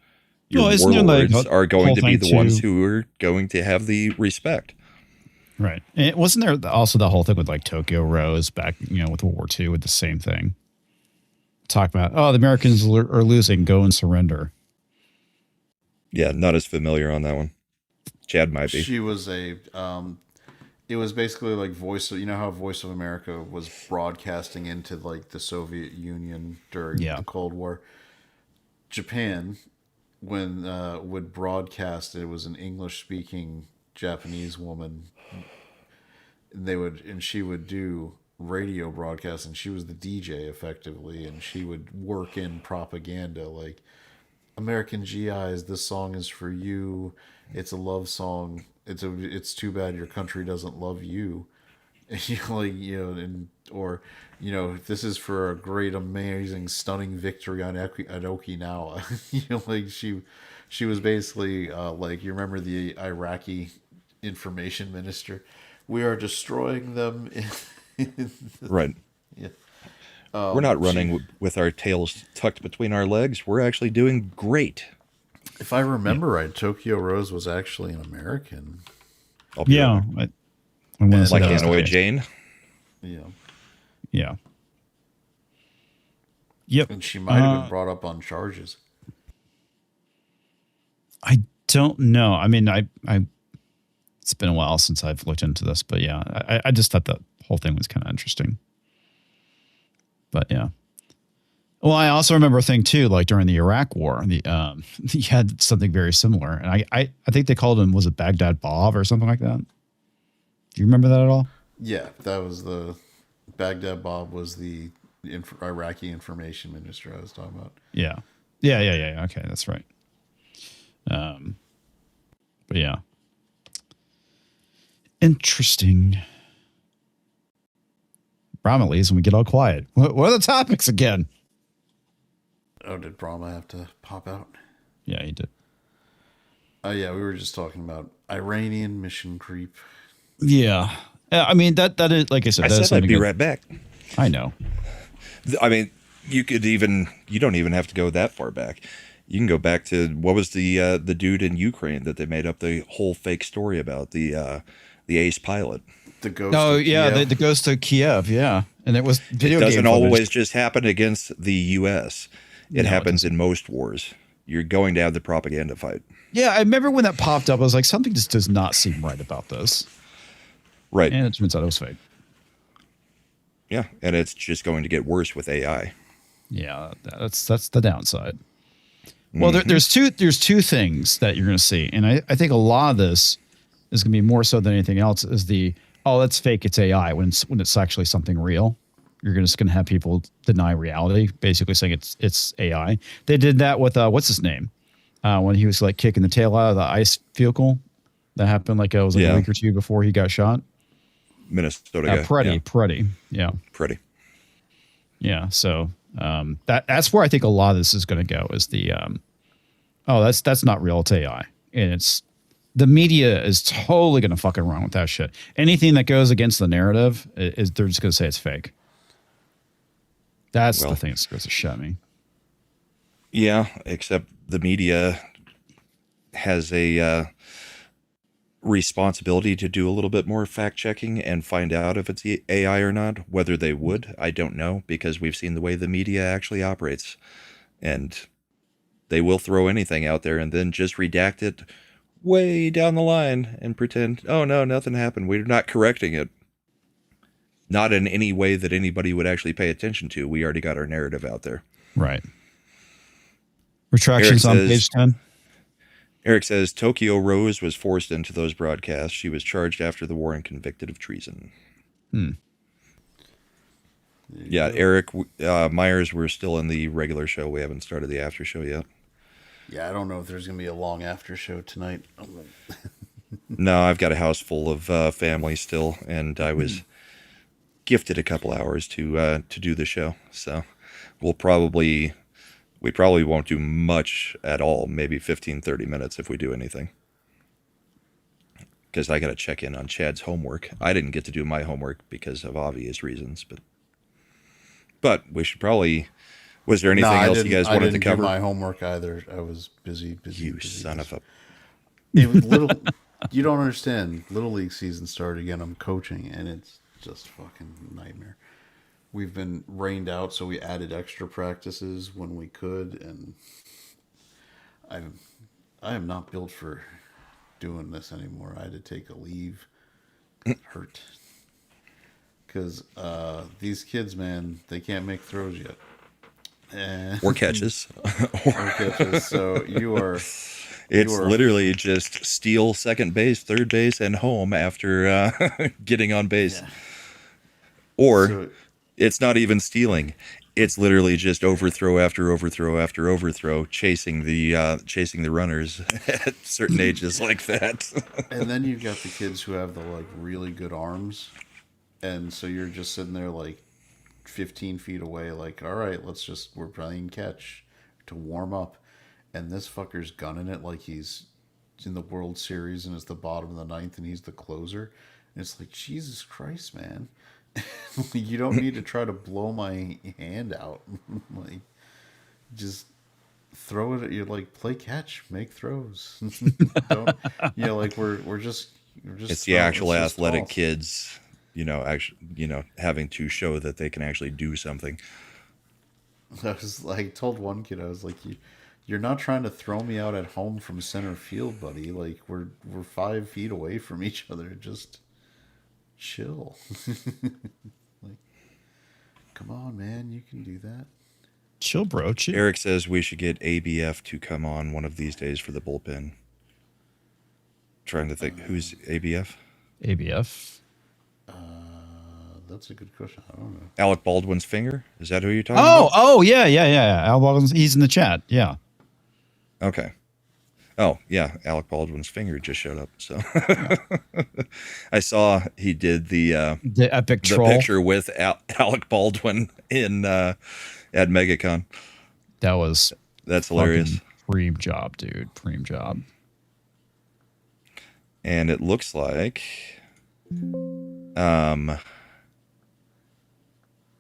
Your warlords are going to be the ones who are going to have the respect. Right. And wasn't there also the whole thing with like Tokyo Rose back, with World War II, with the same thing? Talk about, the Americans are losing, go and surrender. Yeah, not as familiar on that one. Chad might be. She was it was basically like how Voice of America was broadcasting into like the Soviet Union during the Cold War. Japan, when would broadcast, it was an English-speaking Japanese woman. She would do radio broadcasting. She was the DJ effectively, and she would work in propaganda like, American GIs, this song is for you. It's a love song. It's too bad your country doesn't love you. If this is for a great, amazing, stunning victory on at Okinawa. She was basically you remember the Iraqi information minister? We are destroying them. Right. Yeah. We're not running with our tails tucked between our legs. We're actually doing great. If I remember right, Tokyo Rose was actually an American. Yeah. Like Hanoi Jane. Yeah. Yeah. Yep. And she might have been brought up on charges. I don't know. I mean, I it's been a while since I've looked into this, but yeah, I just thought the whole thing was kind of interesting. But yeah. Well, I also remember a thing too, like during the Iraq War, he had something very similar, and I think they called him, was it Baghdad Bob or something like that? Do you remember that at all? Yeah, that was Baghdad Bob was the Iraqi information minister I was talking about. Yeah. Okay, that's right. But yeah, interesting. Brahma leaves and we get all quiet. What are the topics again? Oh, did Brahma have to pop out? Yeah, he did. Oh, yeah, we were just talking about Iranian mission creep. Yeah. I mean, that is, like I said, I'd be right back. I know. I mean, you don't even have to go that far back. You can go back to, what was the dude in Ukraine that they made up the whole fake story about, the ace pilot. The ghost. Oh, yeah, the ghost of Kiev, yeah. And it was video game. It doesn't always just happen against the U.S. It happens in most wars. you're going to have the propaganda fight. Yeah, I remember when that popped up. I was like, something just does not seem right about this. Right. And it turns out it was fake. Yeah, and it's just going to get worse with AI. Yeah, that's the downside. Well, there's two things that you're going to see, and I think a lot of this is going to be more so than anything else is that's fake, it's AI when it's actually something real. You're just going to have people deny reality, basically saying it's AI. They did that with what's his name when he was like kicking the tail out of the ice vehicle. That happened like a week or two before he got shot. Minnesota guy. Preddy. Yeah. Preddy. Yeah. So that's where I think a lot of this is going to go is that's not real, it's AI. And the media is totally going to fucking run with that shit. Anything that goes against the narrative is they're just going to say it's fake. That's the thing that scares the shit out of me. Yeah, except the media has a responsibility to do a little bit more fact checking and find out if it's AI or not. Whether they would, I don't know, because we've seen the way the media actually operates. And they will throw anything out there and then just redact it way down the line and pretend, oh no, nothing happened. We're not correcting it. Not in any way that anybody would actually pay attention to. We already got our narrative out there. Right. Retractions on page 10. Eric says, Tokyo Rose was forced into those broadcasts. She was charged after the war and convicted of treason. Yeah, Eric Myers, we're still in the regular show. We haven't started the after show yet. Yeah, I don't know if there's going to be a long after show tonight. No, I've got a house full of family still, and I was gifted a couple hours to do the show. So we probably won't do much at all, maybe 15, 30 minutes if we do anything. Because I got to check in on Chad's homework. I didn't get to do my homework because of obvious reasons, but we should probably... Was there anything else you guys wanted to cover? I didn't do my homework either. I was busy. You son of a... It was you don't understand. Little League season started again. I'm coaching, and it's just fucking nightmare. We've been rained out, so we added extra practices when we could, and I am not built for doing this anymore. I had to take a leave. It hurt. Because these kids, man, they can't make throws yet. Or catches. Or catches. So you are... It's literally just steal second base, third base, and home after getting on base. Yeah. Or it's not even stealing. It's literally just overthrow after overthrow after overthrow, chasing the runners at certain ages like that. And then you've got the kids who have the really good arms, and so you're just sitting there 15 feet away, all right, we're playing catch to warm up, and this fucker's gunning it like he's in the World Series and it's the bottom of the ninth and he's the closer, and it's like, Jesus Christ, man. You don't need to try to blow my hand out. Just throw it. You're play catch, make throws. Don't, we're just. It's the actual athletic kids, having to show that they can actually do something. I was told one kid, I was like, you're not trying to throw me out at home from center field, buddy. We're 5 feet away from each other. Just chill. Come on, man, you can do that. Chill, bro. Chill. Eric says we should get ABF to come on one of these days for the bullpen. Trying to think, who's ABF? ABF. That's a good question. I don't know. Alec Baldwin's finger? Is that who you're talking about? Oh, yeah. Alec Baldwin's, he's in the chat. Yeah. Okay. Oh, yeah. Alec Baldwin's finger just showed up. So I saw he did the epic troll picture with Alec Baldwin in at MegaCon. That's hilarious. Preem job, dude. Preem job. And it looks like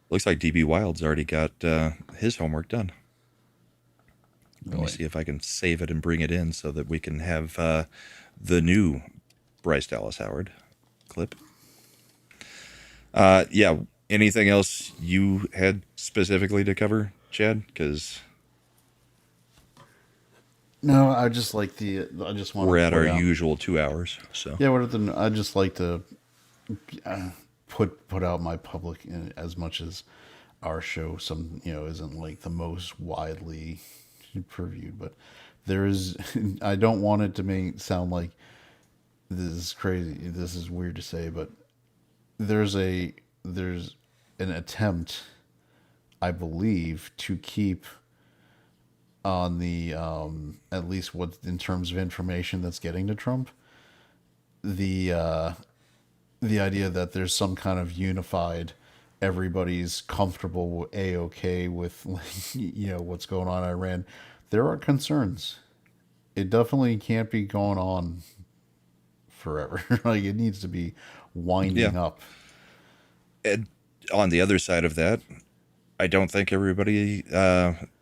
DB Wild's already got his homework done. Let me see if I can save it and bring it in so that we can have the new Bryce Dallas Howard clip. Yeah. Anything else you had specifically to cover, Chad? Because No, I just like the. I just want. We're to at our out, usual 2 hours, so yeah. I just like to put out my public as much as our show. Some isn't like the most widely previewed, but there is. I don't want it to sound like this is crazy. This is weird to say, but there's an attempt, I believe, to keep on the at least what in terms of information that's getting to Trump, the idea that there's some kind of unified, everybody's comfortable a-okay with what's going on in Iran. There are concerns. It definitely can't be going on forever. Like, it needs to be winding up. And on the other side of that, I don't think everybody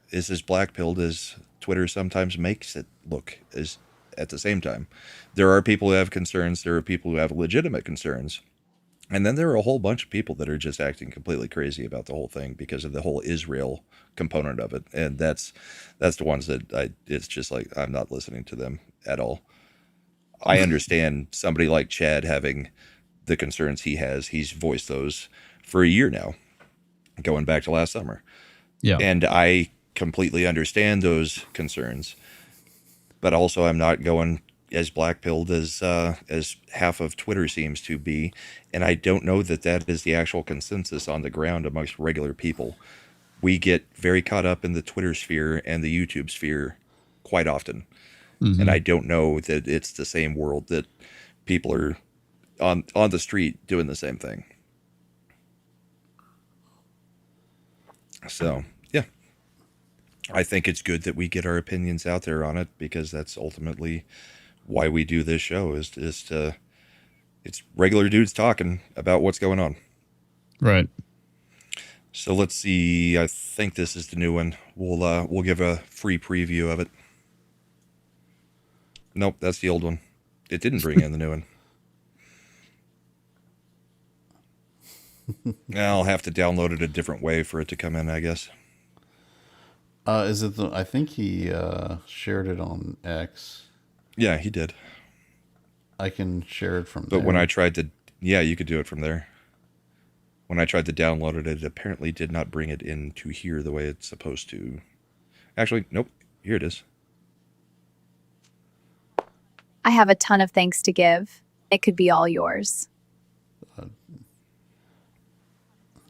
is as black-pilled as Twitter sometimes makes it look. As at the same time, there are people who have concerns. There are people who have legitimate concerns, and then there are a whole bunch of people that are just acting completely crazy about the whole thing because of the whole Israel component of it. And that's the ones that it's just like, I'm not listening to them at all. I understand somebody like Chad having the concerns he has. He's voiced those for a year now, going back to last summer. Yeah. And I completely understand those concerns, but also I'm not going as black-pilled as half of Twitter seems to be, and I don't know that that is the actual consensus on the ground amongst regular people. We get very caught up in the Twitter sphere and the YouTube sphere quite often, and I don't know that it's the same world that people are on the street doing the same thing. So, yeah. I think it's good that we get our opinions out there on it, because that's ultimately why we do this show, is to it's regular dudes talking about what's going on. Right. So let's see. I think this is the new one. We'll give a free preview of it. Nope, that's the old one. It didn't bring in the new one. I'll have to download it a different way for it to come in, I guess. Is it I think he shared it on X. Yeah, he did. I can share it from there. But when I tried to, you could do it from there. When I tried to download it, it apparently did not bring it into here the way it's supposed to. Actually, nope. Here it is. I have a ton of thanks to give. It could be all yours.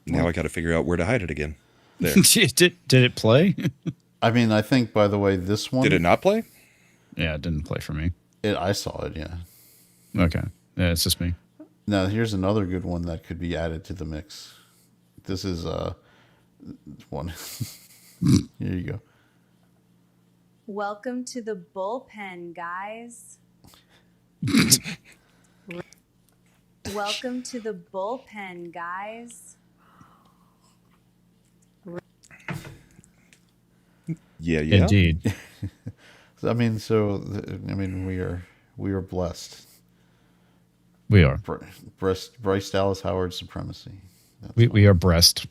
Now I got to figure out where to hide it again. There. Did it play? I mean, I think, by the way, this one... Did it not play? Yeah, it didn't play for me. I saw it, yeah. Okay. Yeah, it's just me. Now, here's another good one that could be added to the mix. This is one. Here you go. Welcome to the bullpen, guys. Welcome to the bullpen, guys. Yeah. Indeed. I mean, we are blessed. We are. Bryce Dallas Howard supremacy. We are breast.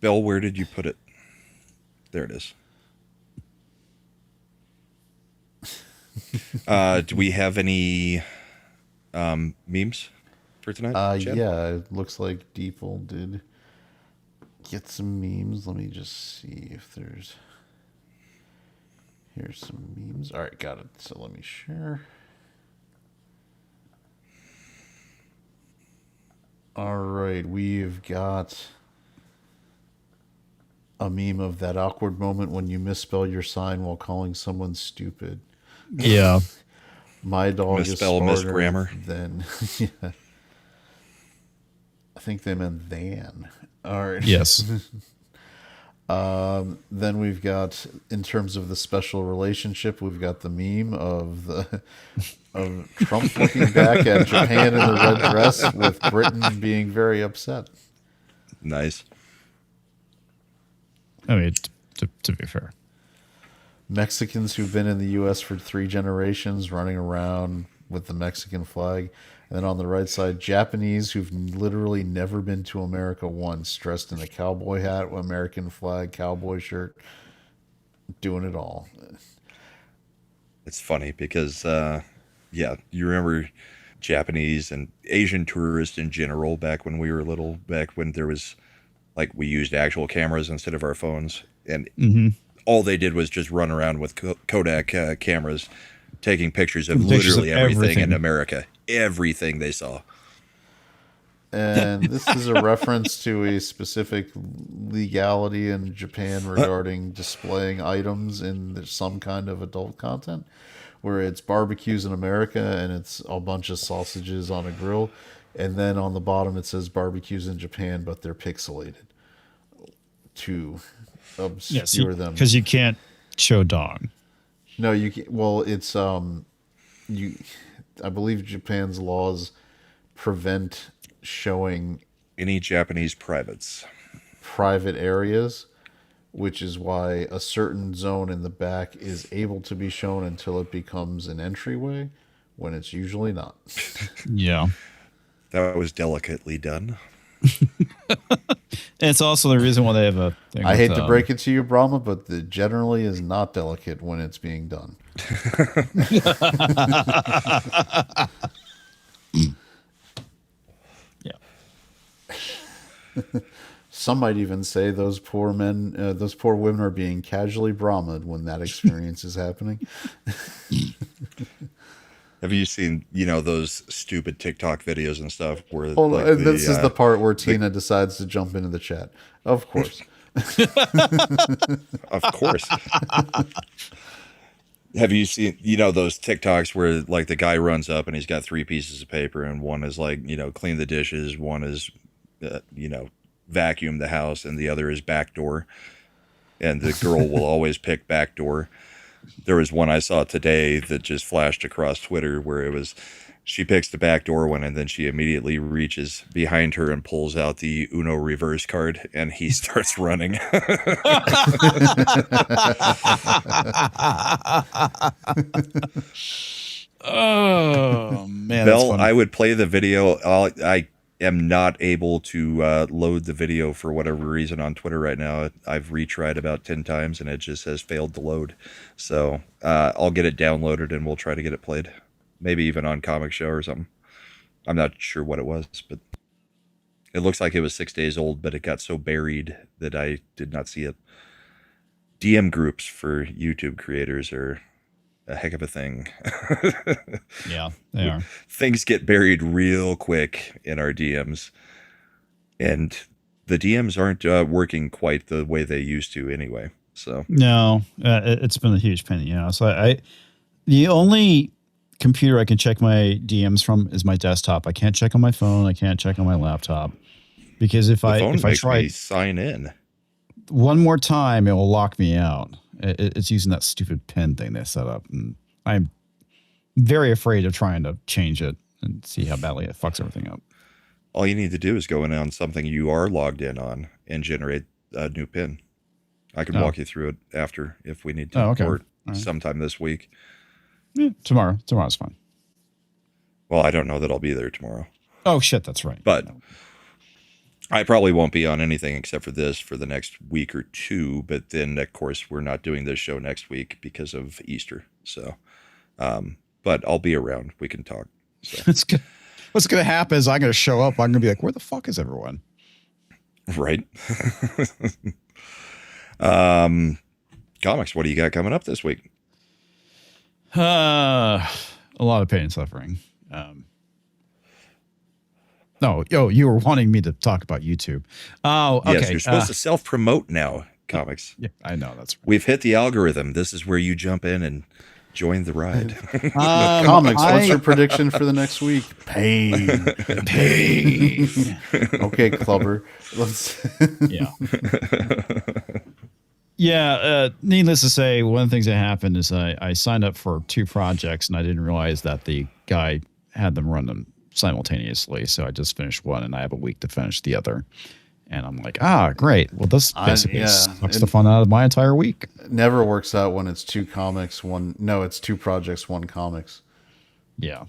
Bill, where did you put it? There it is. Do we have any memes for tonight? Yeah, it looks like Deeple did get some memes. Let me just see if here's some memes. All right, got it. So let me share. All right, we've got a meme of that awkward moment when you misspell your sign while calling someone stupid. Yeah. My dog Misspell, is smarter misgrammar. than... Yeah. I think they meant than. All right. Yes. Then we've got, in terms of the special relationship, we've got the meme of Trump looking back at Japan in the red dress with Britain being very upset. Nice. I mean, to be fair. Mexicans who've been in the U.S. for 3 generations running around with the Mexican flag. And then on the right side, Japanese who've literally never been to America once, dressed in a cowboy hat, American flag, cowboy shirt. doing it all. It's funny because, yeah, you remember Japanese and Asian tourists in general back when we were little, back when there was, like, we used actual cameras instead of our phones. And all they did was just run around with Kodak cameras, taking pictures of literally everything in America. Everything they saw. And this is a reference to a specific legality in Japan regarding displaying items in some kind of adult content, where it's barbecues in America and it's a bunch of sausages on a grill. And then on the bottom it says barbecues in Japan, but they're pixelated to obscure them. Because you can't show dong. No, you can, well, it's I believe Japan's laws prevent showing any Japanese private areas, which is why a certain zone in the back is able to be shown until it becomes an entryway, when it's usually not. Yeah. That was delicately done. It's also the reason why they have a thing. I hate to break it to you, Brahma, but it generally is not delicate when it's being done. Some might even say those poor women are being casually Brahma'd when that experience is happening. Have you seen, those stupid TikTok videos and stuff where this is the part where Tina decides to jump into the chat. Of course. Of course. Have you seen, those TikToks where like the guy runs up and he's got 3 pieces of paper and one is like, clean the dishes, one is, vacuum the house, and the other is backdoor. And the girl will always pick backdoor. There was one I saw today that just flashed across Twitter where it was, she picks the backdoor one and then she immediately reaches behind her and pulls out the Uno reverse card and he starts running. Oh man, Bell, I would play the video. I am not able to load the video for whatever reason on Twitter right now. I've retried about 10 times and it just says failed to load. So I'll get it downloaded and we'll try to get it played. Maybe even on Comix Show or something. I'm not sure what it was, but it looks like it was 6 days old, but it got so buried that I did not see it. DM groups for YouTube creators are a heck of a thing. Yeah, they are. Things get buried real quick in our DMs, and the DMs aren't working quite the way they used to anyway. So no, it's been a huge pain. So the only computer I can check my DMs from is my desktop. I can't check on my phone. I can't check on my laptop because if I try to sign in one more time, it will lock me out. It's using that stupid pin thing they set up, and I'm very afraid of trying to change it and see how badly it fucks everything up. All you need to do is go in on something you are logged in on and generate a new pin. I can walk you through it after if we need to, or sometime this week. Yeah, tomorrow's fine. Well, I don't know that I'll be there tomorrow. Oh shit, that's right. But I probably won't be on anything except for this for the next week or two. But then, of course, we're not doing this show next week because of Easter. So, but I'll be around. We can talk. So. What's going to happen is I'm going to show up. I'm going to be like, where the fuck is everyone? Right. Comics, what do you got coming up this week? A lot of pain and suffering. No, you were wanting me to talk about YouTube. Oh, okay. Yes, you're supposed to self-promote now, Comics. Yeah, I know. That's right. We've hit the algorithm. This is where you jump in and join the ride. Comics, what's your prediction for the next week? Pain. Okay, Clubber. Yeah. Yeah, needless to say, one of the things that happened is I signed up for 2 projects, and I didn't realize that the guy had them run them simultaneously. So I just finished one, and I have a week to finish the other. And I'm like, great. Well, this basically sucks the fun out of my entire week. It never works out when it's 2 comics, it's 2 projects, 1 comics. Yeah.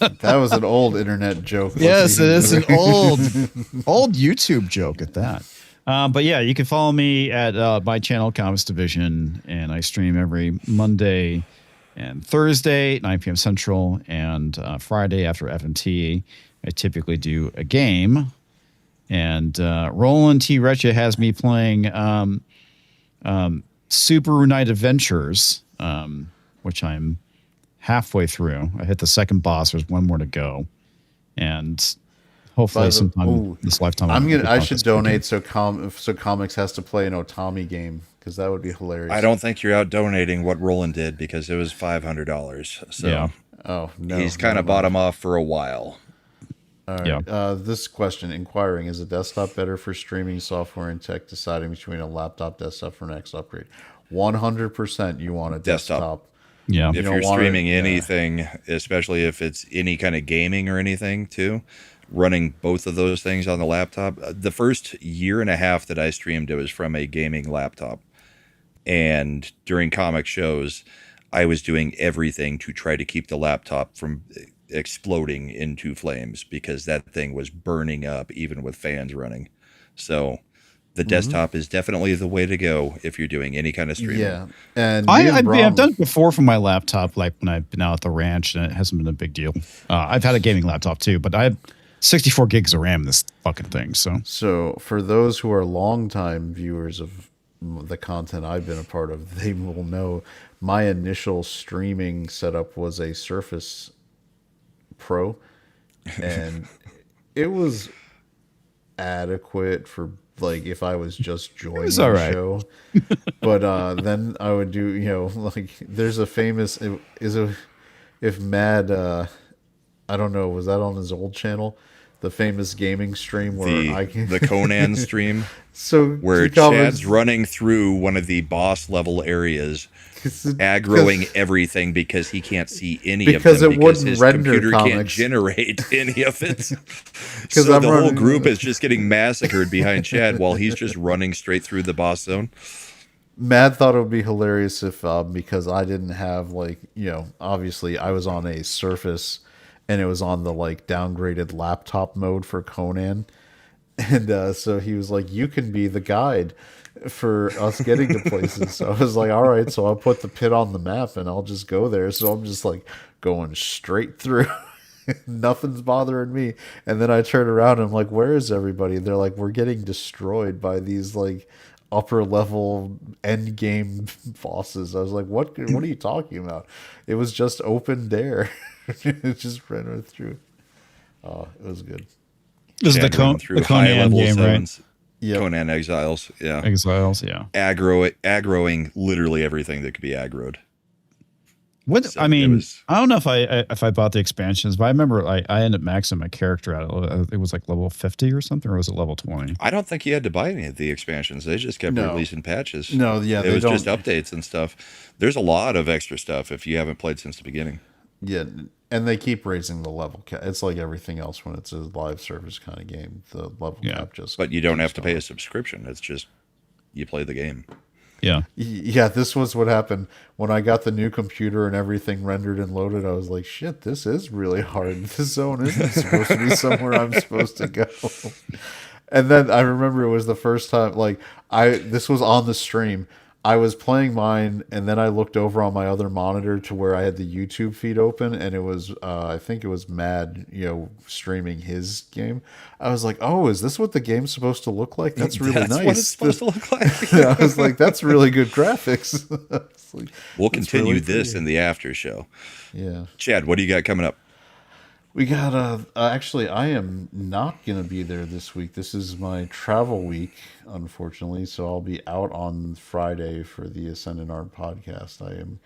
That was an old internet joke. Yes, it is an old YouTube joke at that. But yeah, you can follow me at my channel, Comics Division, and I stream every Monday and Thursday, 9 p.m. Central, and Friday after FNT. I typically do a game, and Roland T. Retcha has me playing Super Night Adventures, which I'm halfway through. I hit the second boss. There's one more to go, and hopefully sometime this lifetime. I should donate so Comix has to play an Otami game, because that would be hilarious. I don't think you're out donating what Roland did, because it was $500. So yeah. Oh no, he's kind of bought him off for a while. All right. Yeah. This question inquiring: is a desktop better for streaming software and tech? Deciding between a laptop, desktop for next upgrade. 100%. You want a desktop. Yeah. If you're streaming anything, especially if it's any kind of gaming or anything too, running both of those things on the laptop. The first year and a half that I streamed, it was from a gaming laptop. And during comic shows, I was doing everything to try to keep the laptop from exploding into flames, because that thing was burning up even with fans running. So the desktop is definitely the way to go if you're doing any kind of streaming. Yeah. And I've done it before from my laptop, like when I've been out at the ranch, and it hasn't been a big deal. I've had a gaming laptop too, but I have 64 gigs of RAM in this fucking thing. So for those who are longtime viewers of the content I've been a part of, they will know my initial streaming setup was a Surface Pro, and it was adequate for like if I was just joining the show. But then I would do, like there's a famous if Mad I don't know, was that on his old channel? The famous gaming stream where the Conan stream, so where Chad's running through one of the boss level areas, aggroing everything because he can't see any of them because his computer can't generate any of it. So the whole group is just getting massacred behind Chad while he's just running straight through the boss zone. Mad thought it would be hilarious if because I didn't have obviously I was on a Surface. And it was on the downgraded laptop mode for Conan. And so he was like, you can be the guide for us getting to places. So I was like, all right, so I'll put the pit on the map and I'll just go there. So I'm just going straight through. Nothing's bothering me. And then I turn around and I'm like, where is everybody? And they're like, we're getting destroyed by these upper level end game bosses. I was like, what are you talking about? It was just open there. It just ran right through. Oh, it was good. This is the Conan game, right? Yep. Conan Exiles, yeah. Exiles, yeah. Aggroing literally everything that could be aggroed. I don't know if I bought the expansions, but I remember I ended up maxing my character out. It was level 50 or something, or was it level 20? I don't think you had to buy any of the expansions. They just kept releasing patches. No, yeah, it was just updates and stuff. There's a lot of extra stuff if you haven't played since the beginning. Yeah, and they keep raising the level cap. It's like everything else when it's a live service kind of game. The level cap just. But you don't have to pay a subscription. It's just you play the game. Yeah. Yeah, this was what happened when I got the new computer and everything rendered and loaded. I was like, shit, this is really hard. This zone isn't supposed to be somewhere I'm supposed to go. And then I remember it was the first time, this was on the stream. I was playing mine, and then I looked over on my other monitor to where I had the YouTube feed open, and it was, I think it was Mad, streaming his game. I was like, oh, is this what the game's supposed to look like? That's really nice. That's what it's supposed to look like. I was like, that's really good graphics. We'll continue really this in the after show. Yeah. Chad, what do you got coming up? We got actually, I am not going to be there this week. This is my travel week, unfortunately. So I'll be out on Friday for the Ascendant Art podcast. I am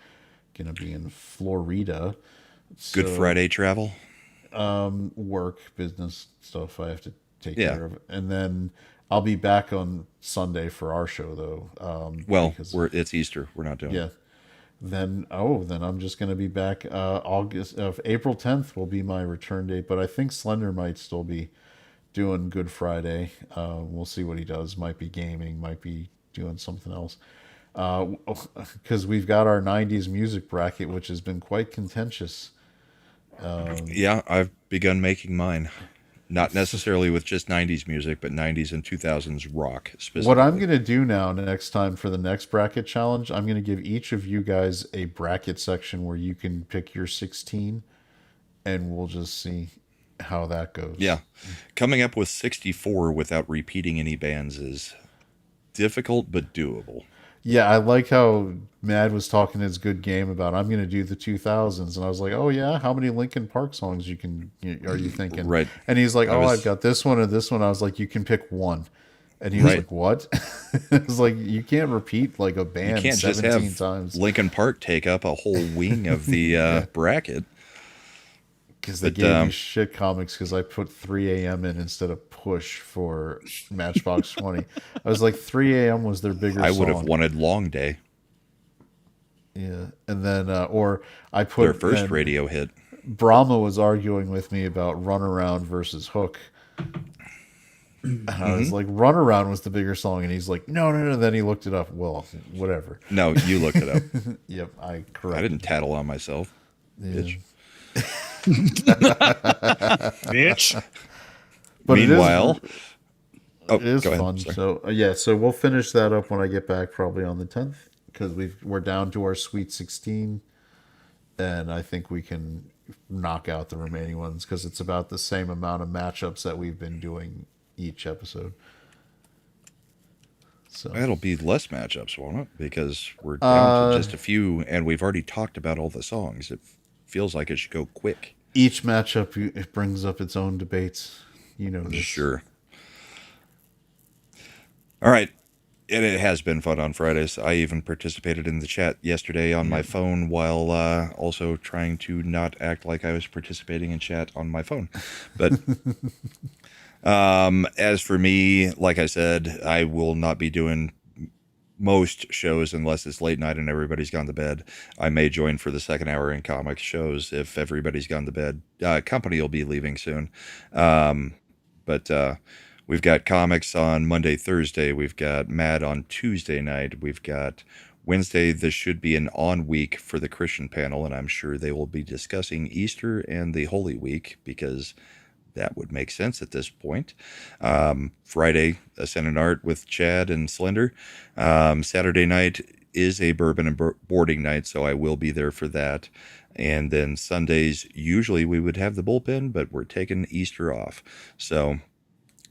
going to be in Florida. Good Friday travel? Work, business stuff I have to take care of. And then I'll be back on Sunday for our show, though. It's Easter. We're not doing it. Then I'm just going to be back. April 10th will be my return date, but I think Slender might still be doing Good Friday. We'll see what he does. Might be gaming, might be doing something else. Because we've got our 90s music bracket, which has been quite contentious. I've begun making mine. Not necessarily with just 90s music, but 90s and 2000s rock specifically. What I'm going to do now next time for the next bracket challenge, I'm going to give each of you guys a bracket section where you can pick your 16, and we'll just see how that goes. Yeah. Coming up with 64 without repeating any bands is difficult but doable. Yeah, I like how Mad was talking his good game about I'm going to do the 2000s, and I was like, oh yeah, how many Linkin Park songs are you thinking? Right. And he's like, I've got this one and this one. I was like, you can pick one, and he was like, what? It was like, you can't repeat like a band. You can't 17 just have times. Linkin Park take up a whole wing of the bracket. Because they gave me shit comics because I put 3 a.m. in instead of Push for Matchbox 20. I was like, 3 a.m. was their bigger I song. would have wanted Long Day. Yeah. And then, or I put their first radio hit. Brahma was arguing with me about Runaround versus Hook. And I was like, Runaround was the bigger song. And he's like, no. Then he looked it up. Well, whatever. No, you looked it up. Yep, I didn't tattle on myself. Yeah. Bitch. Bitch. But meanwhile, it is fun. So so we'll finish that up when I get back, probably on the 10th, because we're down to our Sweet 16, and I think we can knock out the remaining ones because it's about the same amount of matchups that we've been doing each episode. So it'll be less matchups, won't it? Because we're down to just a few, and we've already talked about all the songs. It feels like it should go quick. Each matchup, it brings up its own debates. You know this. Sure. All right. It has been fun on Fridays. I even participated in the chat yesterday on my phone while also trying to not act like I was participating in chat on my phone. But as for me, like I said, I will not be doing most shows unless it's late night and everybody's gone to bed. I may join for the second hour in comic shows if everybody's gone to bed. Company will be leaving soon. But we've got comics on Monday, Thursday. We've got Mad on Tuesday night. We've got Wednesday. This should be an on week for the Christian panel, and I'm sure they will be discussing Easter and the Holy Week because that would make sense at this point. Friday, Ascendant Art with Chad and Slender. Saturday night is a bourbon and boarding night, so I will be there for that. And then Sundays, usually we would have the bullpen, but we're taking Easter off. So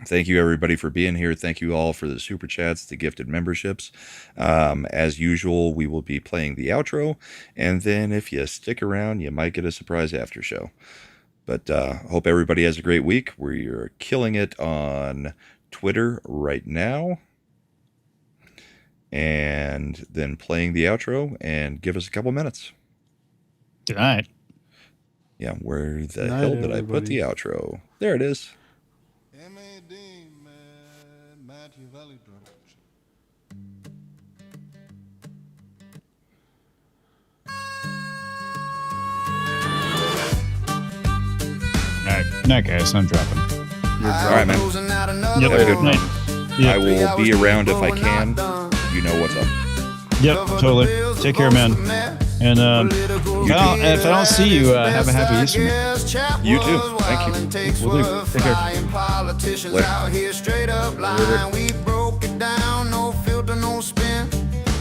thank you, everybody, for being here. Thank you all for the super chats, the gifted memberships. As usual, we will be playing the outro. And then if you stick around, you might get a surprise after show. But hope everybody has a great week. We're killing it on Twitter right now. And then playing the outro, and give us a couple minutes. Good night. Yeah, where the hell did I put the outro? There it is. Night, guys. I'm dropping. All right, man. Yep. Have a good night. Yep. I will be around if I can. You know what's up. Yep, totally. Take care, man. And if I don't see you, have a happy Easter. You too. Thank you. Will do. Take care.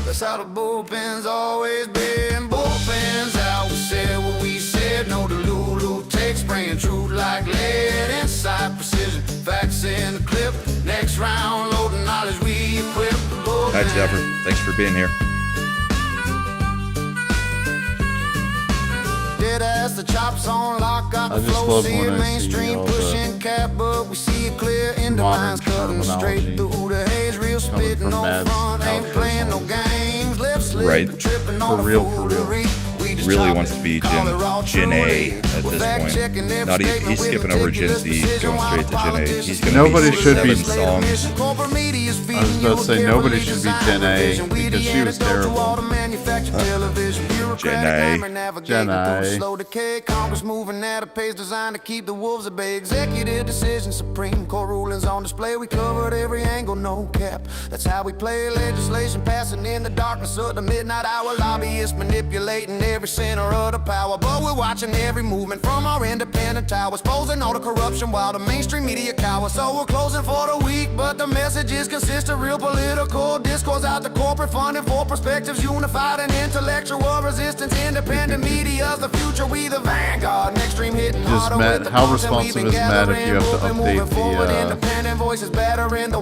That's how the bullpen's always been. Bullpen's how we said what we said. No Lulu takes, spraying truth like lead. Inside precision, facts in the clip. Next round, loading knowledge we equip the bullpen. Hi, Zephyr. Thanks for being here. Dead ass the chops on lock, got the flow, see it mainstream, pushing cap, but we see it clear in the lines, cutting straight through the haze, real spitting on front, ain't playing no games, left slip, tripping on the foolery. Really wants to be Gen A at this point. Not even, he's skipping over Gen Z, going straight to Gen A. He's going Nobody to be should be 6, 7 songs. I was about to say nobody should be Gen A because she was terrible. Jenny. Slow decay, Congress moving at a pace designed to keep the wolves at bay. Executive decision, Supreme Court rulings on display. We covered every angle, no cap. That's how we play. Legislation passing in the darkness of the midnight hour. Lobbyists manipulating every center of the power. But we're watching every movement from our independent towers, posing all the corruption while the mainstream media cowers. So we're closing for the week, but the message is consistent. Real political discourse out the corporate funding for perspectives unified and intellectual resistance. Independent media's the future, we the vanguard. Next stream hitting harder with the how responsive is Matt if you have to update with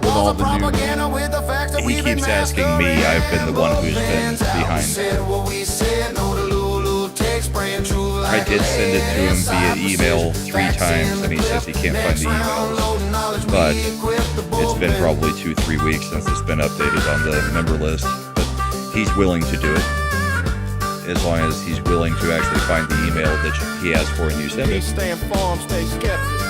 all the news? He keeps asking me. I've been the one who's been behind. I did send it to him via email 3 times, and he says he can't find the emails. But it's been probably 2-3 weeks since it's been updated on the member list. But he's willing to do it, as long as he's willing to actually find the email that he asked for and you send it. Stay informed, stay skeptical.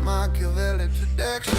Machiavelli protection.